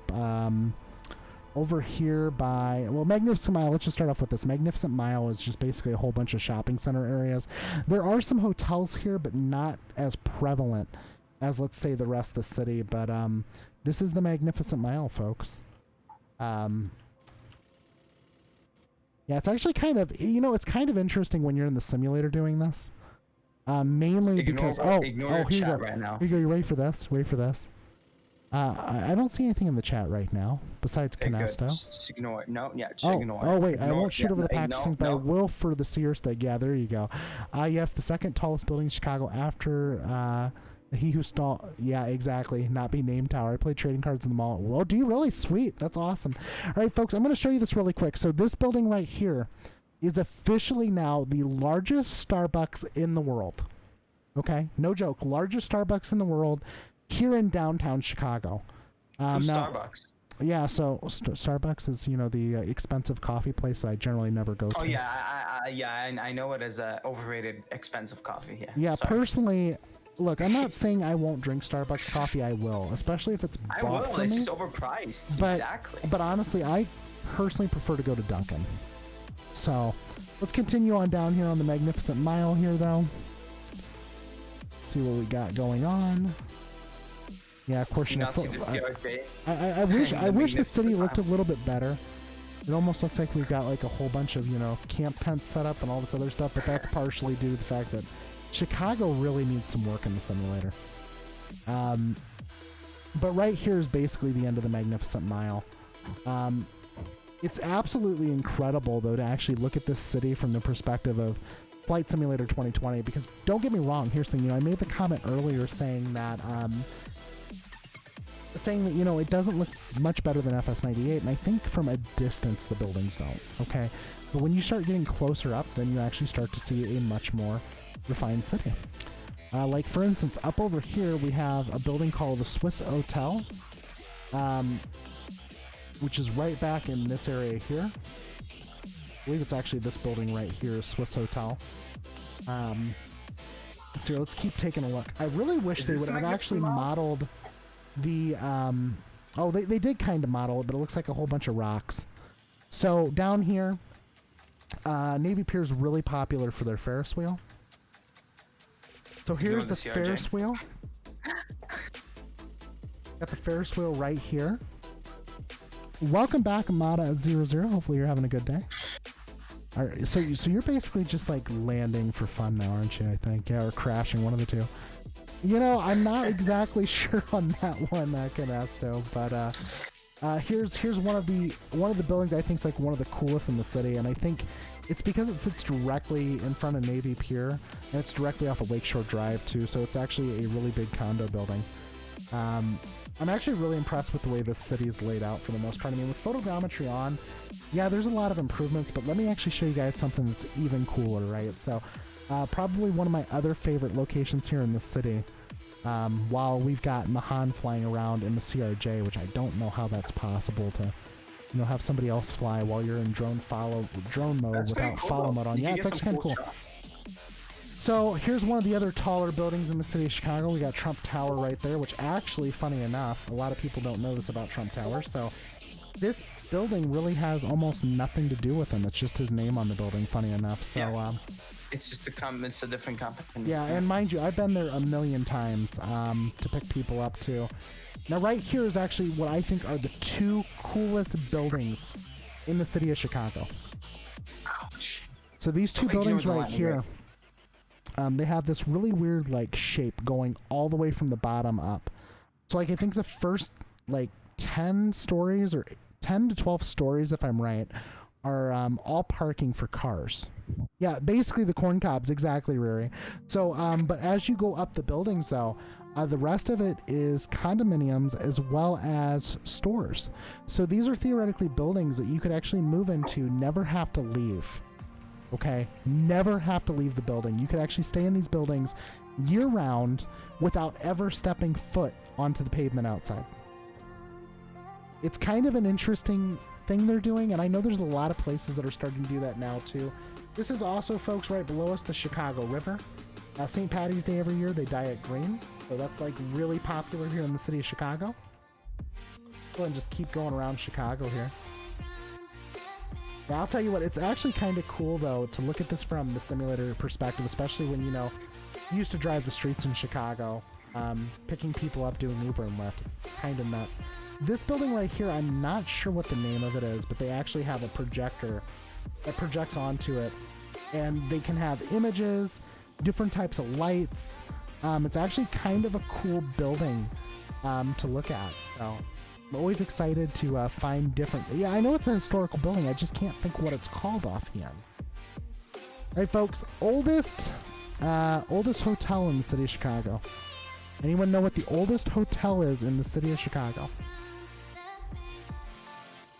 over here by, well, Magnificent Mile, let's just start off with this. Magnificent Mile is just basically a whole bunch of shopping center areas. There are some hotels here, but not as prevalent as, let's say, the rest of the city. But this is the Magnificent Mile, folks. Yeah, it's actually kind of, you know, it's kind of interesting when you're in the simulator doing this. Mainly because, here you go. Right now. Here you go. You ready for this? Ready for this? I don't see anything in the chat right now besides Canesto. Just ignore it. No, yeah, just ignore it. Oh, wait, I Ignore won't it. shoot over the Yeah, packaging, but I will for the Sears thing. Yeah, there you go. Yes, the second tallest building in Chicago after He Who Stalled. Yeah, exactly. Not be named tower. I played trading cards in the mall. Well, do you really? Sweet. That's awesome. All right, folks, I'm going to show you this really quick. So this building right here is officially now the largest Starbucks in the world. Okay? No joke. Largest Starbucks in the world here in downtown Chicago. Starbucks? Yeah, so Starbucks is, you know, the expensive coffee place that I generally never go to. Oh, yeah. I know it as a overrated, expensive coffee. Yeah. Yeah, Sorry. Personally... Look, I'm not saying I won't drink Starbucks coffee. I will, especially if it's bought for me. It's just overpriced. But, exactly. But honestly, I personally prefer to go to Dunkin'. So, let's continue on down here on the Magnificent Mile here, though. Let's see what we got going on. Yeah, of course, you know. I wish the city looked a little bit better. It almost looks like we've got like a whole bunch of, you know, camp tents set up and all this other stuff, but that's partially due to the fact that Chicago really needs some work in the simulator. But right here is basically the end of the Magnificent Mile. It's absolutely incredible, though, to actually look at this city from the perspective of Flight Simulator 2020, because don't get me wrong, here's the thing, you know, I made the comment earlier saying that, you know, it doesn't look much better than FS98, and I think from a distance the buildings don't, okay? But when you start getting closer up, then you actually start to see a much more refined city. Like, for instance, up over here we have a building called the Swiss Hotel, which is right back in this area here. I believe it's actually this building right here, Swiss Hotel. So let's keep taking a look. I really wish they would have actually modeled the... they did kind of model it, but it looks like a whole bunch of rocks. So down here, Navy Pier is really popular for their Ferris wheel. So here's the Ferris wheel. Got the Ferris wheel right here. Welcome back, Amada00. Hopefully you're having a good day. All right, so you're basically just like landing for fun now, aren't you? I think, yeah, or crashing, one of the two. You know, I'm not exactly sure on that one, Canesto, but here's one of the buildings I think is like one of the coolest in the city, and I think it's because it sits directly in front of Navy Pier, and it's directly off of Lakeshore Drive too, so it's actually a really big condo building. I'm actually really impressed with the way this city is laid out for the most part. I mean, with photogrammetry on, yeah, there's a lot of improvements, but let me actually show you guys something that's even cooler, right? So, probably one of my other favorite locations here in the city, while we've got Mahan flying around in the CRJ, which I don't know how that's possible to, you know, have somebody else fly while you're in drone mode that's without follow mode on. Yeah, it's actually kind of cool. So here's one of the other taller buildings in the city of Chicago. We got Trump Tower right there, which actually, funny enough, a lot of people don't know this about Trump Tower. So this building really has almost nothing to do with him. It's just his name on the building, funny enough. So, yeah. It's just it's a different company. Yeah, and mind you, I've been there a million times to pick people up too. Now, right here is actually what I think are the two coolest buildings in the city of Chicago. Ouch. So these two buildings right here, they have this really weird like shape going all the way from the bottom up. So like I think the first like 10 stories or 10 to 12 stories, if I'm right, are all parking for cars. Yeah, basically the corn cobs, exactly, Riri. So, but as you go up the buildings though, the rest of it is condominiums as well as stores. So these are theoretically buildings that you could actually move into, never have to leave. Okay? Never have to leave the building. You could actually stay in these buildings year round without ever stepping foot onto the pavement outside. It's kind of an interesting thing they're doing, and I know there's a lot of places that are starting to do that now too. This is also, folks, right below us, the Chicago River. St. Patty's Day every year, they dye it green. So that's like really popular here in the city of Chicago. Go ahead and just keep going around Chicago here. Now, I'll tell you what, it's actually kind of cool, though, to look at this from the simulator perspective, especially when, you know, you used to drive the streets in Chicago, picking people up, doing Uber and Lyft. It's kind of nuts. This building right here, I'm not sure what the name of it is, but they actually have a projector that projects onto it, and they can have images, different types of lights. It's actually kind of a cool building to look at, so I'm always excited to find different... Yeah, I know it's a historical building, I just can't think what it's called offhand. Alright, folks, oldest hotel in the city of Chicago. Anyone know what the oldest hotel is in the city of Chicago?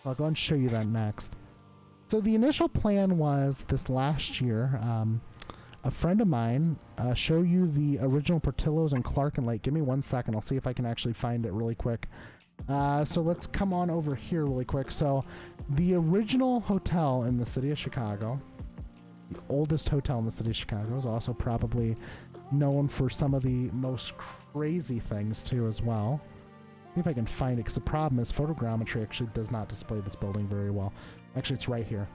I'll go and show you that next. So the initial plan was this last year, a friend of mine show you the original Portillo's in Clark and Lake. Give me 1 second. I'll see if I can actually find it really quick. So let's come on over here really quick. So the original hotel in the city of Chicago, the oldest hotel in the city of Chicago, is also probably known for some of the most crazy things too as well. See if I can find it, because the problem is photogrammetry actually does not display this building very well. Actually, it's right here.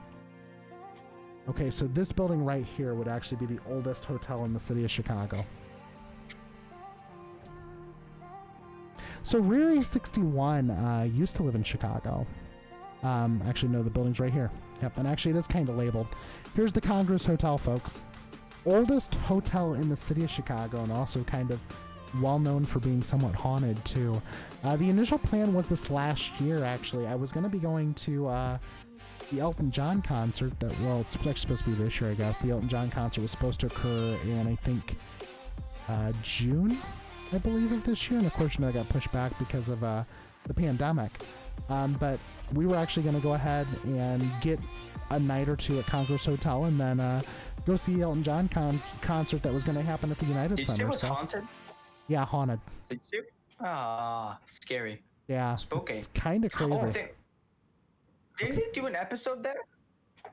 Okay, so this building right here would actually be the oldest hotel in the city of Chicago. So Riri 61 used to live in Chicago. Actually, no, the building's right here. Yep, and actually it is kind of labeled. Here's the Congress Hotel, folks. Oldest hotel in the city of Chicago, and also kind of well known for being somewhat haunted too. The initial plan was this last year, actually. I was going to be going to the Elton John concert that, well, it's actually supposed to be this year, I guess. The Elton John concert was supposed to occur in, I think, June, I believe, of this year. And of course, you know, it got pushed back because of the pandemic. But we were actually going to go ahead and get a night or two at Congress Hotel and then go see the Elton John concert that was going to happen at the United Center. Did you say it was haunted? Yeah, haunted. Did you? Ah, scary. Yeah, spooky. It's kind of crazy. Oh, didn't they do an episode there?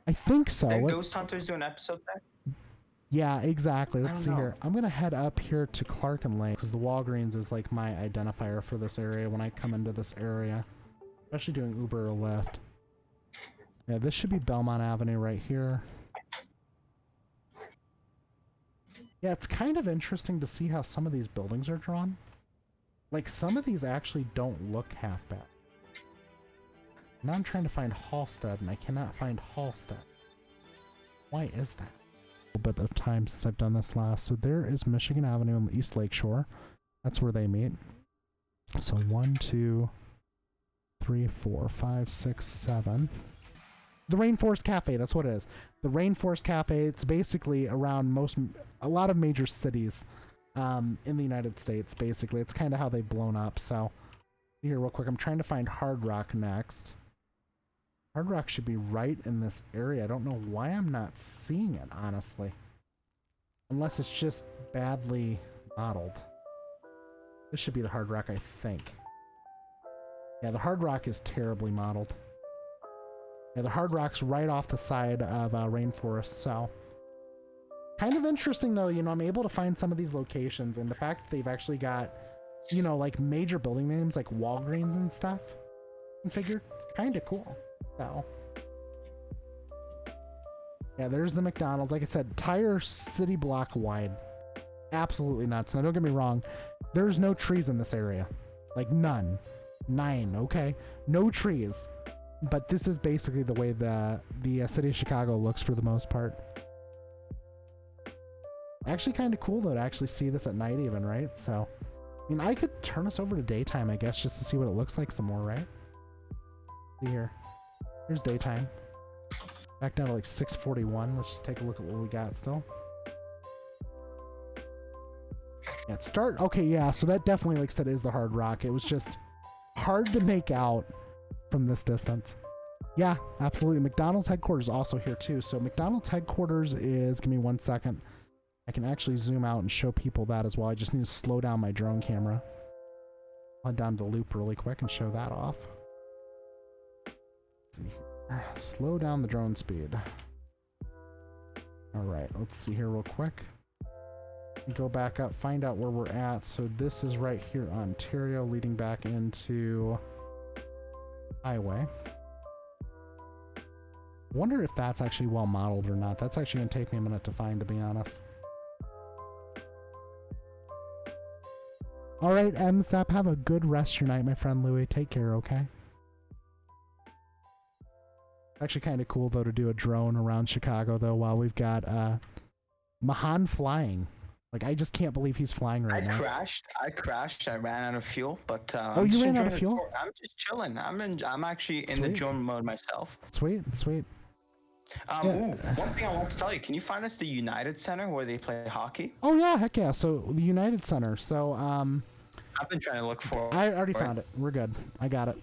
I think so. Did Ghost Hunters do an episode there? Yeah, exactly. Let's see here. I'm going to head up here to Clark and Lake, because the Walgreens is like my identifier for this area when I come into this area. Especially doing Uber or Lyft. Yeah, this should be Belmont Avenue right here. Yeah, it's kind of interesting to see how some of these buildings are drawn. Like, some of these actually don't look half bad. Now I'm trying to find Halstead, and I cannot find Halstead. Why is that? A little bit of time since I've done this last. So there is Michigan Avenue on the East Lake Shore. That's where they meet. So 1, 2, 3, 4, 5, 6, 7. The Rainforest Cafe, that's what it is. The Rainforest Cafe, it's basically around a lot of major cities in the United States, basically. It's kind of how they've blown up. So here real quick, I'm trying to find Hard Rock next. Hard Rock should be right in this area. I don't know why I'm not seeing it, honestly. Unless it's just badly modeled. This should be the Hard Rock, I think. Yeah, the Hard Rock is terribly modeled. Yeah, the Hard Rock's right off the side of Rainforest, so... Kind of interesting, though, you know, I'm able to find some of these locations, and the fact that they've actually got, you know, like, major building names like Walgreens and stuff. figure. It's kind of cool. So, yeah, there's the McDonald's. Like I said, entire city block wide. Absolutely nuts. Now, don't get me wrong. There's no trees in this area. Like, none. 9, okay? No trees. But this is basically the way the city of Chicago looks for the most part. Actually kind of cool, though, to actually see this at night even, right? So, I mean, I could turn us over to daytime, I guess, just to see what it looks like some more, right? See here. Here's daytime. Back down to like 641. Let's just take a look at what we got still. Yeah, start. Okay, yeah, so that definitely, like I said, is the Hard Rock. It was just hard to make out from this distance. Yeah, absolutely. McDonald's headquarters is also here too. So McDonald's headquarters is, give me 1 second. I can actually zoom out and show people that as well. I just need to slow down my drone camera. I'll head down to loop really quick and show that off. Let's see here. Slow down the drone speed. All right, let's see here real quick. Go back up, find out where we're at. So this is right here, Ontario, leading back into highway. Wonder if that's actually well modeled or not. That's actually gonna take me a minute to find, to be honest. All right, MSAP, have a good rest of your night, my friend Louie. Take care, okay? Actually kind of cool, though, to do a drone around Chicago, though, while we've got Mahan flying. Like, I just can't believe he's flying right now. I crashed. I ran out of fuel, but oh, you ran out of fuel? I'm just chilling. I'm actually in the drone mode myself. Sweet. Ooh, one thing I want to tell you, can you find us the United Center where they play hockey? Oh yeah, heck yeah. So the United Center. So I've been trying to look for it. I already found it. We're good. I got it.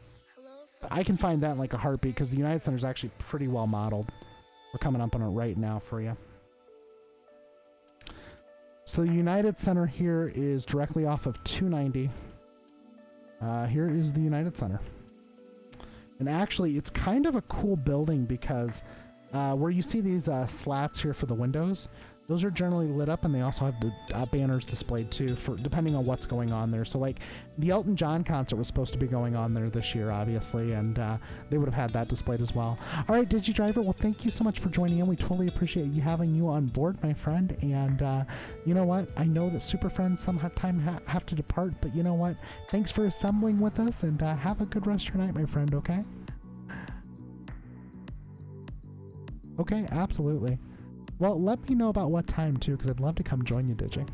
I can find that in like a heartbeat because the United Center is actually pretty well modeled. We're coming up on it right now for you. So the United Center here is directly off of 290. Here is the United Center. And actually, it's kind of a cool building because where you see these slats here for the windows, those are generally lit up, and they also have the banners displayed too, for depending on what's going on there. So like the Elton John concert was supposed to be going on there this year, obviously, and they would have had that displayed as well. All right, DigiDriver, well, thank you so much for joining in. We totally appreciate having you on board, my friend. And you know what? I know that Super Friends sometime have to depart, but you know what? Thanks for assembling with us, and have a good rest of your night, my friend, okay? Okay, absolutely. Well, let me know about what time, too, because I'd love to come join you, Digi.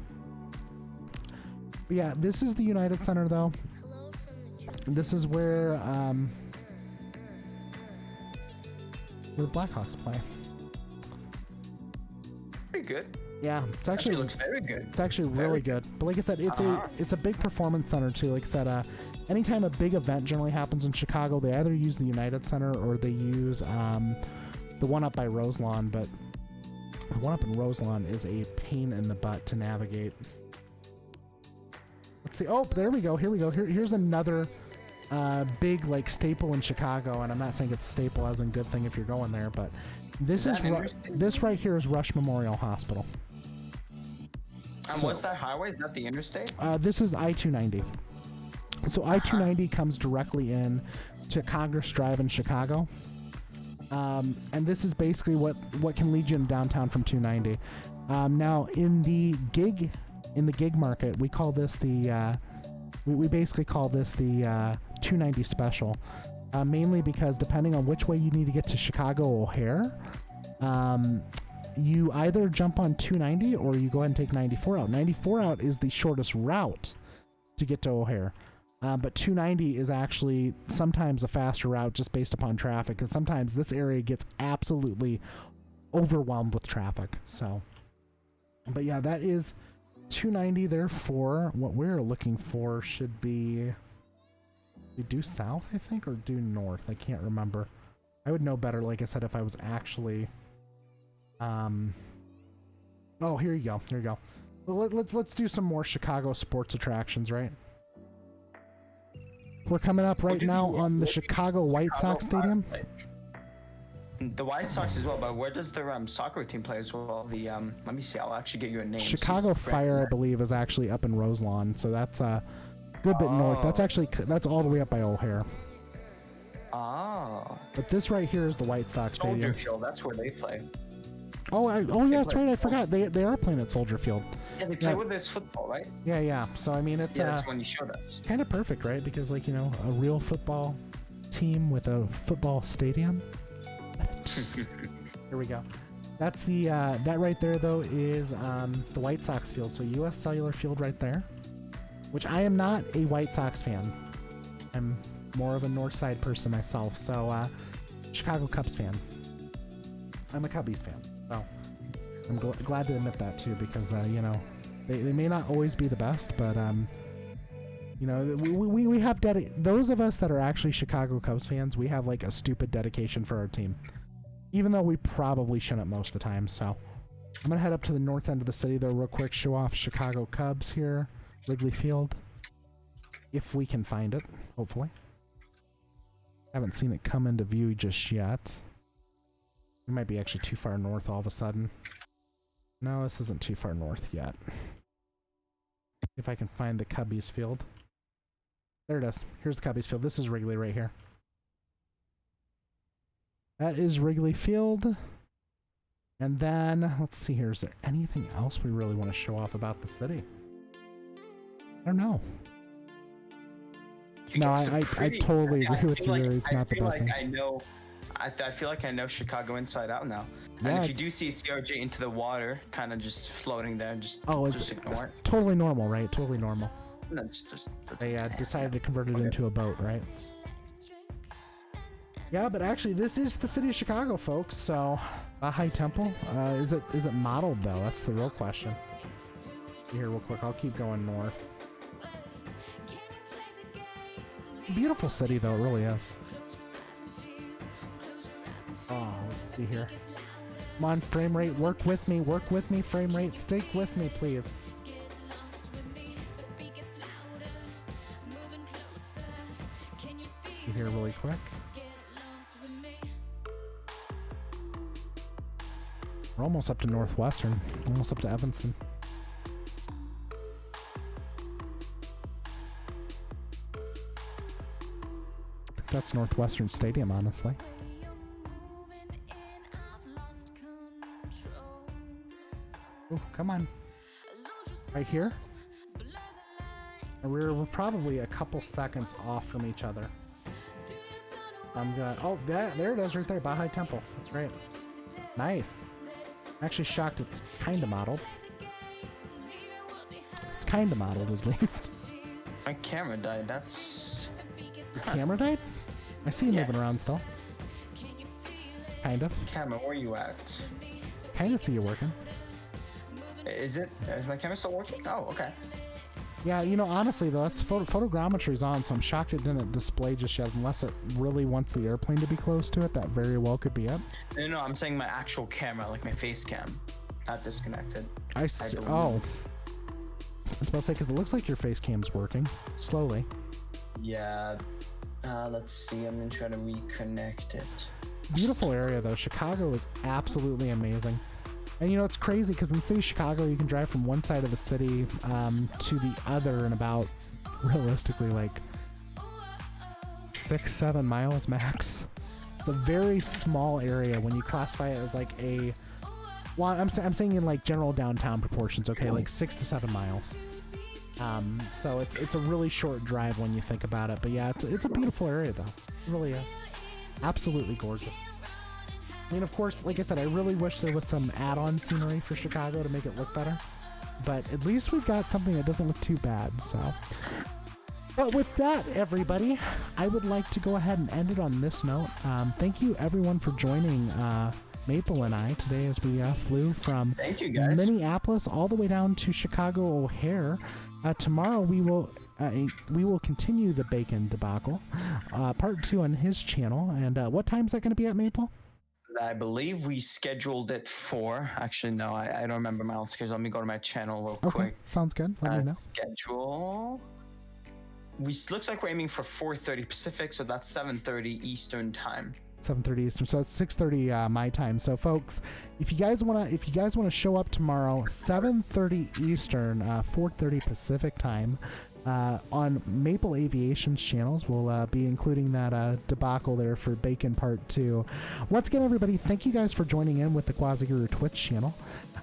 But yeah, this is the United Center, though. This is where the Blackhawks play. Pretty good. Yeah, it's actually looks very good. It's actually really good. But like I said, it's a big performance center, too. Like I said, anytime a big event generally happens in Chicago, they either use the United Center or they use the one up by Roselawn, but the one up in Roselawn is a pain in the butt to navigate. Let's see. Oh, there we go. Here we go. Here's another big like staple in Chicago, and I'm not saying it's a staple as in good thing if you're going there, but this this right here is Rush Memorial Hospital. And what's that highway? Is that the interstate? This is I-290. So I-290 comes directly in to Congress Drive in Chicago. And this is basically what can lead you in downtown from 290. Now in the gig market, we call this the we basically call this the 290 special, mainly because depending on which way you need to get to Chicago O'Hare, you either jump on 290 or you go ahead and take 94 out. 94 out is the shortest route to get to O'Hare. But 290 is actually sometimes a faster route just based upon traffic, because sometimes this area gets absolutely overwhelmed with traffic. So, but yeah, that is 290. Therefore, what we're looking for should be, we do south, I think, or do north. I can't remember. I would know better, like I said, if I was actually. Oh, here you go. Here you go. Well, let's do some more Chicago sports attractions, right? We're coming up right now on the Chicago White Sox Stadium. The White Sox as well, but where does their soccer team play as well? The let me see, I'll actually get you a name. Chicago Fire, I believe, is actually up in Roselawn, so that's a good bit north. That's all the way up by O'Hare. But this right here is the White Sox Soldier Stadium. Field, that's where they play. Oh, yeah, that's right. I forgot. They are playing at Soldier Field. Yeah, they play with this football, right? Yeah. So I mean, it's that's when you showed us. Kind of perfect, right? Because like a real football team with a football stadium. Here we go. That's the that right there though is the White Sox field. So U.S. Cellular Field right there, which I am not a White Sox fan. I'm more of a North Side person myself. So Chicago Cubs fan. I'm a Cubbies fan. So I'm glad to admit that too, because they may not always be the best, but we have those of us that are actually Chicago Cubs fans, we have like a stupid dedication for our team, even though we probably shouldn't most of the time. So I'm gonna head up to the north end of the city though real quick, show off Chicago Cubs here, Wrigley Field, if we can find it, hopefully. Haven't seen it come into view just yet. We might be actually too far north all of a sudden. No, this isn't too far north yet. If I can find the Cubbies field. There it is. Here's the Cubbies field. This is Wrigley right here. That is Wrigley Field. And then, let's see here. Is there anything else we really want to show off about the city? I don't know. No, I totally agree with you. It's not the best thing. I feel like I know Chicago inside out now. Yeah, and if you do see CRJ into the water, kind of just floating there, just ignore it. Totally normal, right? Totally normal. That's they decided to convert it into a boat, right? Yeah, but actually, this is the city of Chicago, folks. So, Baha'i Temple. Is it modeled though? That's the real question. Here, real quick. I'll keep going north. Beautiful city, though. It really is. Oh, let's see here. Come on, frame rate, work with me, frame rate, stick with me, please. See here really quick. We're almost up to Northwestern, almost up to Evanston. I think that's Northwestern Stadium, honestly. Oh, come on. Right here? And we're probably a couple seconds off from each other. I'm gonna... Oh, there it is right there. Baha'i Temple. That's right. Nice. I'm actually shocked it's kind of modeled. It's kind of modeled, at least. My camera died. That's... Your camera died? I see you moving around still. Kind of. Camera, where you at? Kind of see you working. Is my camera still working? Oh, okay. Yeah, honestly though, that's photogrammetry's on, so I'm shocked it didn't display just yet, unless it really wants the airplane to be close to it. That very well could be it. No, I'm saying my actual camera, like my face cam, not disconnected. I see. Oh, I was about to say, because it looks like your face cam's working slowly. Yeah. Let's see. I'm gonna try to reconnect it. Beautiful area though. Chicago is absolutely amazing. And it's crazy because in the city of Chicago, you can drive from one side of the city to the other in about, realistically, like 6-7 miles max. It's a very small area when you classify it as like a... Well, I'm saying in like general downtown proportions, okay? Like 6 to 7 miles. So it's a really short drive when you think about it. But yeah, it's a beautiful area though. It really is. Absolutely gorgeous. I mean, of course, like I said, I really wish there was some add-on scenery for Chicago to make it look better. But at least we've got something that doesn't look too bad, so... But with that, everybody, I would like to go ahead and end it on this note. Thank you, everyone, for joining Maple and I today as we flew from Minneapolis all the way down to Chicago O'Hare. Tomorrow we will continue the bacon debacle, part 2 on his channel. And what time is that going to be at, Maple? I believe we scheduled it for... Actually, no, I don't remember my own schedule. Let me go to my channel real quick. Sounds good. Let me know. Schedule... looks like we're aiming for 4:30 Pacific, so that's 7:30 Eastern time. 7:30 Eastern, so it's 6:30 my time. So, folks, if you guys wanna show up tomorrow, 7:30 Eastern, 4:30 Pacific time, on Maple Aviation's channels. We'll be including that debacle there for Bacon Part 2. Once again, everybody, thank you guys for joining in with the Quasi-Guru Twitch channel.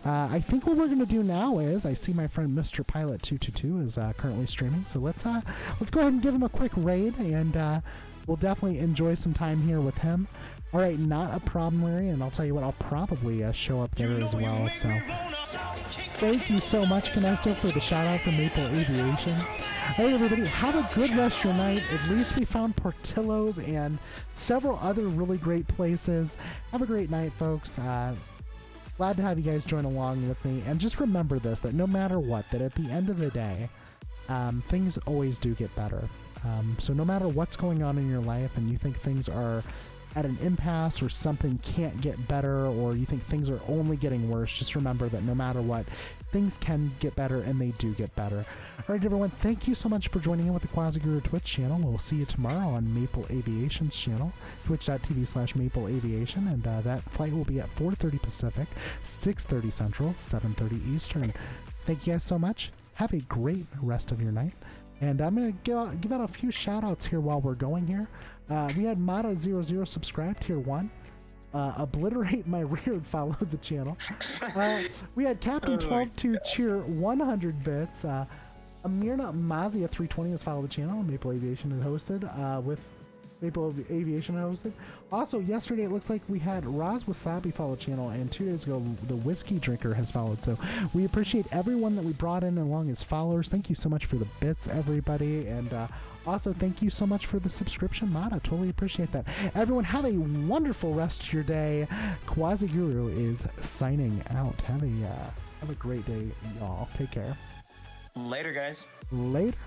I think what we're going to do now is, I see my friend Mr. Pilot 222 is currently streaming, so let's go ahead and give him a quick raid, and we'll definitely enjoy some time here with him. All right, not a problem, Larry, and I'll tell you what, I'll probably show up there as well. So thank you so much, Canesto, for the shout-out from Maple Aviation. All right, everybody, have a good rest of your night. At least we found Portillo's and several other really great places. Have a great night, folks. Glad to have you guys join along with me. And just remember this, that no matter what, that at the end of the day, things always do get better. So no matter what's going on in your life and you think things are at an impasse or something can't get better, or you think things are only getting worse, just remember that no matter what, things can get better, and they do get better. All right, everyone, thank you so much for joining in with the Quasi-Guru Twitch channel. We'll see you tomorrow on Maple Aviation's channel, twitch.tv/Maple Aviation, and that flight will be at 4:30 Pacific, 6:30 Central, 7:30 Eastern. Thank you guys so much. Have a great rest of your night. And I'm going to give out a few shout-outs here while we're going here. We had Mata00 subscribe, tier 1. Obliterate My Rear followed the channel. We had Captain12 cheer 100 bits. Amirna Mazia 320 has followed the channel. Maple Aviation has hosted with Maple Aviation hosted. Also, yesterday it looks like we had Roz Wasabi follow the channel, and 2 days ago the Whiskey Drinker has followed. So we appreciate everyone that we brought in along as followers. Thank you so much for the bits, everybody, and also thank you so much for the subscription, Mata. Totally appreciate that. Everyone, have a wonderful rest of your day. Quasi-Guru is signing out. Have a great day, y'all. Take care. Later, guys. Later.